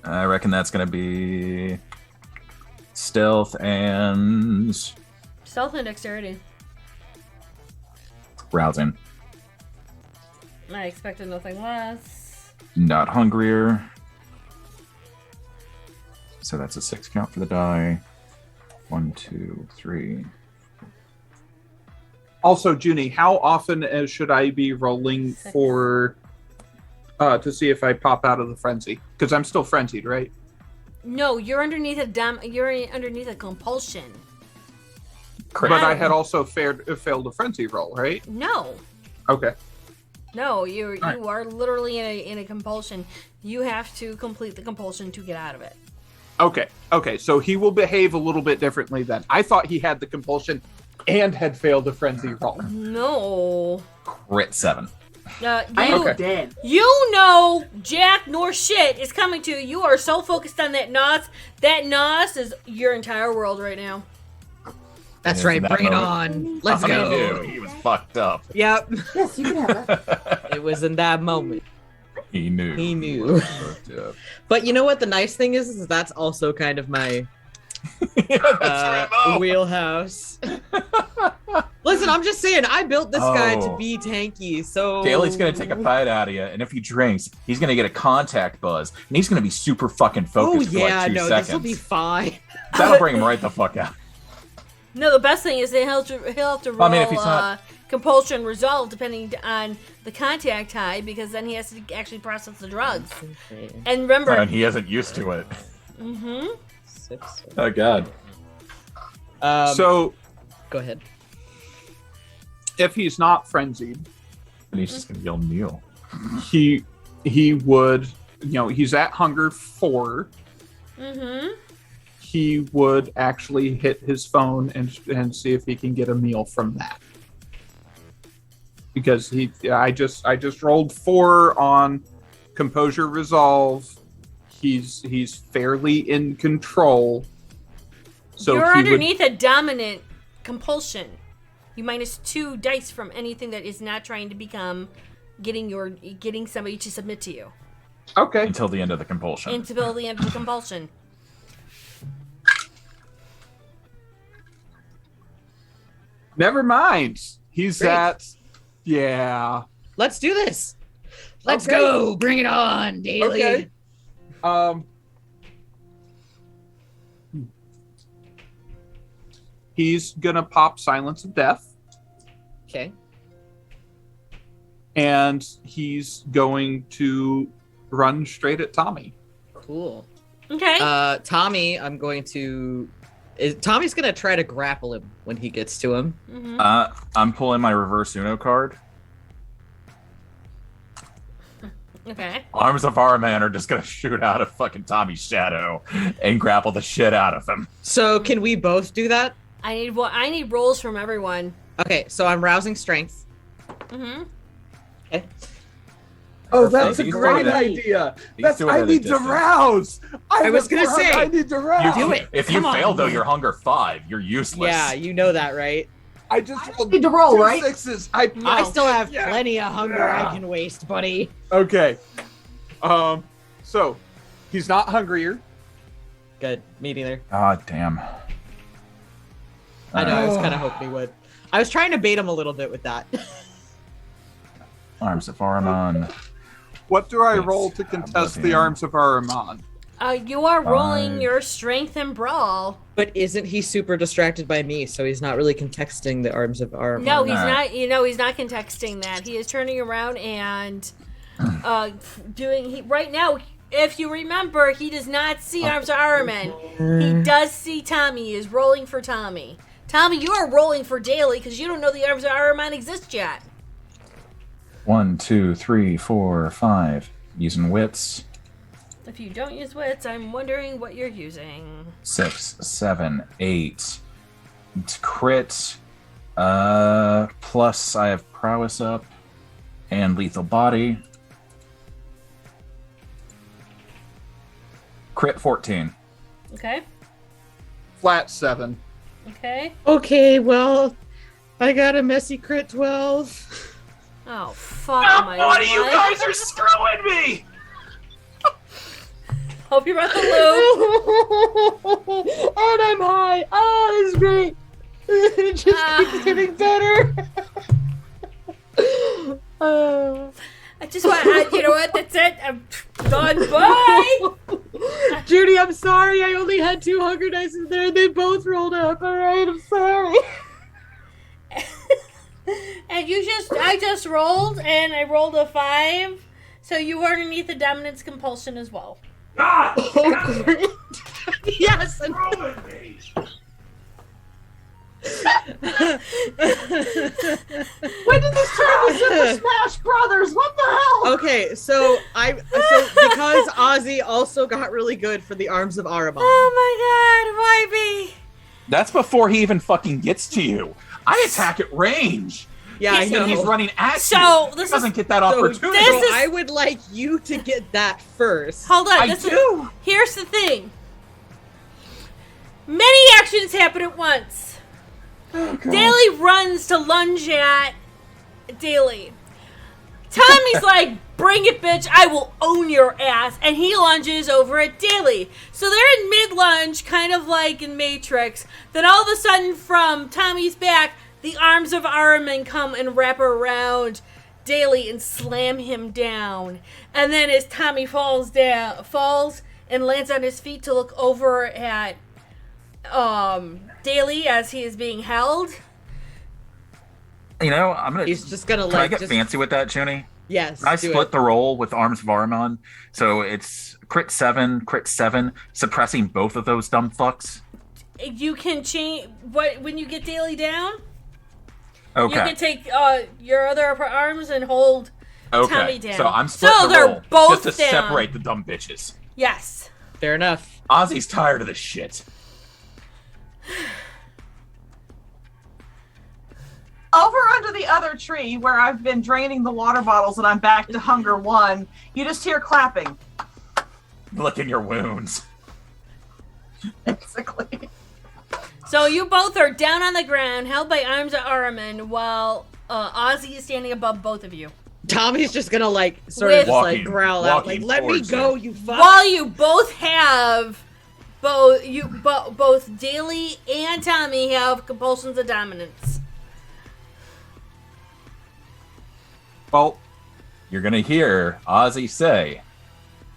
I reckon that's going to be stealth and Stealth and dexterity. rousing. I expected nothing less. Not hungrier. So that's a 6 count for the die. 1, 2, 3. Also, Junie, how often should I be rolling 6. for to see if I pop out of the frenzy? Because I'm still frenzied, right? No, you're underneath a compulsion. But I had also failed a frenzy roll, right? No. Okay. No, you right. are literally in a compulsion. You have to complete the compulsion to get out of it. Okay. So he will behave a little bit differently then. I thought he had the compulsion and had failed a frenzy roll. No. Crit 7. I am dead. You know Jack nor shit is coming to you. You are so focused on that nos. That nos is your entire world right now. That's right. Bring it on. Let's go. He was fucked up. Yep. Yes, you can have that. It was in that moment. He knew. He knew. But you know what? The nice thing is that's also kind of my wheelhouse. Listen, I'm just saying, I built this guy to be tanky, so... Daly's gonna take a bite out of you, and if he drinks, he's gonna get a contact buzz, and he's gonna be super fucking focused for like 2 seconds. This'll be fine. That'll bring him right the fuck out. No, the best thing is that he'll have to roll if he's not... compulsion resolve depending on the contact high, because then he has to actually process the drugs. And remember... And he isn't used to it. Mm-hmm. Oh, God. So... Go ahead. If he's not frenzied, And he's just gonna yell Neil. he would, he's at hunger 4. Mm-hmm. He would actually hit his phone and see if he can get a meal from that. Because I just rolled 4 on composure resolve. He's fairly in control. So you're underneath a dominant compulsion. You -2 dice from anything that is not trying to become getting somebody to submit to you. Okay. Until the end of the compulsion. Until the end of the compulsion. Never mind. He's Great. at... Yeah. Let's do this. Let's go. Bring it on, Daily. Okay. He's gonna pop Silence of Death. Okay. And he's going to run straight at Tommy. Cool. Okay. Tommy, Tommy's gonna try to grapple him when he gets to him. Mm-hmm. I'm pulling my reverse Uno card. Okay. Arms of Araman are just gonna shoot out of fucking Tommy's shadow and grapple the shit out of him. So can we both do that? I need rolls from everyone. Okay, so I'm rousing strength. Mm-hmm. Okay. Oh, that's He's a great doing it. idea. He's doing I it at need to distance. rouse. I was gonna say, I need to rouse. do it. If you Come fail, on. though, you're hunger 5. You're useless. Yeah, you know that, right? I just rolled need to roll, 2 right? 6s. I still have Yeah. plenty of hunger I can waste, buddy. Okay. So he's not hungrier. Good. Me neither. God damn. I know, I was kind of hoping he would. I was trying to bait him a little bit with that. Arms of Araman. What do I It's roll to contest the oblivion. arms of Ahriman? You are rolling 5. your strength and brawl. But isn't he super distracted by me, so he's not really contexting the arms of our... No, he's Alright. not. He's not contexting that. He is turning around and right now. If you remember, he does not see Arms of Araman. He does see Tommy. He is rolling for Tommy. Tommy, you are rolling for Daly because you don't know the Arms of Araman exist yet. 1, 2, 3, 4, 5. Using wits. If you don't use wits, I'm wondering what you're using. 6, 7, 8. It's crit. Plus I have prowess up. And lethal body. Crit 14. Okay. Flat 7. Okay. Okay, well, I got a messy crit 12. Oh, fuck my life. are screwing me! Hope you're at the loop. And I'm high. Oh, this is great. It just keeps getting better. I just want you know what? That's it. I'm done. Bye. Judy, I'm sorry. I only had 2 hunger dice in there. They both rolled up. All right, I'm sorry. And I just rolled, and I rolled a 5. So you were underneath the dominance compulsion as well. Oh, great. Yes. And... When did this turn into Super Smash Brothers? What the hell? Okay, so because Ozzy also got really good for the arms of Araman. Oh my god, why me? That's before he even fucking gets to you. I attack at range. Yeah, I know. And he's running at So, you. this He doesn't is- get that opportunity. this is- I would like you to get that first. Hold on. I do. Here's the thing. Many actions happen at once. Daly runs to lunge at Daly. Tommy's like, bring it, bitch, I will own your ass. And he lunges over at Daly. So they're in mid-lunge, kind of like in Matrix. Then all of a sudden, from Tommy's back, the arms of Ahriman come and wrap around Daly and slam him down. And then as Tommy falls and lands on his feet to look over at Daly as he is being held. You know, I'm gonna. He's just gonna Can I get fancy with that, Junie? Yes. I split the roll with Arms of Ahriman, so it's crit 7, suppressing both of those dumb fucks. You can change when you get Daly down. Okay. You can take your other arms and hold Tommy down. So I'm splitting the roll both just to down. separate the dumb bitches. Yes. Fair enough. Ozzy's tired of this shit. Over under the other tree where I've been draining the water bottles and I'm back to hunger 1, you just hear clapping. Licking your wounds. Basically. So you both are down on the ground, held by arms of Ahriman, while Ozzy is standing above both of you. Tommy's just gonna sort With- of just growl out like, "Let me go, you fuck!" While you both have both Daly and Tommy have compulsions of dominance. Well, you're gonna hear Ozzy say,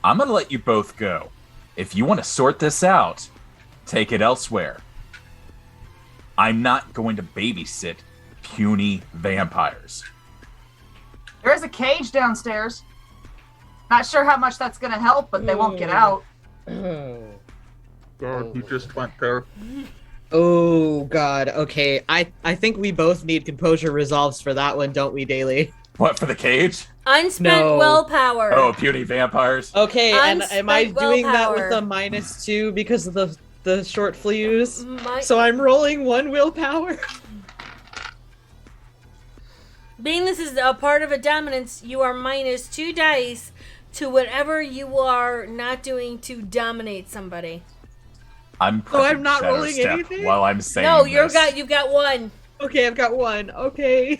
"I'm gonna let you both go. If you want to sort this out, take it elsewhere. I'm not going to babysit puny vampires." There is a cage downstairs. Not sure how much that's going to help, but they won't get out. God, you just went there. Oh God. Okay. I think we both need composure resolves for that one, don't we, Daly? What, for the cage? Unspent willpower. Oh, puny vampires. Okay, and am I Unspent doing that with willpower. a -2 because of the short fuse? My- So I'm rolling 1 willpower. Being this is a part of a dominance, you are -2 dice to whatever you are not doing to dominate somebody. I'm not Shadow rolling Step anything? while I'm saying No, this. you've got 1. Okay, I've got 1. Okay.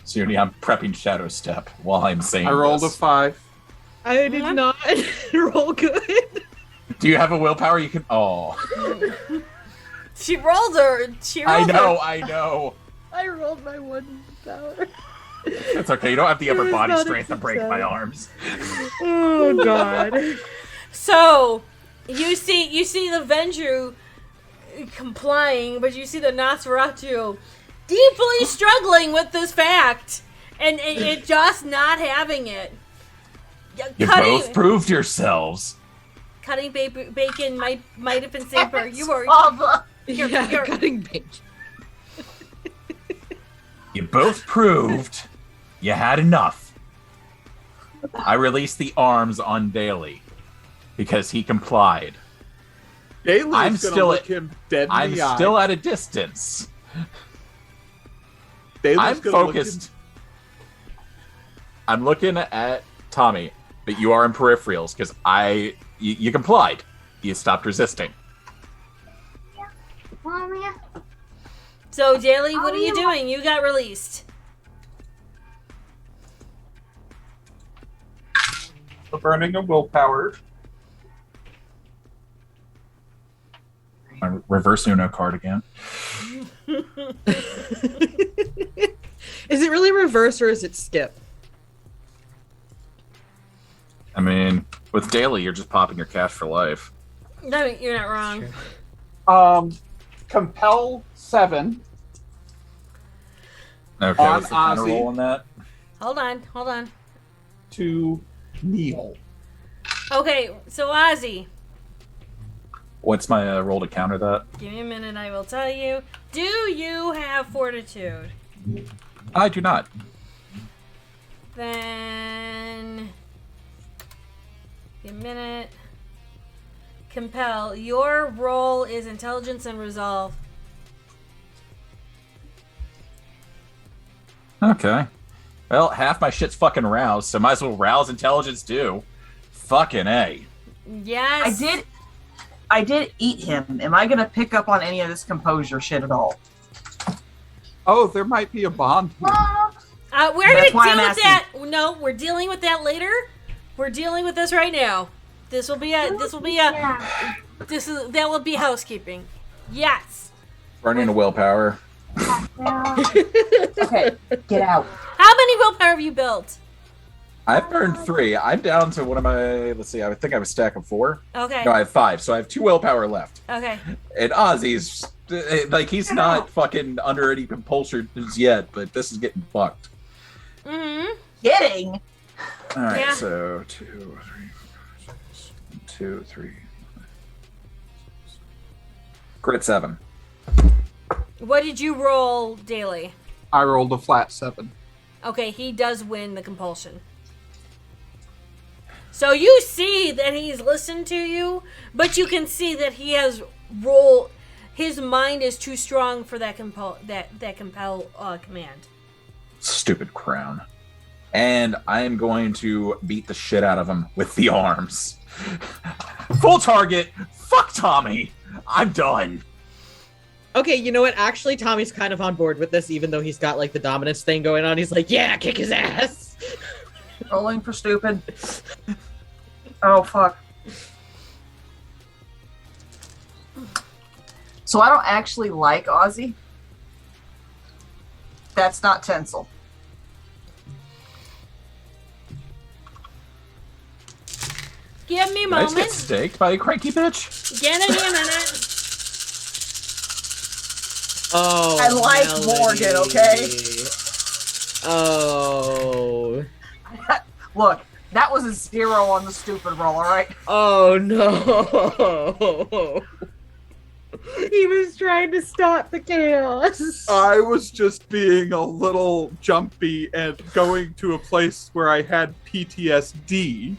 Junie, I'm prepping Shadow Step while I'm saying I rolled this. a 5. I did not roll good. Do you have a willpower you can... Oh. She rolled her. I know. I rolled my 1 power. It's okay. You don't have the upper It was body not a strength to break my success. arms. Oh God. So you see the Vendru complying, but you see the Nosferatu deeply struggling with this fact, and it just not having it. You both proved yourselves. Cutting bacon might have been safer. You were Cutting bacon. You both proved you had enough. I released the arms on Daly because he complied. Daly's I'm gonna still look him dead in I'm the eye. still at a distance. Daly's I'm gonna look him- focused. I'm looking at Tommy, but you are in peripherals because you complied. You stopped resisting. So Daly, what are you doing? You got released. The burning of willpower. My reverse Uno card again. Is it really reverse or is it skip? I mean, with Daly, you're just popping your cash for life. No, you're not wrong. Compel 7. Okay, On what's the counter Ozzy. roll on that? Hold on. To kneel. Okay, so Ozzy, What's my roll to counter that? give me a minute. I will tell you. Do you have fortitude? I do not. Then give me a minute. Compel. Your role is intelligence and resolve. Okay. Well, half my shit's fucking roused, so might as well rouse intelligence too. Fucking A. Yes. I did eat him. Am I gonna pick up on any of this composure shit at all? Oh, there might be a bond here. We're That's gonna why deal I'm with asking. that. No, we're dealing with that later. We're dealing with this right now. That will be housekeeping. Yes. Burning a willpower. Okay, get out. How many willpower have you built? I've burned 3. I'm down to one of my. Let's see. I think I have a stack of 4. Okay. No, I have 5. So I have 2 willpower left. Okay. And Ozzy's like he's not fucking under any compulsions yet, but this is getting fucked. Mm-hmm. Kidding. All right. Yeah. So 2, 3, 4, 5, 6, 2, 3. Crit 7. What did you roll daily? I rolled a flat 7. Okay, he does win the compulsion. So you see that he's listened to you, but you can see that he has rolled. His mind is too strong for that compel command. Stupid crown. And I am going to beat the shit out of him with the arms. Full target. Fuck Tommy. I'm done. Okay, you know what? Actually, Tommy's kind of on board with this, even though he's got like the dominance thing going on. He's like, yeah, kick his ass. Rolling for stupid. Oh, fuck. So I don't actually like Ozzy. That's not tinsel. Give me a Did I just get moment. staked by a cranky bitch? Give me a minute. Oh, I like Melody. Morgan, okay? Oh. Look, that was a 0 on the stupid roll, alright? Oh, no. He was trying to stop the chaos. I was just being a little jumpy and going to a place where I had PTSD.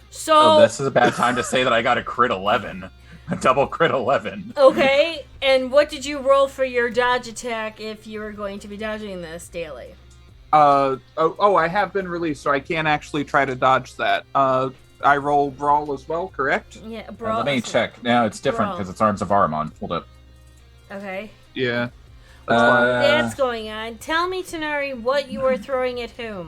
So Oh, this is a bad time to say that I got a crit 11. A double crit 11. okay, and what did you roll for your dodge attack if you were going to be dodging this daily? I have been released, so I can't actually try to dodge that. I roll brawl as well, correct? Yeah, bro. Let me check. Now it's different Brawl. because it's Arms of Aramon. Hold up. Okay. Yeah. That's going on. Tell me, Tanari, what you are throwing at whom?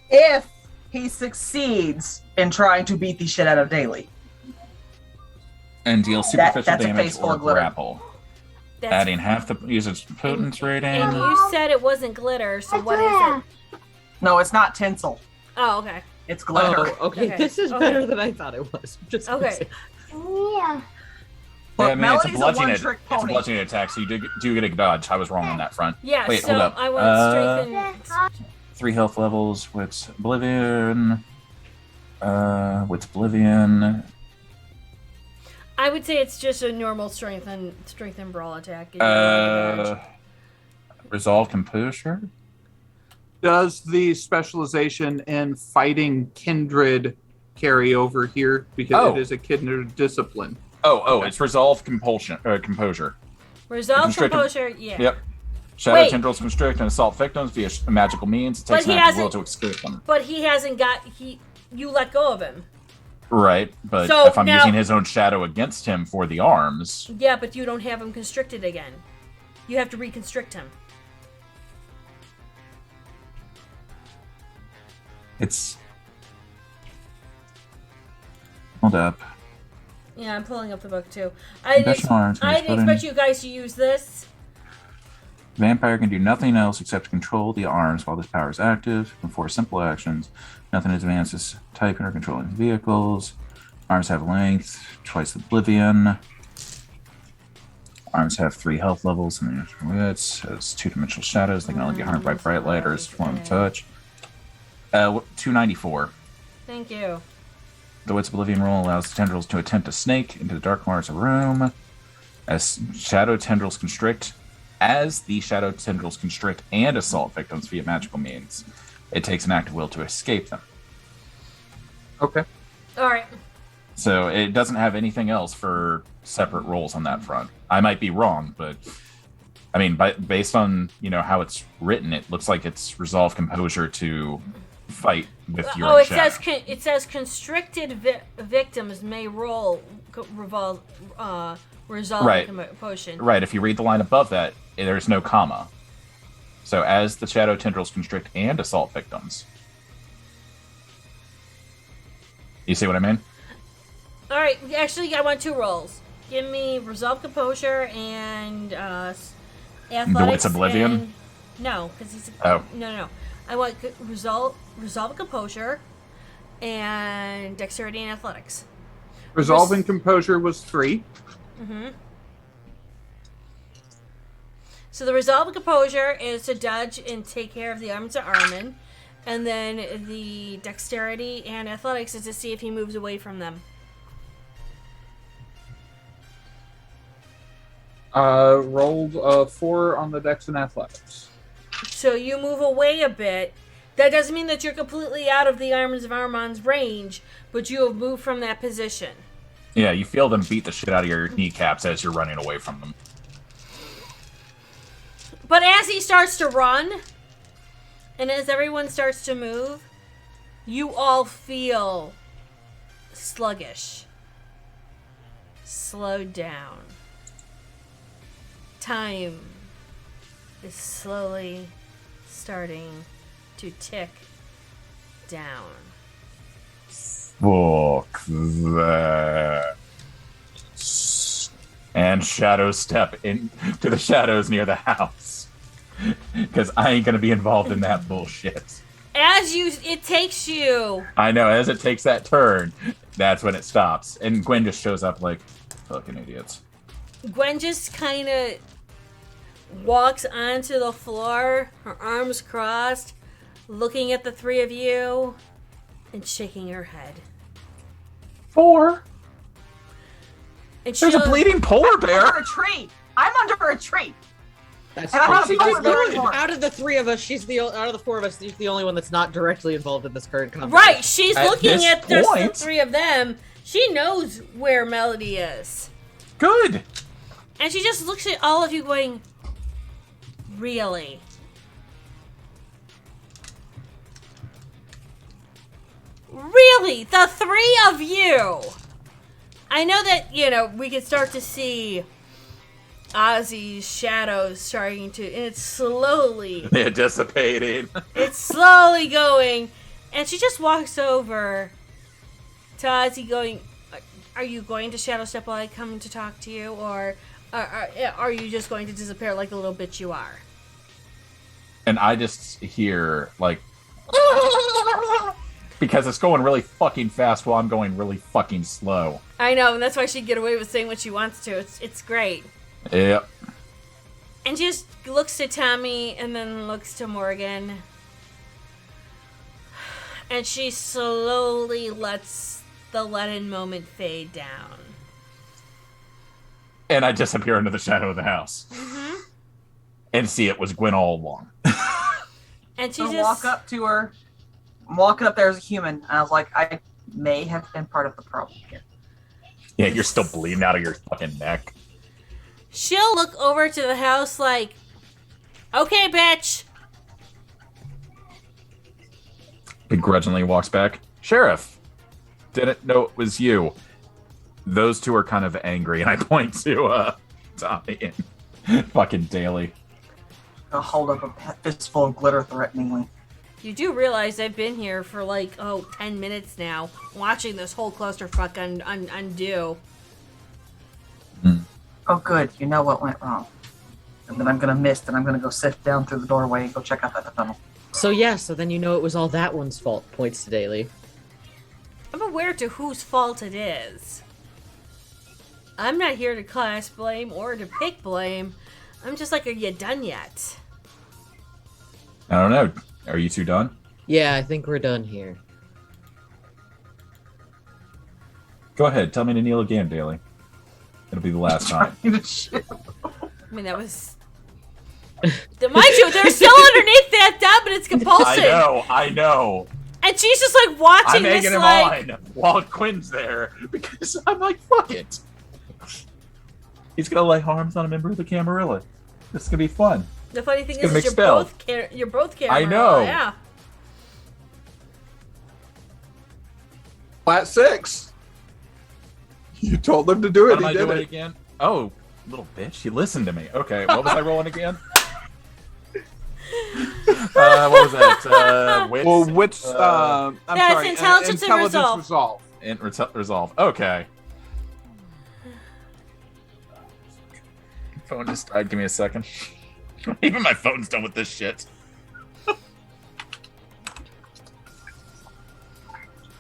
If he succeeds in trying to beat the shit out of Daly. And deal superficial that's a damage face full or of glitter. grapple. That's, Adding half the user's potence rating. and you said it wasn't glitter, so what is it? No, it's not tinsel. Oh, okay. It's glitter. Oh, okay. Okay. This is Okay. better than I thought it was. Just gonna Okay. say. Yeah. Look, Yeah, I mean, Melody's it's a bludgeoning, one-trick it's a pony. bludgeoning attack, so you do get a dodge. I was wrong on that front. Yeah, Wait, so hold up. I want strengthen. 3 health levels with Oblivion. With Oblivion. I would say it's just a normal strength and brawl attack. Resolve Composure? Does the specialization in fighting kindred carry over here? Because it is a kindred discipline. It's Resolve Composure. Resolve Constricted- composure, yeah. Yep. Shadow Wait. tendrils constrict and assault victims via magical means. It But takes he an active will hasn't- to escape them. But he hasn't got you let go of him. Right, but So if I'm now- using his own shadow against him for the arms, Yeah, but you don't have him constricted again. You have to reconstrict him. it's. Hold up. Yeah, I'm pulling up the book too. I didn't Professional arms, expect you guys to use this. Vampire can do nothing else except control the arms while this power is active. Before simple actions, nothing advances typing or controlling vehicles. Arms have length, twice Oblivion. Arms have 3 health levels and their wits. Has 2-dimensional shadows. They can only be harmed by bright light or as form of touch. 294. Thank you. The Wits Oblivion roll allows the tendrils to attempt a snake into the dark corners of a room. As the shadow tendrils constrict and assault victims via magical means, it takes an active will to escape them. Okay. All right. So it doesn't have anything else for separate roles on that front. I might be wrong, but I mean, based on how it's written, it looks like it's Resolve Composure to fight with your own shadow. It says constricted victims may roll resolve Right. potion. Right. If you read the line above that, there's no comma. So as the shadow tendrils constrict and assault victims. You see what I mean? All right, actually, I want 2 rolls. Give me resolve composure and athletics. It's Oblivion? And, no, because he's no. I want resolve composure and dexterity and athletics. Resolving composure was 3. Mm-hmm. So the resolve composure is to dodge and take care of the arms of Armin, and then the dexterity and athletics is to see if he moves away from them. Rolled 4 on the dex and athletics. So you move away a bit. That doesn't mean that you're completely out of the arms of Armin's range, but you have moved from that position. Yeah, you feel them beat the shit out of your kneecaps as you're running away from them. But as he starts to run, and as everyone starts to move, you all feel sluggish. Slowed down. Time is slowly starting to tick down. Fuck that. And shadow step into the shadows near the house. Because I ain't gonna be involved in that bullshit. It takes you. I know, as it takes that turn, that's when it stops. And Gwen just shows up like, fucking idiots. Gwen just kind of walks onto the floor, her arms crossed, looking at the 3 of you, and shaking her head. 4? And There's a bleeding polar bear. Under a tree. I'm under a tree. That's And I'm not true. supposed to do anymore. Out of the 3 of us, out of the 4 of us, she's the only one that's not directly involved in this current conversation. Right, she's At looking this at the point- 3 of them. She knows where Melody is. Good. And she just looks at all of you going, really? Really? The 3 of you? I know that, we can start to see Ozzy's shadows starting to, and it's slowly, They're dissipating. it's slowly going. And she just walks over to Ozzy going, are you going to shadow step while I come to talk to you? Or are you just going to disappear like the little bitch you are? And I just hear, like, because it's going really fucking fast while I'm going really fucking slow. I know, and that's why she can get away with saying what she wants to. It's great. Yep. And she just looks to Tommy and then looks to Morgan. And she slowly lets the let-in moment fade down. And I disappear into the shadow of the house. Mm-hmm. And see, it was Gwen all along. And she So just walk up to her. I'm walking up there as a human, and I was like, I may have been part of the problem here. Yeah, you're still bleeding out of your fucking neck. She'll look over to the house like, okay, bitch. Begrudgingly walks back. Sheriff, didn't know it was you. Those 2 are kind of angry, and I point to Tommy and fucking Daly. I'll hold up a fistful of glitter threateningly. You do realize I've been here for 10 minutes now, watching this whole clusterfuck undo. Oh, good. You know what went wrong. And then I'm going to mist, and I'm going to go sit down through the doorway and go check out that tunnel. So then you know it was all that one's fault, points to Daly. I'm aware to whose fault it is. I'm not here to class blame or to pick blame. I'm just like, are you done yet? I don't know. Are you 2 done? Yeah, I think we're done here. Go ahead. Tell me to kneel again, Daly. It'll be the last time. I mean, that was... Mind you, they're still underneath that dump and it's compulsion. I know. And she's just like watching I'm making him on while Quinn's there because I'm like, fuck it. He's gonna lay harms on a member of the Camarilla. This is gonna be fun. The funny thing It's is you're both Camarilla. I know. Yeah. Flat 6. You told them to do it. What am I He did doing it. again? Oh, little bitch. He listened to me. Okay, what was I rolling again? What was that? Wits? Well, wits. I'm That's sorry. intelligence and resolve. Resolve. Okay. Phone just died. Give me a second. Even my phone's done with this shit.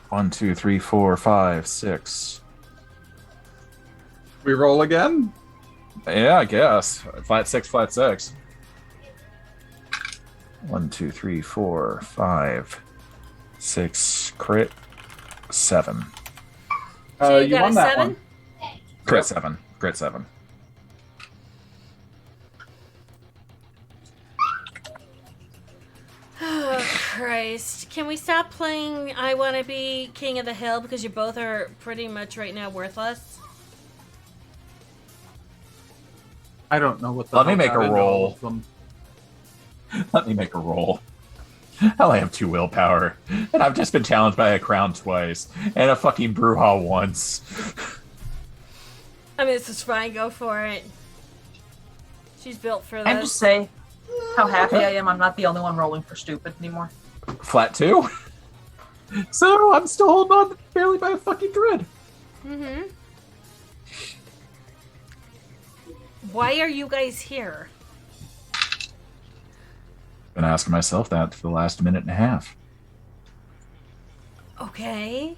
1, 2, 3, 4, 5, 6. We roll again? Yeah, I guess. Flat 6, flat 6. 1, 2, 3, 4, 5, 6. Crit 7. So you you got won a that 7? one. Crit 7. Crit 7. Oh, Christ. Can we stop playing I Want to Be King of the Hill because you both are pretty much right now worthless? I don't know what the Let me hell make got a into all roll. of them. Let me make a roll. I only have 2 willpower, and I've just been challenged by a crown twice, and a fucking brouhaha once. I mean, this is fine. Go for it. She's built for this. And just say how happy I am I'm not the only one rolling for stupid anymore. Flat 2? So, I'm still holding on barely by a fucking thread. Mm-hmm. Why are you guys here? Been asking myself that for the last minute and a half. Okay.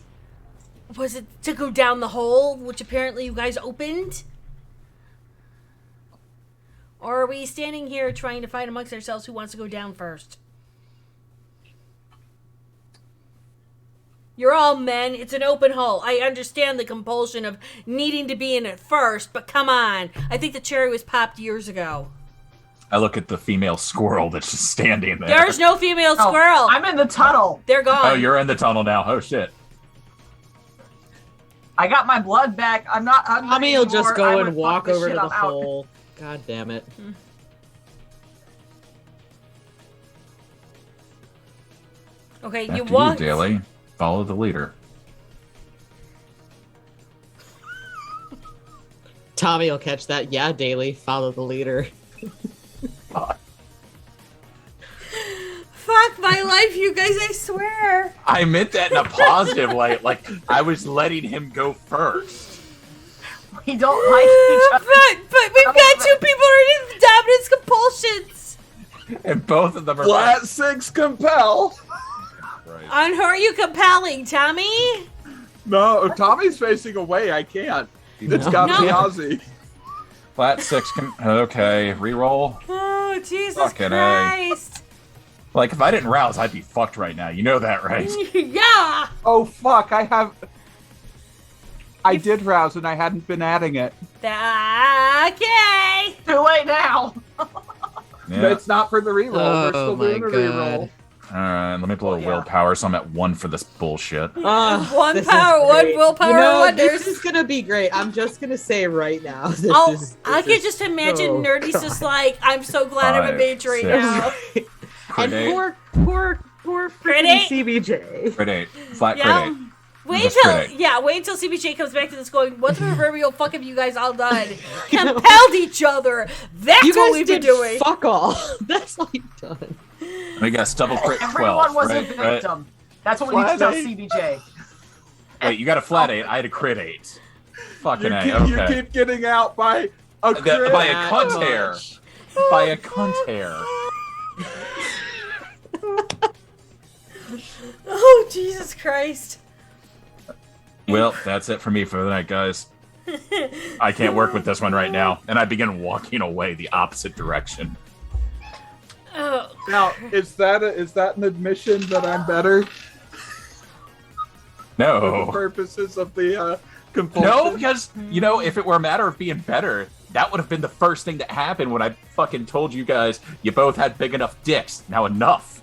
Was it to go down the hole, which apparently you guys opened? Or are we standing here trying to find amongst ourselves who wants to go down first? You're all men. It's an open hole. I understand the compulsion of needing to be in it first, but come on. I think the cherry was popped years ago. I look at the female squirrel that's just standing there. There's no female squirrel. I'm in the tunnel. They're gone. Oh, you're in the tunnel now. Oh, shit. I got my blood back. I'm not hungry Tommy will just anymore. I go would and fuck walk this over to shit, the I'm out. hole. God damn it. Okay, After you walk. Daly. Follow the leader. Tommy will catch that. Yeah, Daily. Follow the leader. Fuck my life, you guys, I swear. I meant that in a positive way. Like, I was letting him go first. We don't like each other. But we've got 2 people already in dominance compulsions. And both of them are Flat 6 compel. Right. On who are you compelling, Tommy? No, Tommy's facing away. I can't. It's got No. Ozzy. Flat 6 okay, reroll. Oh, Jesus Fucking A. Christ. Like, if I didn't rouse, I'd be fucked right now. You know that, right? Yeah. Oh fuck! I did rouse and I hadn't been adding it. Okay. Too late now. Yeah. It's not for the reroll. We're still my doing a reroll. God. Alright, let me blow a willpower, so I'm at 1 for this bullshit. One This is power, one great. willpower, You know, wonders. this is gonna be great. I'm just gonna say right now. I can just imagine Nerdy's just like, I'm so glad I'm a 5, mage right 6. now. Crit And 8. poor Crit freaking 8? CBJ. Crit 8. Flat Yeah. crit 8. Wait Just till crit 8. wait until CBJ comes back to this going, what the proverbial fuck have you guys all done? Compelled each other. That's You what guys we've did been doing. fuck all. That's all you've done. We got double crit 12. Everyone was right? a victim. That's what we need to tell CBJ. Wait, you got a flat 8. I had a crit 8. Fucking A, You okay. keep getting out by a crit. By a cunt hair. By a cunt hair. Oh, Jesus Christ. Well, that's it for me for the night, guys. I can't work with this one right now. And I begin walking away the opposite direction. Oh. Now, is that an admission that I'm better for the No. purposes of the compulsion? No, because, you know, if it were a matter of being better, that would have been the first thing that happened when I fucking told you guys you both had big enough dicks. Now enough.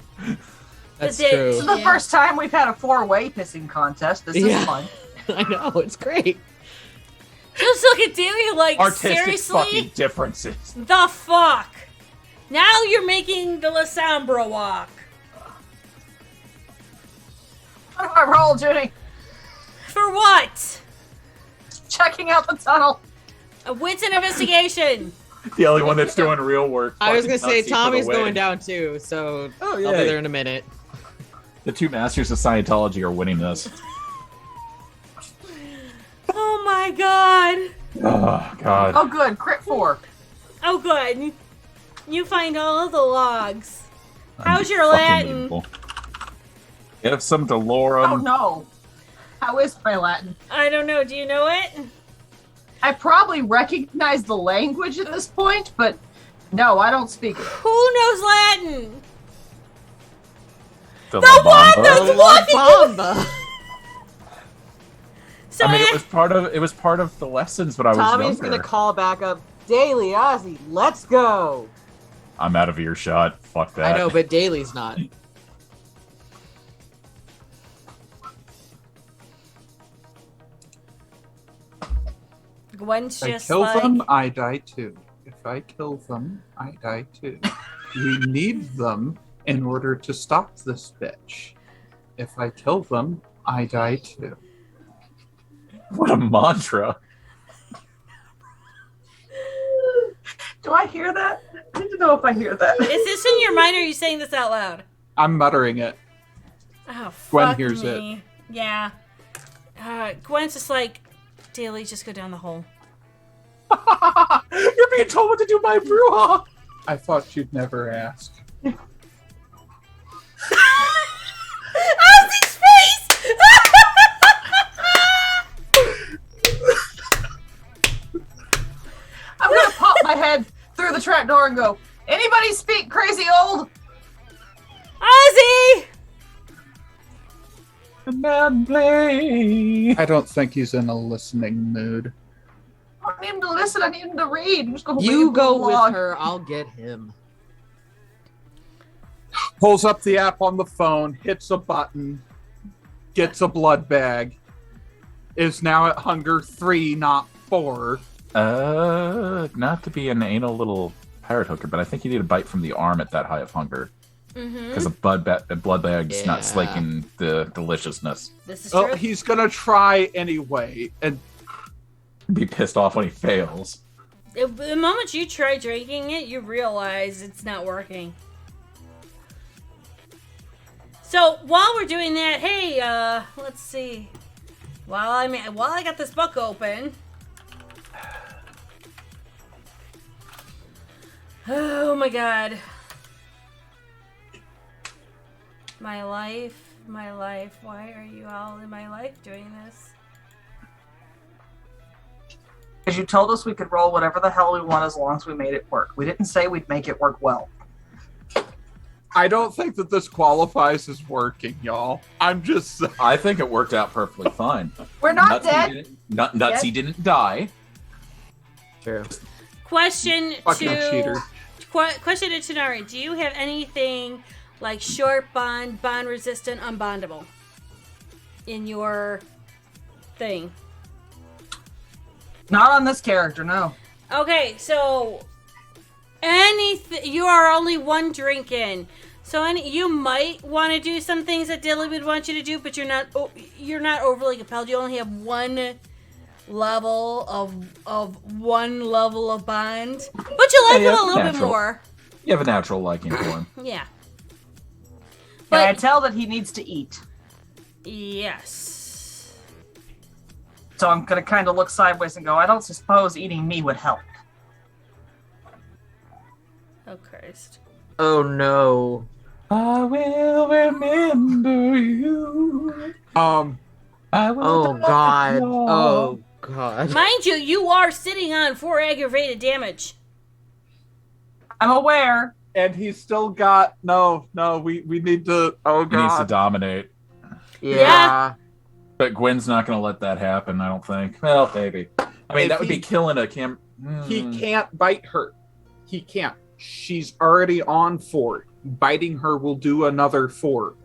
That's But true. This is the first time we've had a 4-way pissing contest. This is Yeah. fun. I know, it's great. Just look at Daly like, Artistic seriously? fucking differences. The fuck? Now you're making the Lasombra walk. What do I roll, Judy? For what? Checking out the tunnel. A wits and investigation. The only one that's doing real work. I was gonna fucking say Nutsy for the Tommy's win. going down too, so Oh, I'll be yay. there in a minute. The two masters of Scientology are winning this. Oh my god. Oh god. Oh, good. Crit 4. Oh, good. You find all of the logs. How's your Fucking Latin? evil. Give some Delorum. Oh, no. How is my Latin? I don't know. Do you know it? I probably recognize the language at this point, but no, I don't speak it. Who knows Latin? The The one Labamba. that's walking. Bamba. So I mean, it was part of the lessons when I was Tommy's younger. gonna call back up. Daily Ozzy, let's go. I'm out of earshot. Fuck that. I know, but Daly's not. Gwen's If I just kill like, them, I die too. If I kill them, I die too. We need them in order to stop this bitch. If I kill them, I die too. What a mantra. Do I hear that? I need to know if I hear that. is this in your mind or are you saying this out loud? I'm muttering it. Oh, Gwen fuck hears me. Yeah. Gwen's just like, Daily, just go down the hole. You're being told what to do by Bruja. I thought you'd never ask. Ozzy's face! I'm gonna pop my head through the trapdoor and go, anybody speak crazy old? Ozzy! Man play. I don't think he's in a listening mood. I don't need him to listen, I need him to read. I'm just gonna You read go along. with her, I'll get him. Pulls up the app on the phone, hits a button, gets a blood bag, is now at hunger 3, not 4. Not to be an anal little pirate hooker, but I think you need a bite from the arm at that high of hunger. Because a blood bag's Yeah. not slaking the deliciousness. This is Well, true. he's gonna try anyway, and Be pissed off when he fails. The moment you try drinking it, you realize it's not working. So while we're doing that, hey, let's see. While I got this book open. Oh my god. My life. Why are you all in my life doing this? Because you told us we could roll whatever the hell we want as long as we made it work. We didn't say we'd make it work well. I don't think that this qualifies as working, y'all. I'm just I think it worked out perfectly fine. We're not Nutsy dead. Nutsy didn't die. True. Question fucking to cheater. Question to Tanari. Do you have anything like short bond, bond resistant, unbondable in your thing? Not on this character, no. Okay, so anything you are only one drink in. So you might want to do some things that Dilly would want you to do, but you're not overly compelled. You only have one level of one level of bond, but you like Yeah, him a little bit natural. more. You have a natural liking for him. Yeah. Can I But tell that he needs to eat? yes. So I'm going to kind of look sideways and go, I don't suppose eating me would help. Oh Christ. Oh no. I will remember you. I will Oh not god. know. Oh god. Mind you, you are sitting on 4 aggravated damage. I'm aware. And he's still got we need to He needs to dominate. Yeah. But Gwen's not going to let that happen, I don't think. Well, maybe. I mean, If that would be he- killing a Cam. He can't bite her. He can't. She's already on 4. Biting her will do another 4.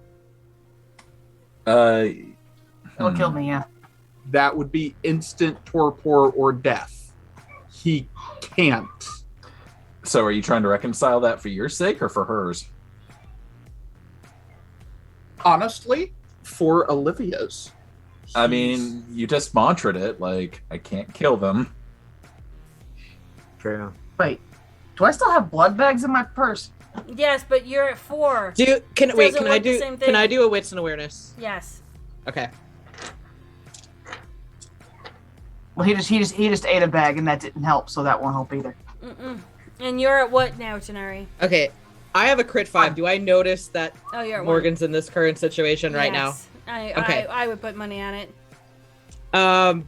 It'll kill me, yeah. That would be instant torpor or death. He can't. So, are you trying to reconcile that for your sake or for hers? Honestly, for Olivia's. I mean, you just mantraed it, like, I can't kill them. True. Wait, Do I still have blood bags in my purse? Yes, but you're at 4. Can Doesn't I work the do same can I thing. do a wits and awareness? Yes. Okay. Well, he just ate a bag, and that didn't help, so that won't help either. And you're at what now, Tanari? Okay. I have a crit 5. Do I notice that Oh, you're at Morgan's in this current situation right now? Yes. I Okay. I would put money on it.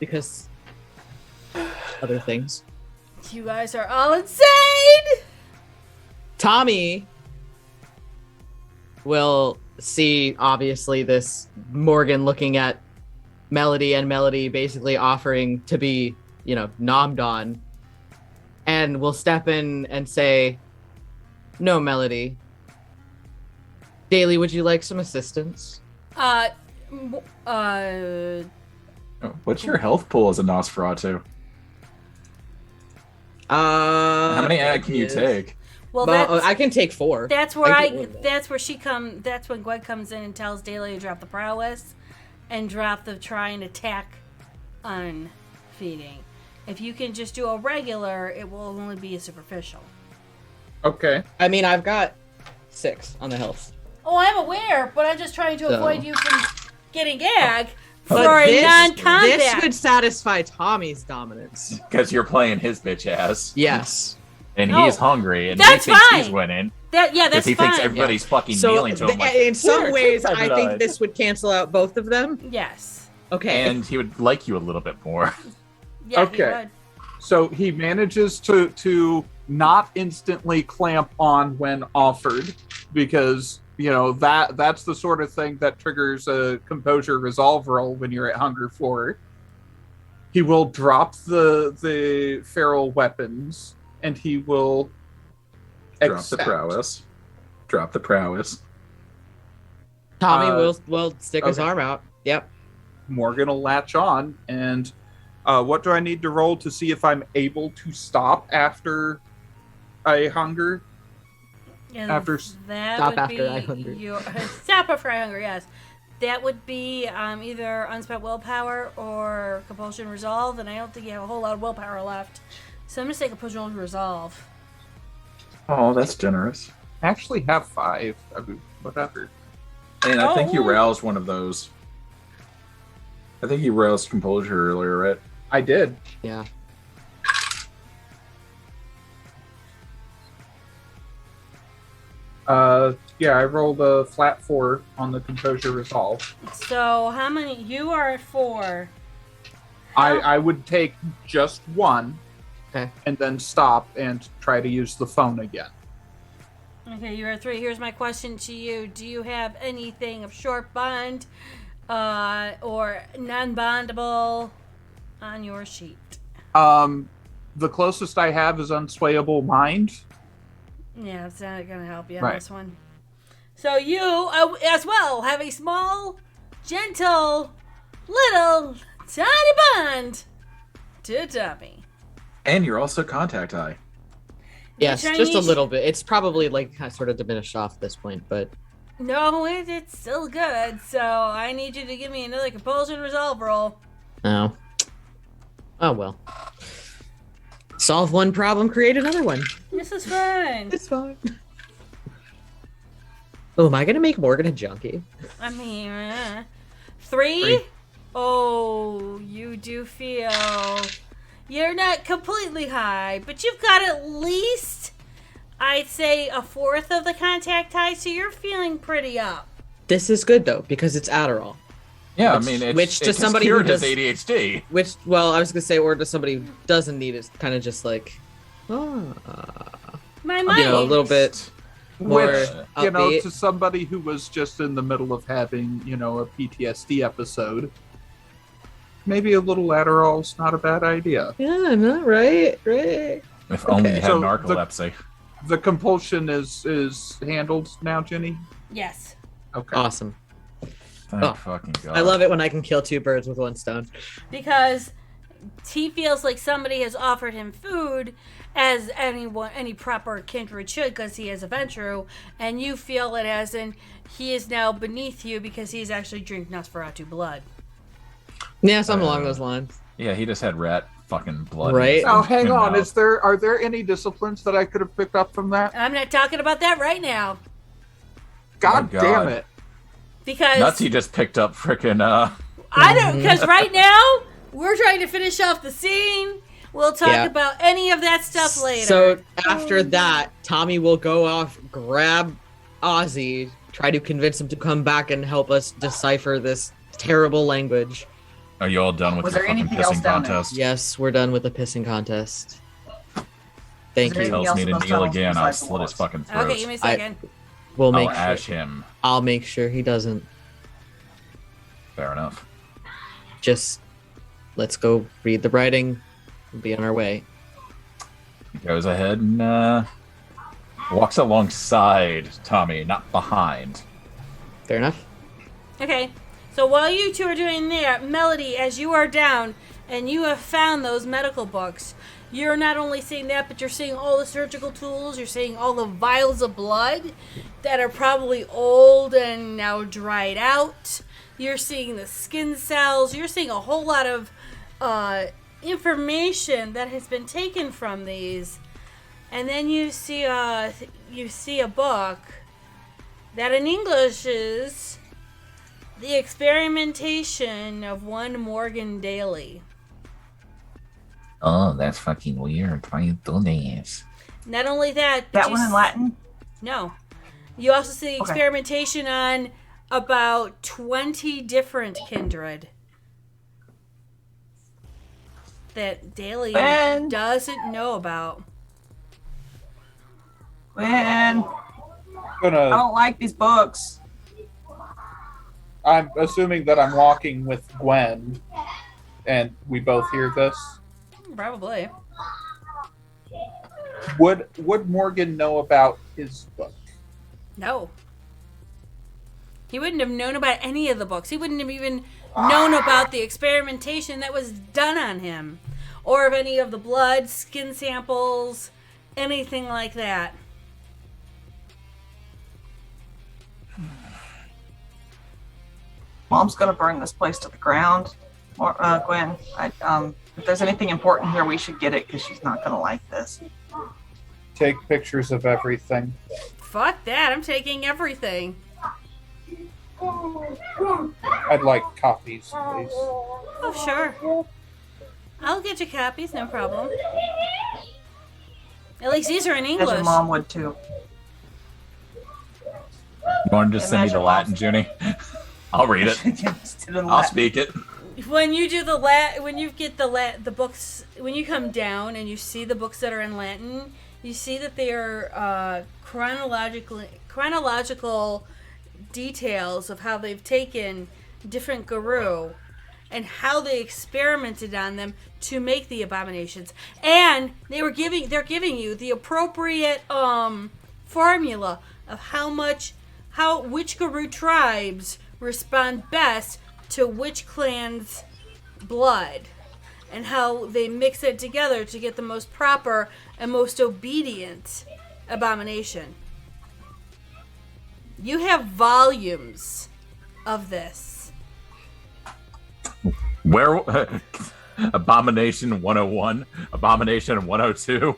Because other things. You guys are all insane! Tommy will see, obviously, this Morgan looking at Melody and Melody basically offering to be, nommed on, and will step in and say, "No, Melody. Daly, would you like some assistance?" What's your health pool as a Nosferatu? How many ag can you take? Well, I can take 4. That's where I can do that. That's when Gwen comes in and tells Daly to drop the prowess and drop the try and attack on feeding. If you can just do a regular, it will only be a superficial. Okay. I mean, I've got 6 on the health. Oh, I'm aware, but I'm just trying to avoid you from getting ag But for a this non-combat. would satisfy Tommy's dominance. Because you're playing his bitch ass. Yes. And No, he's hungry, and he that's thinks fine. he's winning. That's Because he fine. thinks everybody's fucking So, kneeling to him. Like, in some "Here, ways, take I my think blood." this would cancel out both of them. Yes. Okay. And he would like you a little bit more. Yeah, Okay. he would. So he manages to not instantly clamp on when offered, because that's the sort of thing that triggers a composure resolve roll when you're at hunger 4. He will drop the feral weapons, and he will Drop accept. the prowess. Drop the prowess. Tommy will stick his okay. arm out. Yep. Morgan will latch on, and what do I need to roll to see if I'm able to stop after I hunger? And After that stop would after be I hunger. Stop after I hunger, yes. That would be either unspent willpower or compulsion resolve, and I don't think you have a whole lot of willpower left. So I'm going to say compulsion resolve. Oh, that's generous. I actually have 5. I mean, whatever. And I think you Oh. roused one of those. I think you roused composure earlier, right? I did. Yeah. Yeah, I rolled a flat 4 on the composure resolve. So how many? You are at 4. I would take just 1, Okay. and then stop and try to use the phone again. Okay, you're at 3. Here's my question to you. Do you have anything of short bond or non-bondable on your sheet? The closest I have is unswayable mind. Yeah, it's not going to help you on Right. this one. So you, as well, have a small, gentle, little, tiny bond to Tommy. And you're also contact high. Yes, Which I just a need- little bit. It's probably like kind of sort of diminished off at this point, but No, it's still good. So I need you to give me another compulsion resolve roll. no. Oh well. Solve one problem, create another one. This is fine. It's fine. Oh, am I gonna make Morgan a junkie? I mean, 3? 3. Oh, you do feel you're not completely high, but you've got at least, I'd say, a fourth of the contact high, so you're feeling pretty up. This is good though because it's Adderall. Yeah, Which- I mean, which to it just somebody who cured his does- ADHD. Which, well, I was gonna say, or to somebody who doesn't need it, kind of just like, My mind. a little bit more Which, upbeat. to somebody who was just in the middle of having, a PTSD episode, maybe a little Adderall's not a bad idea. Yeah, not right. If only you had So narcolepsy. The compulsion is handled now, Jenny? Yes. Okay. Awesome. Thank fucking God. I love it when I can kill 2 birds with 1 stone. Because he feels like somebody has offered him food, as any proper kindred should, because he is a Ventru, and you feel it as in he is now beneath you because he's actually drinking Nosferatu blood. Yeah, something along those lines. Yeah, he just had rat fucking blood. Right? Oh, hang on. Mouth. Are there any disciplines that I could have picked up from that? I'm not talking about that right now. God, God. damn it. Because Nutsy just picked up freaking I don't, because right now we're trying to finish off the scene. We'll talk about any of that stuff later. So after that, Tommy will go off, grab Ozzy, try to convince him to come back and help us decipher this terrible language. Are you all done with Was the there fucking anything else pissing down there? contest? Yes, we're done with the pissing contest. Thank Is there you. anything Tells else me in to those kneel tunnels again, I'll besides the slit his walls? fucking throat. Okay, give me a second. We'll I'll make ash sure. him. I'll make sure he doesn't. Fair enough. Just let's go read the writing and be on our way. He goes ahead and walks alongside Tommy, not behind. Fair enough. Okay, so while you two are doing that, Melody, as you are down and you have found those medical books, you're not only seeing that, but you're seeing all the surgical tools, you're seeing all the vials of blood that are probably old and now dried out. You're seeing the skin cells, you're seeing a whole lot of information that has been taken from these. And then you see a book that in English is The Experimentation of One Morgan Daly. Oh, that's fucking weird. Why you do this? Not only that, but That you one in Latin? No. You also see experimentation on about 20 different kindred that Daly Ben. doesn't know about. Gwen, I Gonna, don't like these books. I'm assuming that I'm walking with Gwen, and we both hear this. Probably. Would Morgan know about his book? No. He wouldn't have known about any of the books. He wouldn't have even known about the experimentation that was done on him. Or of any of the blood, skin samples, anything like that. Mom's gonna burn this place to the ground. Or Gwen, if there's anything important here, we should get it because she's not gonna like this. Take pictures of everything. Fuck that. I'm taking everything. I'd like copies, please. Oh, sure. I'll get you copies, no problem. At least these are in As English. your mom would too. You want to just send me the Latin, Junie? I'll read it. I'll speak it. When you do when you get the books, when you come down and you see the books that are in Latin, you see that they are chronological details of how they've taken different Guru and how they experimented on them to make the abominations, and they're giving you the appropriate formula of which Guru tribes respond best to which clan's blood, and how they mix it together to get the most proper and most obedient abomination. You have volumes of this. Where Abomination 101, Abomination 102,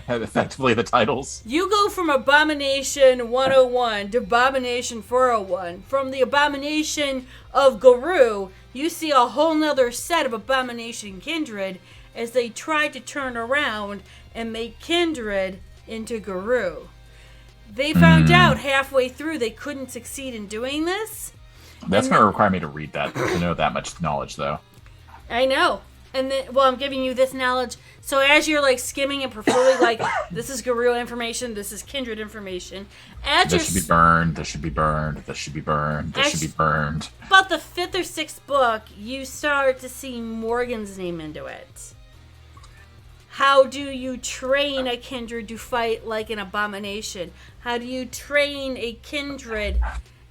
effectively the titles. You go from Abomination 101 to Abomination 401. From the Abomination of Guru, you see a whole nother set of Abomination Kindred as they try to turn around and make Kindred into Guru. They found out halfway through they couldn't succeed in doing this. That's going to require me to read that to know that much knowledge, though. I know. And then, well, I'm giving you this knowledge. So as you're like skimming and preferring, like, this is Guru information, this is Kindred information. This should be burned, this should be burned, this should be burned, this should be burned. About the 5th or 6th book, you start to see Morgan's name into it. How do you train a kindred to fight like an abomination? How do you train a kindred?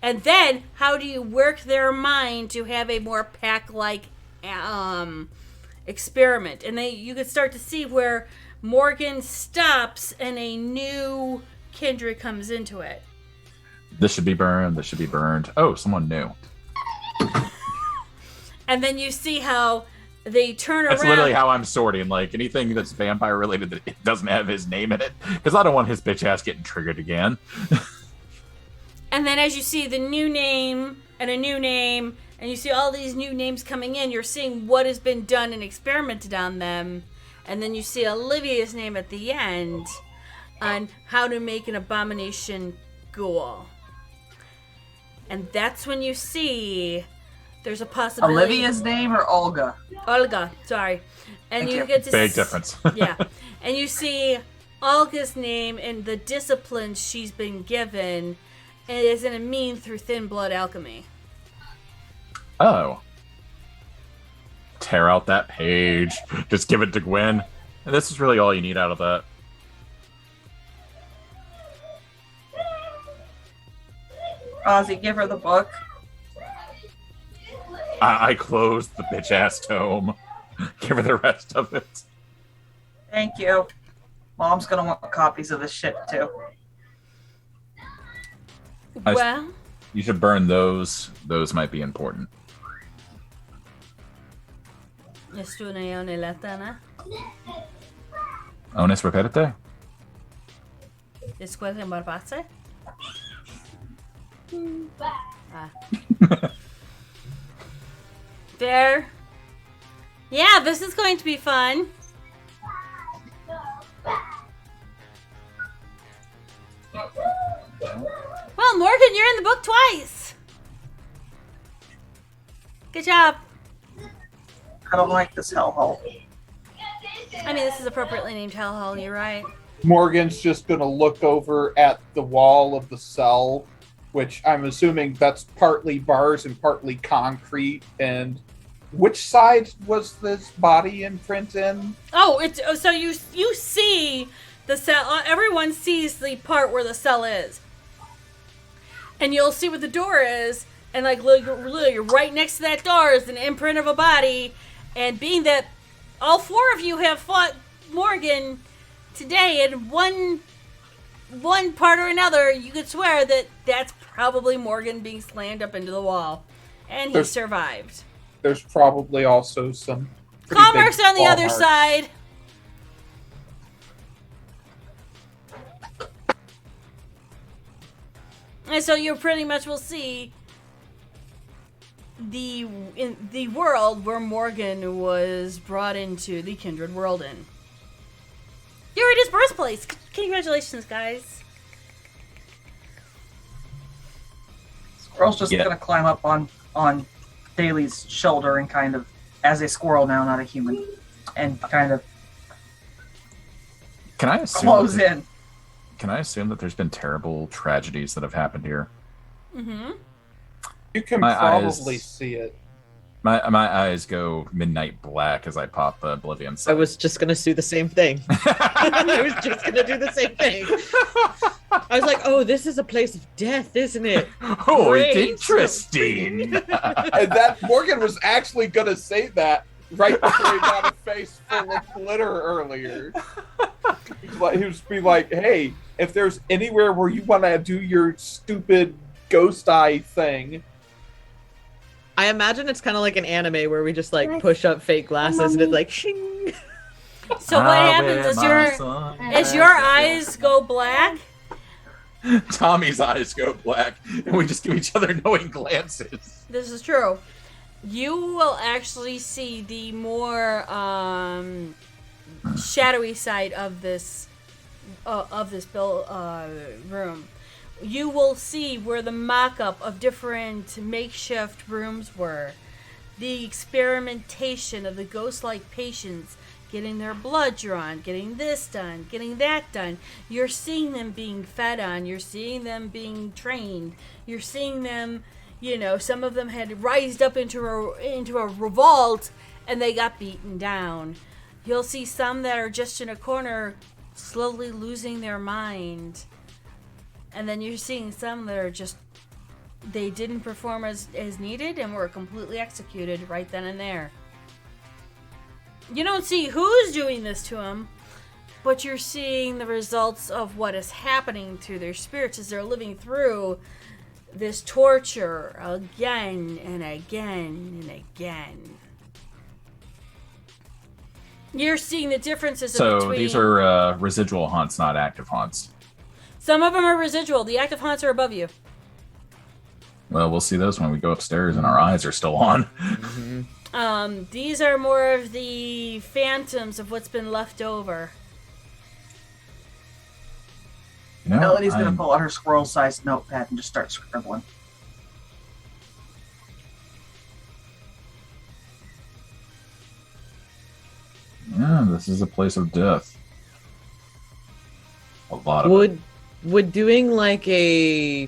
And then, how do you work their mind to have a more pack-like experiment? And you can start to see where Morgan stops and a new kindred comes into it. This should be burned, this should be burned. Oh, someone new. And then you see how they turn That's around. literally how I'm sorting. Like anything that's vampire related that it doesn't have his name in it, because I don't want his bitch ass getting triggered again. And then as you see the new name and a new name, and you see all these new names coming in, you're seeing what has been done and experimented on them. And then you see Olivia's name at the end on how to make an abomination ghoul. And that's when you see there's a possibility. Olivia's name or Olga? Olga, sorry. And Thank you you. get to Big difference. Yeah. And you see Olga's name and the disciplines she's been given is in a mean through thin blood alchemy. Oh. Tear out that page. Just give it to Gwen. And this is really all you need out of that. Ozzy, give her the book. I closed the bitch ass tome. Give her the rest of it. Thank you. Mom's gonna want copies of this shit too. Well, You should burn those. Those might be important. nessuno nella tana. Onis repetite? Después de embarcarse. Ah. There. Yeah, this is going to be fun. Well, Morgan, you're in the book twice. Good job. I don't like this hellhole. I mean, this is appropriately named Hellhole, you're right. Morgan's just going to look over at the wall of the cell, which I'm assuming that's partly bars and partly concrete. And which side was this body imprint in? Oh, it's so you see the cell. Everyone sees the part where the cell is, and you'll see where the door is. And like, look, right next to that door is an imprint of a body. And being that all four of you have fought Morgan today in one part or another, you could swear that that's probably Morgan being slammed up into the wall, and he survived. There's probably also some pretty Commerce big on the claw other marks. side. And so you pretty much will see in the world where Morgan was brought into the Kindred world in. You're in his birthplace. Congratulations, guys. Squirrel's just gonna climb up on Daly's shoulder and kind of, as a squirrel now, not a human, and kind of Can I assume close in. Can I assume that there's been terrible tragedies that have happened here? Mm-hmm. You can My probably eyes- see it. My eyes go midnight black as I pop the Oblivion I sight. was just gonna do the same thing. I was just gonna do the same thing. I was like, "Oh, this is a place of death, isn't it?" Oh, Great. it's interesting. And that Morgan was actually going to say that right before he got a face full of glitter earlier. He was be like, "Hey, if there's anywhere where you want to do your stupid ghost eye thing." I imagine it's kind of like an anime where we just like push up fake glasses and it's like, shing. So what happens is your eyes go black. Tommy's eyes go black, and we just give each other knowing glances. This is true. You will actually see the more shadowy side of this room. You will see where the mock-up of different makeshift rooms were. The experimentation of the ghost-like patients getting their blood drawn, getting this done, getting that done. You're seeing them being fed on. You're seeing them being trained. You're seeing them, some of them had rised up into a revolt and they got beaten down. You'll see some that are just in a corner slowly losing their mind. And then you're seeing some that are just, they didn't perform as needed and were completely executed right then and there. You don't see who's doing this to them, but you're seeing the results of what is happening to their spirits as they're living through this torture again and again and again. You're seeing the differences So between... these are residual haunts, not active haunts. Some of them are residual. The active haunts are above you. Well, we'll see those when we go upstairs and our eyes are still on. These are more of the phantoms of what's been left over. You know, Melody's going to pull out her squirrel-sized notepad and just start scribbling. Yeah, this is a place of death. A lot of it. Would doing like a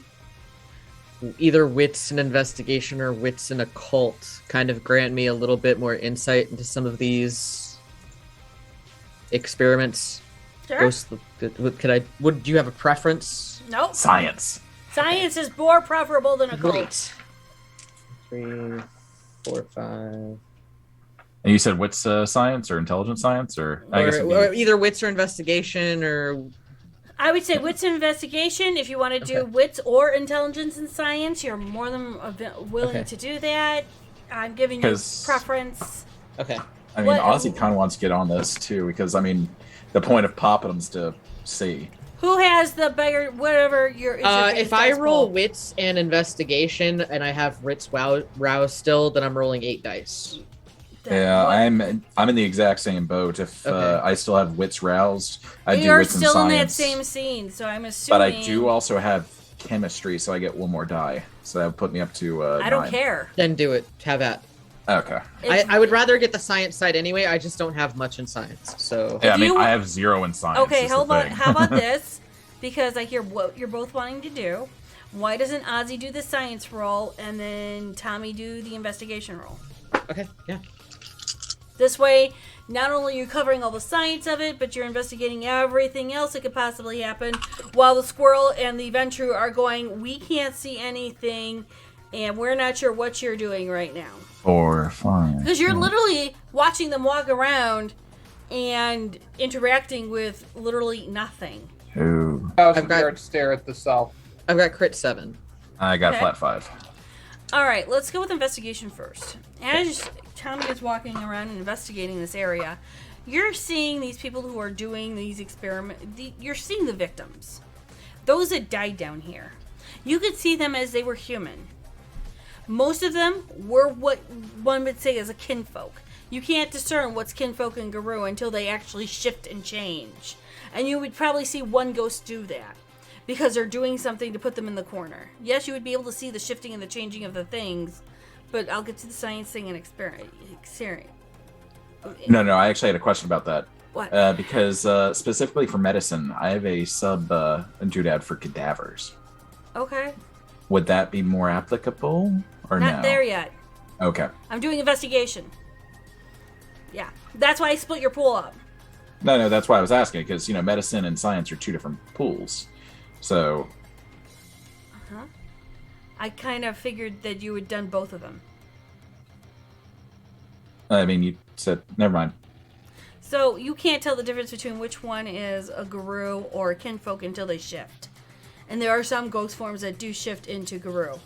either wits and investigation or wits and occult kind of grant me a little bit more insight into some of these experiments? Sure. Would you have a preference? Nope. Science. Science is more preferable than occult. Great. 3, 4, 5. And you said wits science or intelligence science, or I guess it'd be- Or either wits or investigation, or I would say wits and investigation. If you want to do wits or intelligence and science, you're more than willing to do that. I'm giving you preference. Okay. I mean, Ozzy kind of wants to get on this too, because I mean, the point of popping them is to see. Who has the bigger, whatever your... if I roll wits and investigation and I have wits rouse still, then I'm rolling 8 dice. Yeah, I'm in the exact same boat. If I still have wits roused, I do You're wits and still in science. that same scene, so I'm assuming... But I do also have chemistry, so I get 1 more die. So that would put me up to I don't 9. care. Then do it. Have that. Okay. I would rather get the science side anyway. I just don't have much in science, so... Yeah, I mean, I have 0 in science. Okay, is the hold on. thing. How about this? Because I hear what you're both wanting to do. Why doesn't Ozzy do the science roll and then Tommy do the investigation roll? Okay, yeah. This way, not only are you covering all the science of it, but you're investigating everything else that could possibly happen, while the squirrel and the Ventru are going, we can't see anything, and we're not sure what you're doing right now. 4, 5. Because you're literally watching them walk around and interacting with literally nothing. 2. I've got stare at the cell. I've got crit 7. I got Okay. flat 5. All right, let's go with investigation first. As Tommy is walking around and investigating this area, you're seeing these people who are doing these experiments. You're seeing the victims, those that died down here. You could see them as they were human. Most of them were what one would say is a kinfolk. You can't discern what's kinfolk and Garou until they actually shift and change. And you would probably see one ghost do that, because they're doing something to put them in the corner. Yes, you would be able to see the shifting and the changing of the things, but I'll get to the science thing and experience. No, I actually had a question about that. What? Because specifically for medicine, I have a sub doodad for cadavers. Okay. Would that be more applicable or no? Not there yet. Okay. I'm doing investigation. Yeah, that's why I split your pool up. No, that's why I was asking, because, medicine and science are 2 different pools. So... Uh-huh. I kind of figured that you had done both of them. I mean, you said... Never mind. So you can't tell the difference between which one is a Garou or a kinfolk until they shift. And there are some ghost forms that do shift into Garou.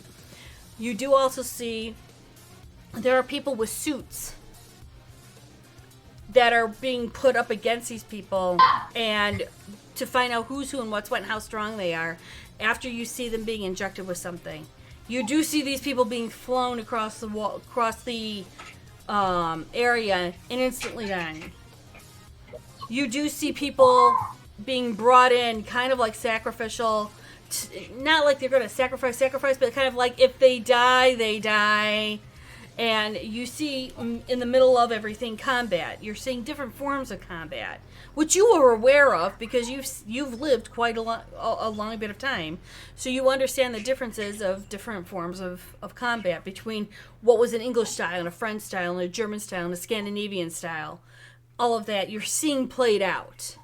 You do also see there are people with suits that are being put up against these people, and to find out who's who and what's what and how strong they are after you see them being injected with something. You do see these people being flown across the wall, across the area and instantly dying. You do see people being brought in kind of like sacrificial, not like they're going to sacrifice, but kind of like if they die, they die. And you see in the middle of everything combat. You're seeing different forms of combat, which you are aware of because you've lived quite a long bit of time. So you understand the differences of different forms of combat between what was an English style and a French style and a German style and a Scandinavian style. All of that you're seeing played out.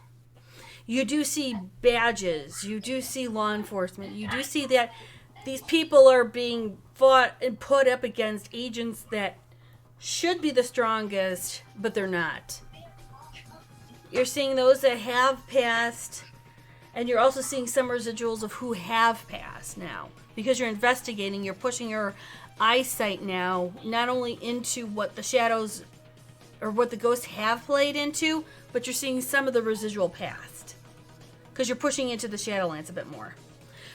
You do see badges. You do see law enforcement. You do see that these people are being fought and put up against agents that should be the strongest, but they're not. You're seeing those that have passed, and you're also seeing some residuals of who have passed now. Because you're investigating, you're pushing your eyesight now, not only into what the shadows or what the ghosts have played into, but you're seeing some of the residual past. Because you're pushing into the Shadowlands a bit more.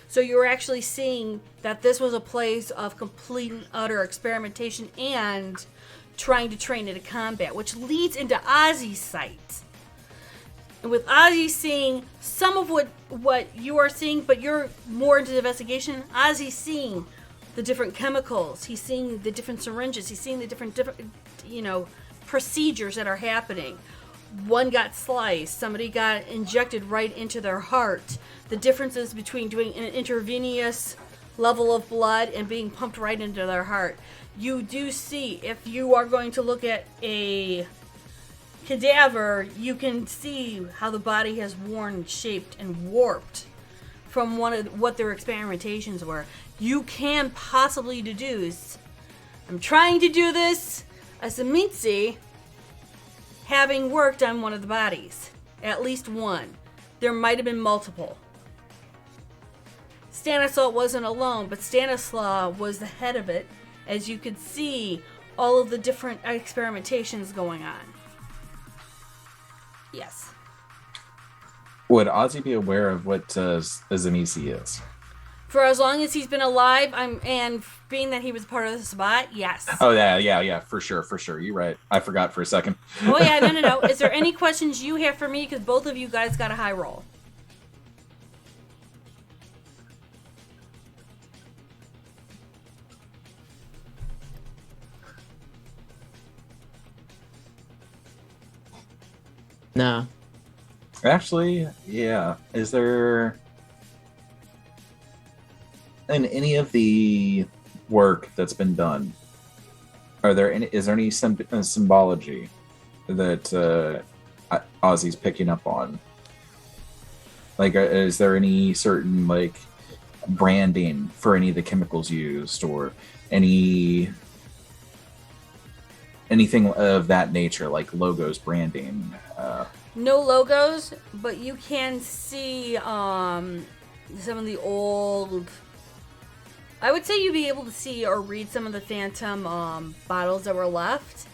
So you're actually seeing that this was a place of complete and utter experimentation and trying to train into combat, which leads into Ozzy's sight. And with Ozzy seeing some of what you are seeing, but you're more into the investigation, Ozzy's seeing the different chemicals. He's seeing the different syringes. He's seeing the different procedures that are happening. One got sliced. Somebody got injected right into their heart. The differences between doing an intravenous level of blood and being pumped right into their heart. You do see, if you are going to look at a cadaver, you can see how the body has worn, shaped, and warped from what their experimentations were. You can possibly deduce, I'm trying to do this as a Mitzi, having worked on one of the bodies. At least one. There might have been multiple. Stanislaw wasn't alone, but Stanislaw was the head of it, as you could see all of the different experimentations going on. Yes. Would Ozzy be aware of what Zanisi is? For as long as he's been alive, and being that he was part of the spot, yes. Oh yeah, for sure. You're right. I forgot for a second. Oh yeah, no. Is there any questions you have for me? Because both of you guys got a high roll. No. Actually, yeah. Is there in any of the work that's been done? Is there any symbology that Ozzy's picking up on? Like, is there any certain like branding for any of the chemicals used, or anything of that nature, like logos, branding? No logos, but you can see some of the old. I would say you'd be able to see or read some of the phantom bottles that were left,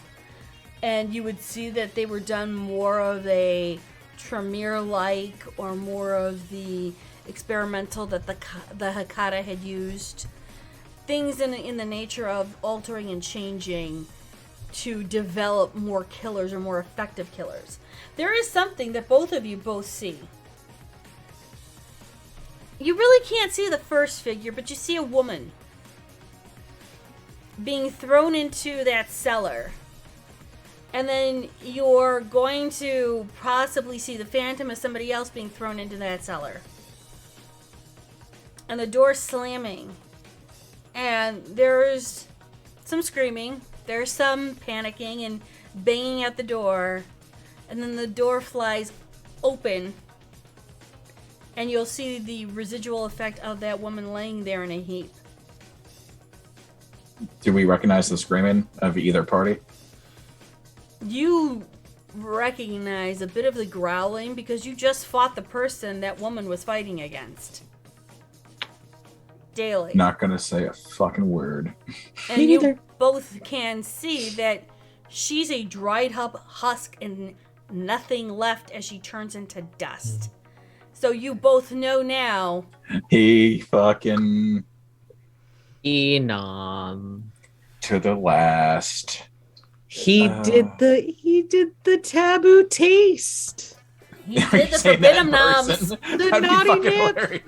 and you would see that they were done more of a Tremere-like or more of the experimental that the Hakata had used. Things in the nature of altering and changing to develop more killers or more effective killers. There is something that both of you both see. You really can't see the first figure, but you see a woman being thrown into that cellar. And then you're going to possibly see the phantom of somebody else being thrown into that cellar. And the door slamming. And there's some screaming. There's some panicking and banging at the door. And then the door flies open. And you'll see the residual effect of that woman laying there in a heap. Do we recognize the screaming of either party? You recognize a bit of the growling because you just fought the person that woman was fighting against. Daily. Not gonna say a fucking word. And you both can see that she's a dried up husk and nothing left as she turns into dust. So you both know now. He fucking Enom. To the last. He did the taboo taste. He did the forbidden noms. The naughty nip.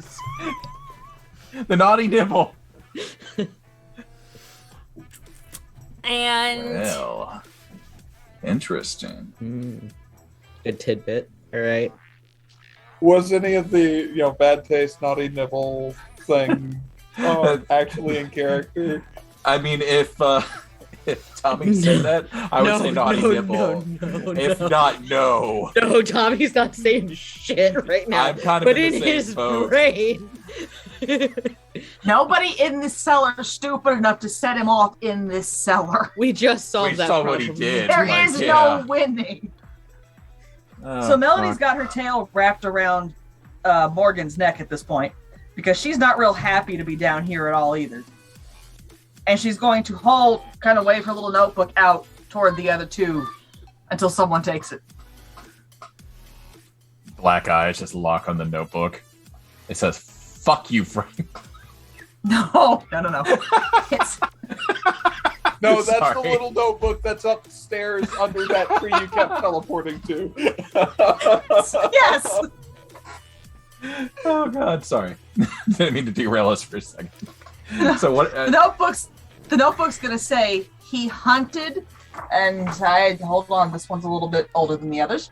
The naughty nibble. And well, interesting. Good tidbit. All right. Was any of the bad taste, naughty nibble thing actually in character? I mean, if Tommy said that, I would say naughty nibble. If not, no. No, Tommy's not saying shit right now. I'm kind of but in in the same his boat. brain. Nobody in this cellar is stupid enough to set him off in this cellar. We just solved We that saw problem. what he did. There Like, is yeah. no winning. Oh, So Melody's fuck. got her tail wrapped around Morgan's neck at this point because she's not real happy to be down here at all either. And she's going to kind of wave her little notebook out toward the other two until someone takes it. Black eyes just lock on the notebook. It says, "Fuck you, Frank." No. It's, No, that's Sorry. the little notebook that's upstairs under that tree you kept teleporting to. yes. Oh God, sorry. Didn't mean to derail us for a second. So what? The notebook's gonna say he hunted, and hold on. This one's a little bit older than the others.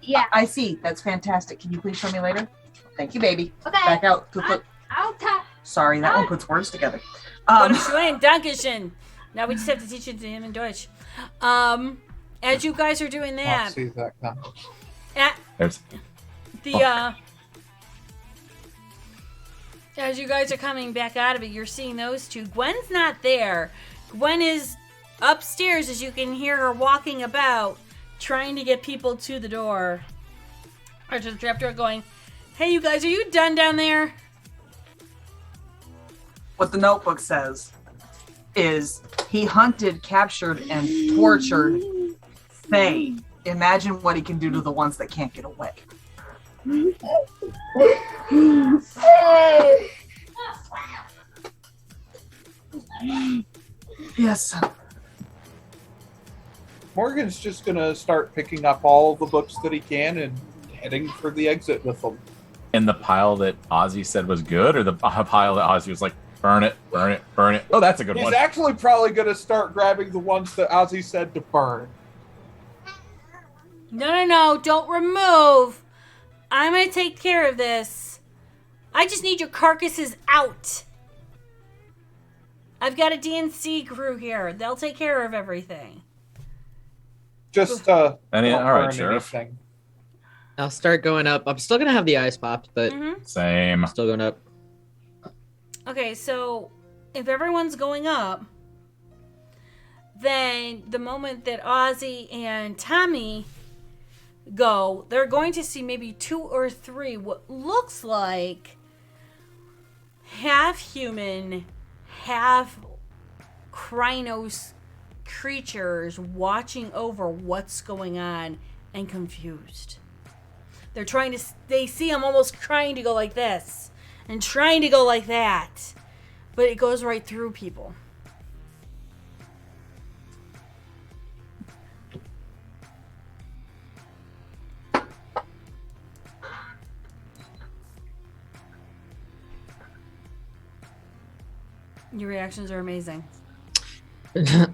Yeah. I see. That's fantastic. Can you please show me later? Thank you, baby. Okay. Back out. I'll tell. Sorry, that one puts words together. Schön, Dankeschön. Now we just have to teach it to him in Deutsch. As you guys are doing I'll that, see that coming. as you guys are coming back out of it, you're seeing those two. Gwen's not there. Gwen is upstairs, as you can hear her walking about, trying to get people to the door. Or to the trapdoor going, "Hey, you guys, are you done down there?" What the notebook says is he hunted, captured, and tortured Faye. Imagine what he can do to the ones that can't get away. Yes. Morgan's just gonna start picking up all the books that he can and heading for the exit with them. In the pile that Ozzy said was good, or the pile that Ozzy was like, burn it, burn it, burn it. Oh, that's a good He's one. actually probably gonna start grabbing the ones that Ozzy said to burn. No, don't remove. I'm gonna take care of this. I just need your carcasses out. I've got a DNC crew here. They'll take care of everything. Just all right, burn Sheriff. anything. I'll start going up. I'm still gonna have the eyes popped, but Same. still going up. Okay, so if everyone's going up, then the moment that Ozzy and Tommy go, they're going to see maybe 2 or 3 what looks like half human, half Krynos creatures watching over what's going on and confused. They see them almost trying to go like this and trying to go like that, but it goes right through people. Your reactions are amazing.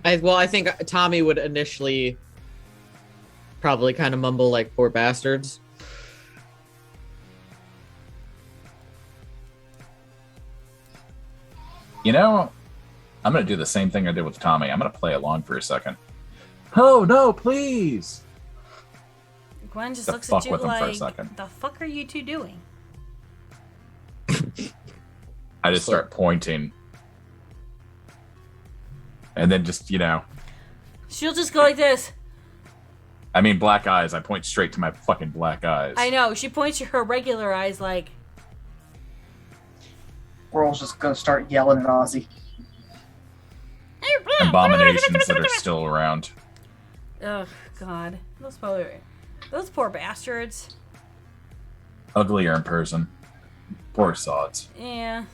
I think Tommy would initially probably kind of mumble like "poor bastards." You know, I'm going to do the same thing I did with Tommy. I'm going to play along for a second. Oh, no, please. Gwen just To looks fuck at you with him for a like, second. the fuck are you two doing? I just start pointing. And then just, She'll just go like this. I mean, black eyes. I point straight to my fucking black eyes. I know. She points to her regular eyes like... We're all just gonna start yelling at Ozzy. Abominations that are still around. Oh, God. Those poor bastards. Uglier in person. Poor sods. Yeah.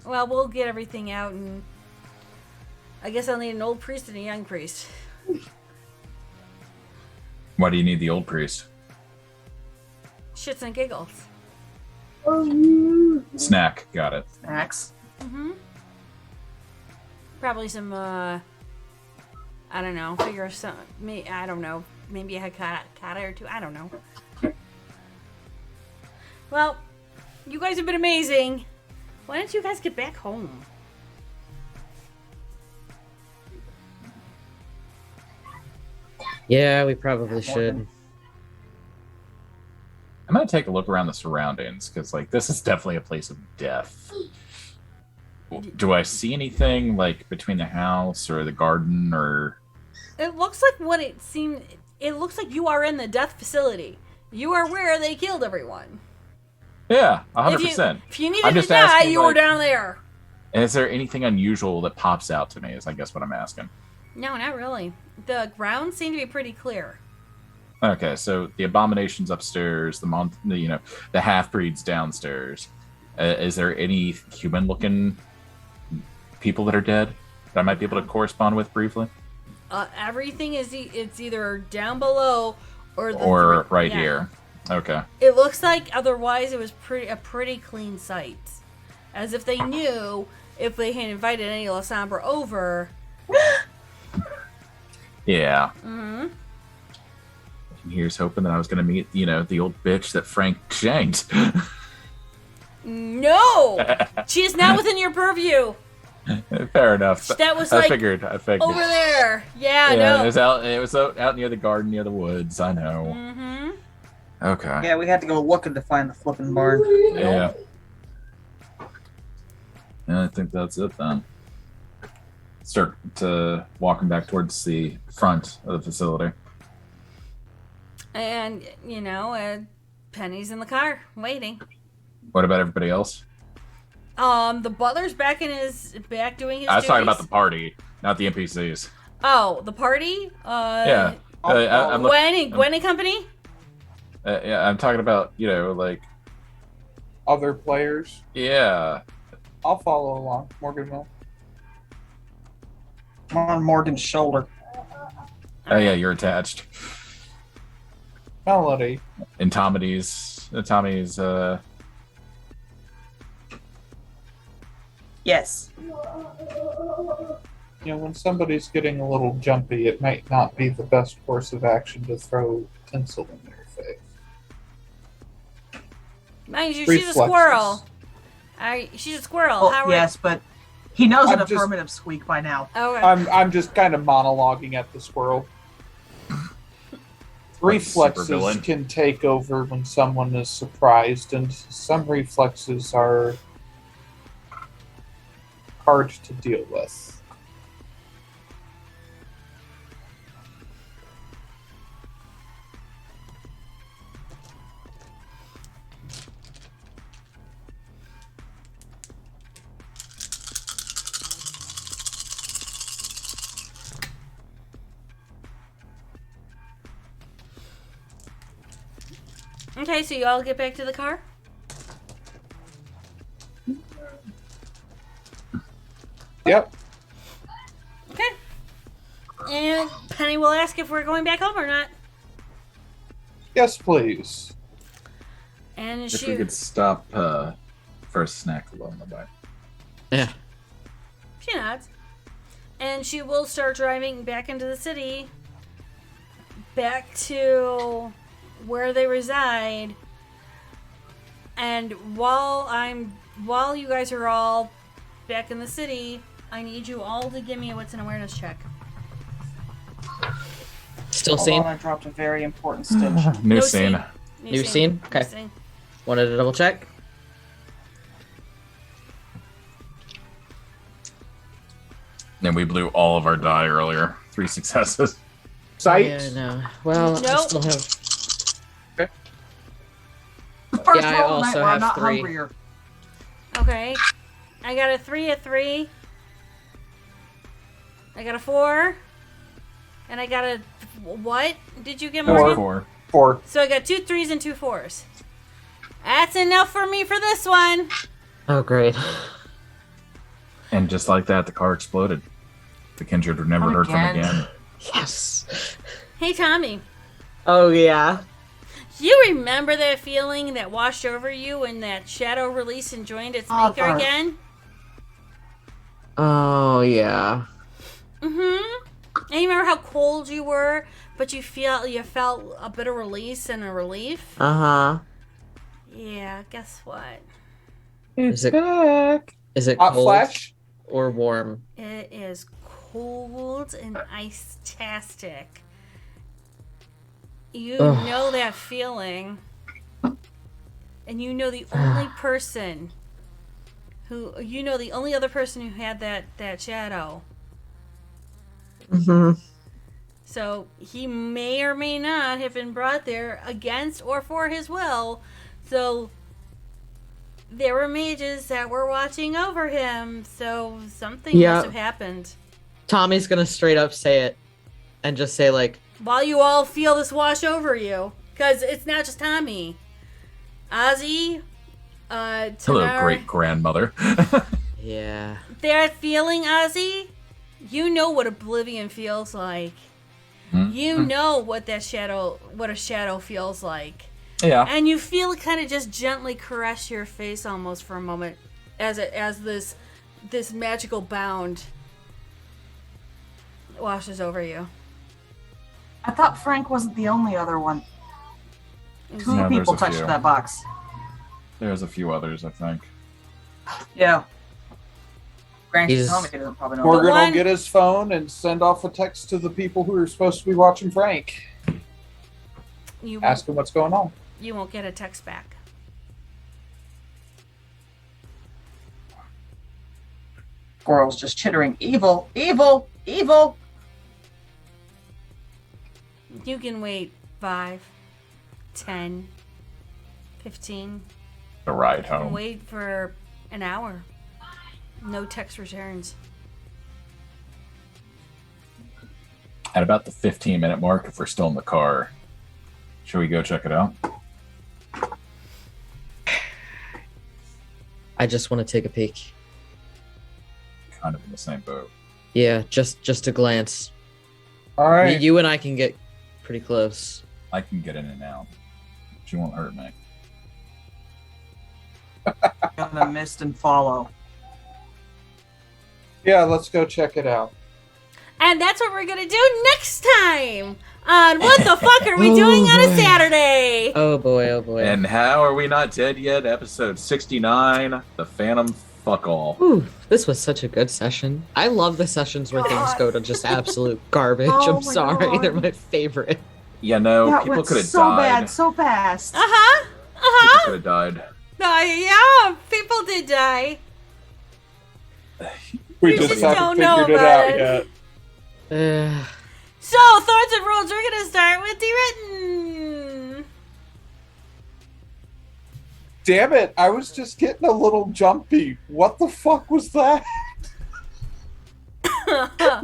Well, we'll get everything out, and I guess I'll need an old priest and a young priest. Why do you need the old priest? Shits and giggles. Snack. Got it. Snacks. Mm-hmm. Probably some, I don't know, I don't know. Maybe a Hakata or 2. I don't know. Well, you guys have been amazing. Why don't you guys get back home? Yeah, we probably should. I'm going to take a look around the surroundings, because, this is definitely a place of death. Do I see anything, between the house or the garden, or... It looks like what it seemed... It looks like you are in the death facility. You are where they killed everyone. Yeah, 100%. If you needed to die, you were down there. Is there anything unusual that pops out to me, is I guess what I'm asking. No, not really. The ground seemed to be pretty clear. Okay, so the abomination's upstairs. The half breeds downstairs. Is there any human-looking people that are dead that I might be able to correspond with briefly? Everything is it's either down below or right here. Okay. It looks like otherwise it was a pretty clean site, as if they knew if they had invited any La Sombra over. Yeah. Mm-hmm. And here's hoping that I was going to meet, the old bitch that Frank shanked. No, she is not within your purview. Fair enough. That was I figured over there. Yeah, no. It was out near the garden, near the woods. I know. Mm-hmm. Okay. Yeah, we had to go looking to find the flipping barn. Yeah. I think that's it then. Start walking back towards the front of the facility. And Penny's in the car waiting. What about everybody else? The butler's back doing his I was talking duties. about the party, not the NPCs. Oh, the party? Yeah. Gwen and company? Yeah, I'm talking about, Other players. Yeah. I'll follow along. Morgan will. I'm on Morgan's shoulder. Oh, yeah, you're attached. Melody. And Tommy's, Yes. When somebody's getting a little jumpy, it might not be the best course of action to throw tinsel in their face. Mind you, she's a squirrel. She's a squirrel. Well, yes, but he knows an I'm just- affirmative squeak by now. Okay. I'm just kind of monologuing at the squirrel. Reflexes supervillain. can take over when someone is surprised, and some reflexes are hard to deal with. Okay, so you all get back to the car? Yep. Okay. And Penny will ask if we're going back home or not. Yes, please. And if we could stop for a snack along the way. Yeah. She nods. And she will start driving back into the city, back to where they reside. And while you guys are all back in the city, I need you all to give me a wits and awareness check. Still Hold scene? on, I dropped a very important stitch. New scene. New scene? Okay. Wanted to double check? And we blew all of our die earlier. 3 successes. Sight? Yeah, no. Well, I Nope. still have... First Yeah, I roll tonight also where I'm have not 3. hungrier. Okay. I got a 3, a 3. I got a 4. And I got a... What did you get, Morgan? 4. So I got 2 3s and 2 4s. That's enough for me for this one. Oh, great. And just like that, the car exploded. The kindred were never heard from again. Yes. Hey, Tommy. Oh, yeah. You remember that feeling that washed over you when that shadow released and joined its maker Arthur. again? Oh, yeah. Mm-hmm. And you remember how cold you were, but you felt a bit of release and a relief? Uh-huh. Yeah, guess what? Is it Hot cold flash? or warm? It is cold and ice-tastic. You Ugh. know that feeling. And you know the only person the only other person who had that shadow. Mm-hmm. So he may or may not have been brought there against or for his will. So there were mages that were watching over him. So something Yeah. must have happened. Tommy's gonna straight up say it and just say, like, while you all feel this wash over you, because it's not just Tommy. Ozzy, Hello, Tanar, great grandmother. Yeah. that feeling, Ozzy, you know what oblivion feels like. You know what a shadow feels like. Yeah. And you feel it kind of just gently caress your face almost for a moment as this magical bound washes over you. I thought Frank wasn't the only other one. Two No, people there's a touched few. that box. There's a few others, I think. Yeah. Grant He's- Tommy doesn't probably know. Morgan one- will get his phone and send off a text to the people who are supposed to be watching Frank. You Ask them what's going on. you won't get a text back. Squirrel's just chittering, evil, evil, evil. You can wait 5, 10, 15. The ride You can home. wait for an hour. No text returns. At about the 15-minute mark, if we're still in the car, should we go check it out? I just want to take a peek. Kind of in the same boat. Yeah, just a glance. All right. You and I can get pretty close. I can get in and out. She won't hurt me. Gonna mist and follow. Yeah, let's go check it out. And that's what we're going to do next time on What the Fuck Are We Doing on a boy. Saturday? Oh boy, oh boy. And How Are We Not Dead Yet? Episode 69, The Phantom Fuck All. Ooh, this was such a good session. I love the sessions where things go to just absolute garbage. Oh I'm my sorry, God. they're my favorite. Yeah, no, That people went could have so died. bad, so fast. Uh-huh. People Uh-huh. could have died. Yeah, people did die. We You just just haven't don't know figured it about out it. yet. So, Thorns and Rules, we're going to start with the written. Damn it, I was just getting a little jumpy. What the fuck was that?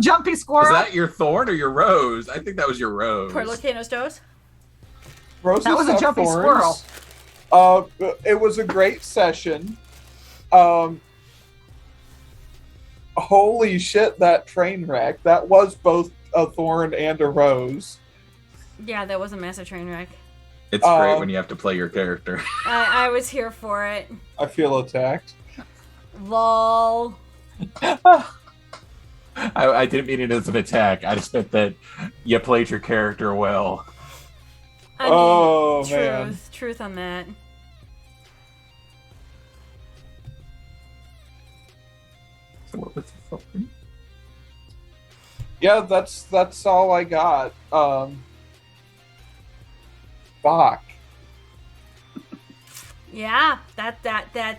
Jumpy Was squirrel. that your thorn or your rose? I think that was your rose. Port Locanos Toes. Roses That was a have jumpy thorns. It was a great session. Holy shit, that train wreck. That was both a thorn and a rose. Yeah, that was a massive train wreck. It's great when you have to play your character. I was here for it. I feel attacked. Lol. I didn't mean it as an attack. I just meant that you played your character well. I mean, Oh, truth. man. Truth on that. So what was the fucking... Yeah, that's all I got. Fuck. Yeah, that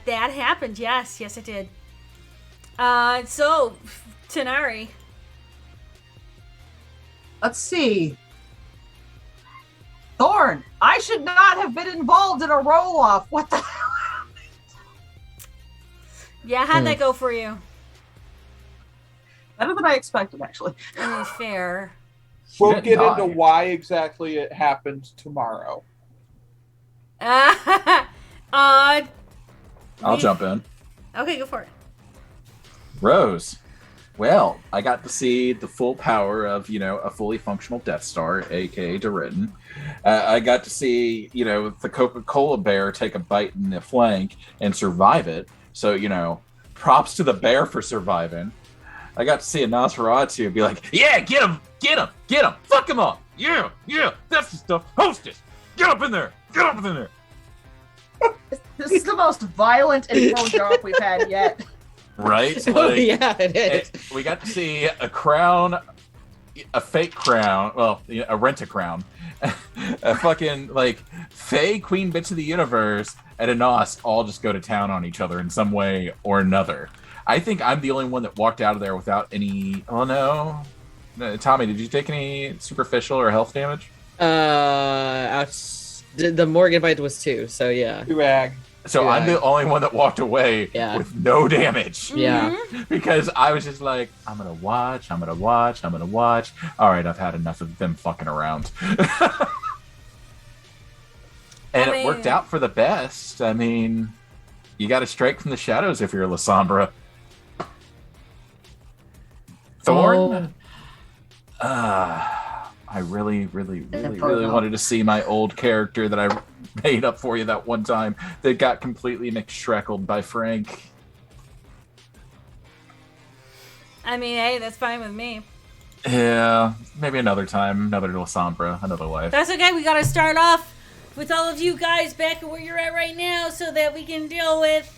happened. Yes, it did. So, Tanari. Let's see. Thorn, I should not have been involved in a roll-off. What the hell? Yeah, how'd that go for you? Better than I expected, actually. I mean, fair. We'll didn't get die. into why exactly it happened tomorrow. I'll jump in. Okay, go for it. Rose. Well, I got to see the full power of, a fully functional Death Star, aka Doridden. I got to see, the Coca-Cola bear take a bite in the flank and survive it. So, props to the bear for surviving. I got to see a Nosferatu be like, yeah, get him, fuck him up. Yeah, that's the stuff. Hostess, get up in there. This is the most violent intro drop we've had yet. Right? Oh yeah, it is. We got to see a crown, a fake crown, well, a rent-a-crown, a fucking, fake Queen Bitch of the Universe, and a Nos all just go to town on each other in some way or another. I think I'm the only one that walked out of there without any... Oh, no. Tommy, did you take any superficial or health damage? The Morgan bite was 2, so yeah. 2 ag. So I'm the only one that walked away with no damage. Yeah. Because I was just like, I'm gonna watch. All right, I've had enough of them fucking around. And it worked out for the best. I mean, you got to strike from the shadows if you're a Lasombra. Thorn? I really wanted to see my old character that I made up for you that one time that got completely McShreckled by Frank. I mean, hey, that's fine with me. Yeah, maybe another time, another Lasombra, another life. That's okay. We got to start off with all of you guys back at where you're at right now so that we can deal with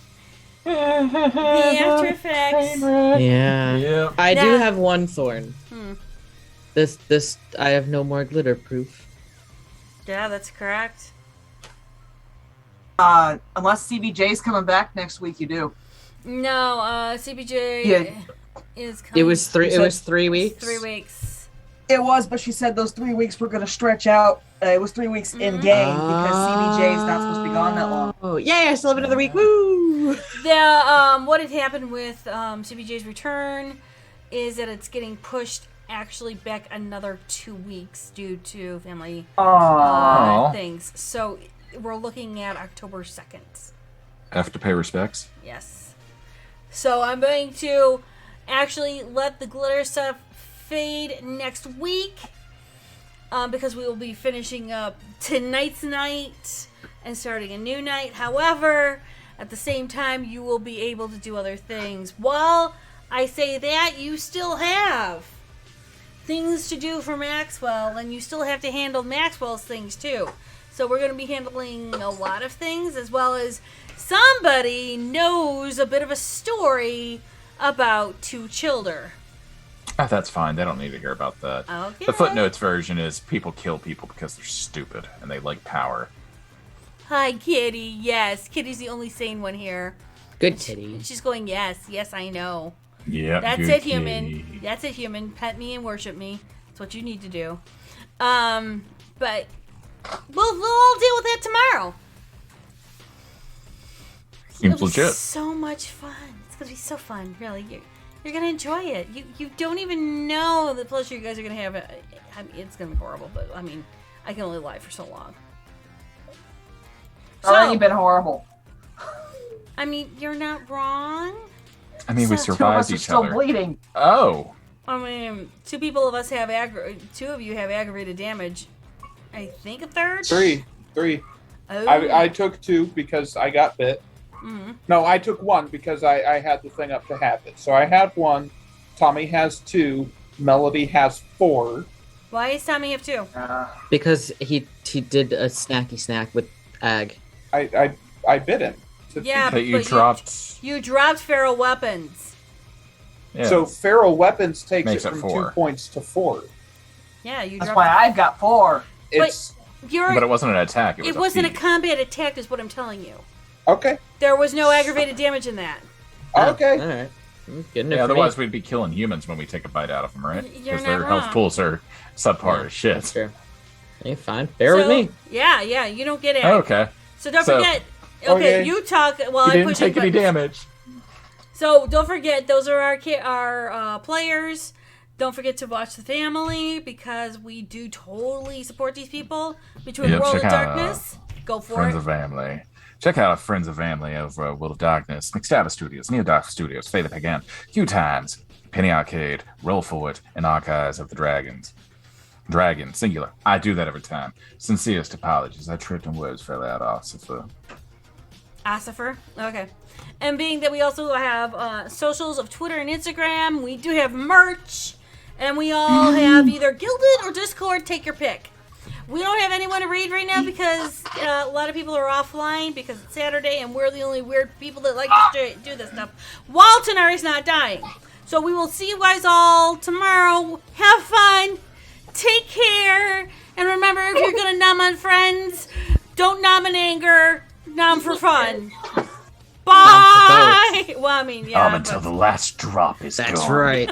the after effects. Yeah. I do have one thorn. This I have no more glitter proof. Yeah, that's correct. Unless CBJ's coming back next week, you do. No, CBJ is coming. It was 3 weeks. 3 weeks. It was, but she said those 3 weeks were going to stretch out. It was 3 weeks in game because CBJ is not supposed to be gone that long. Oh, yay! I still have another week. Woo! What had happened with CBJ's return is that it's getting pushed actually back another 2 weeks due to family things. So we're looking at October 2nd. Have to pay respects. Yes. So I'm going to actually let the glitter stuff fade next week because we will be finishing up tonight's night and starting a new night. However, at the same time, you will be able to do other things. While I say that, you still have things to do for Maxwell, and you still have to handle Maxwell's things too. So we're going to be handling a lot of things, as well as somebody knows a bit of a story about Two Childer. That's fine. They don't need to hear about that. Okay. The footnotes version is people kill people because they're stupid and they like power. Hi, Kitty. Yes, Kitty's the only sane one here. Good Kitty. She's going, yes, I know. Yeah, that's it, human. That's it, human. Pet me and worship me. That's what you need to do. But we'll all deal with that tomorrow. Seems legit. So much fun. It's gonna be so fun. Really, you're gonna enjoy it. You don't even know the pleasure you guys are gonna have. I mean, it's gonna be horrible, but I mean, I can only lie for so long. Already been horrible. I mean, you're not wrong. I mean, we survived each other. Still bleeding. Oh. I mean, two of us have two of you have aggravated damage. I think a third. Three. Oh. I took 2 because I got bit. Mm-hmm. No, I took 1 because I had the thing up to have it. So I had 1. Tommy has 2. Melody has 4. Why does Tommy have 2? Because he did a snacky snack with Ag. I bit him. Yeah, but you dropped. You dropped feral weapons. Yeah. So feral weapons takes Makes it it from 4. 2 points to 4. Yeah, you. That's why I've got 4. It's but it wasn't an attack. It wasn't a combat attack, is what I'm telling you. Okay. There was no aggravated damage in that. Okay. All right. Yeah, otherwise we'd be killing humans when we take a bite out of them, right? You're Because not their health wrong. pools are subpar as shit. That's true. Hey, fine. Bear with me. Yeah, you don't get it. Okay. So don't forget. Okay, you talk while you I didn't push take any damage. So don't forget, those are our players. Don't forget to watch the family because we do totally support these people between World of Darkness. Go for Friends it. of Family. Check out Friends of Family over World of Darkness, McStavis Studios, Neo Dark Studios, Faith of Pagan, Q Times, Penny Arcade, Roll Forward, and Archives of the Dragons. Dragon, singular. I do that every time. Sincerest apologies. I tripped on words fairly out Ossifer. Ossifer? Okay. And being that we also have socials of Twitter and Instagram, we do have merch, and we all have either Gilded or Discord. Take your pick. We don't have anyone to read right now because a lot of people are offline because it's Saturday, and we're the only weird people that like to do this stuff. While Tanari's not dying. So we will see you guys all tomorrow. Have fun. Take care. And remember, if you're going to nom on friends, don't nom in anger. Nom for fun. Bye. Well, I mean, yeah. Until the last drop is gone. That's right.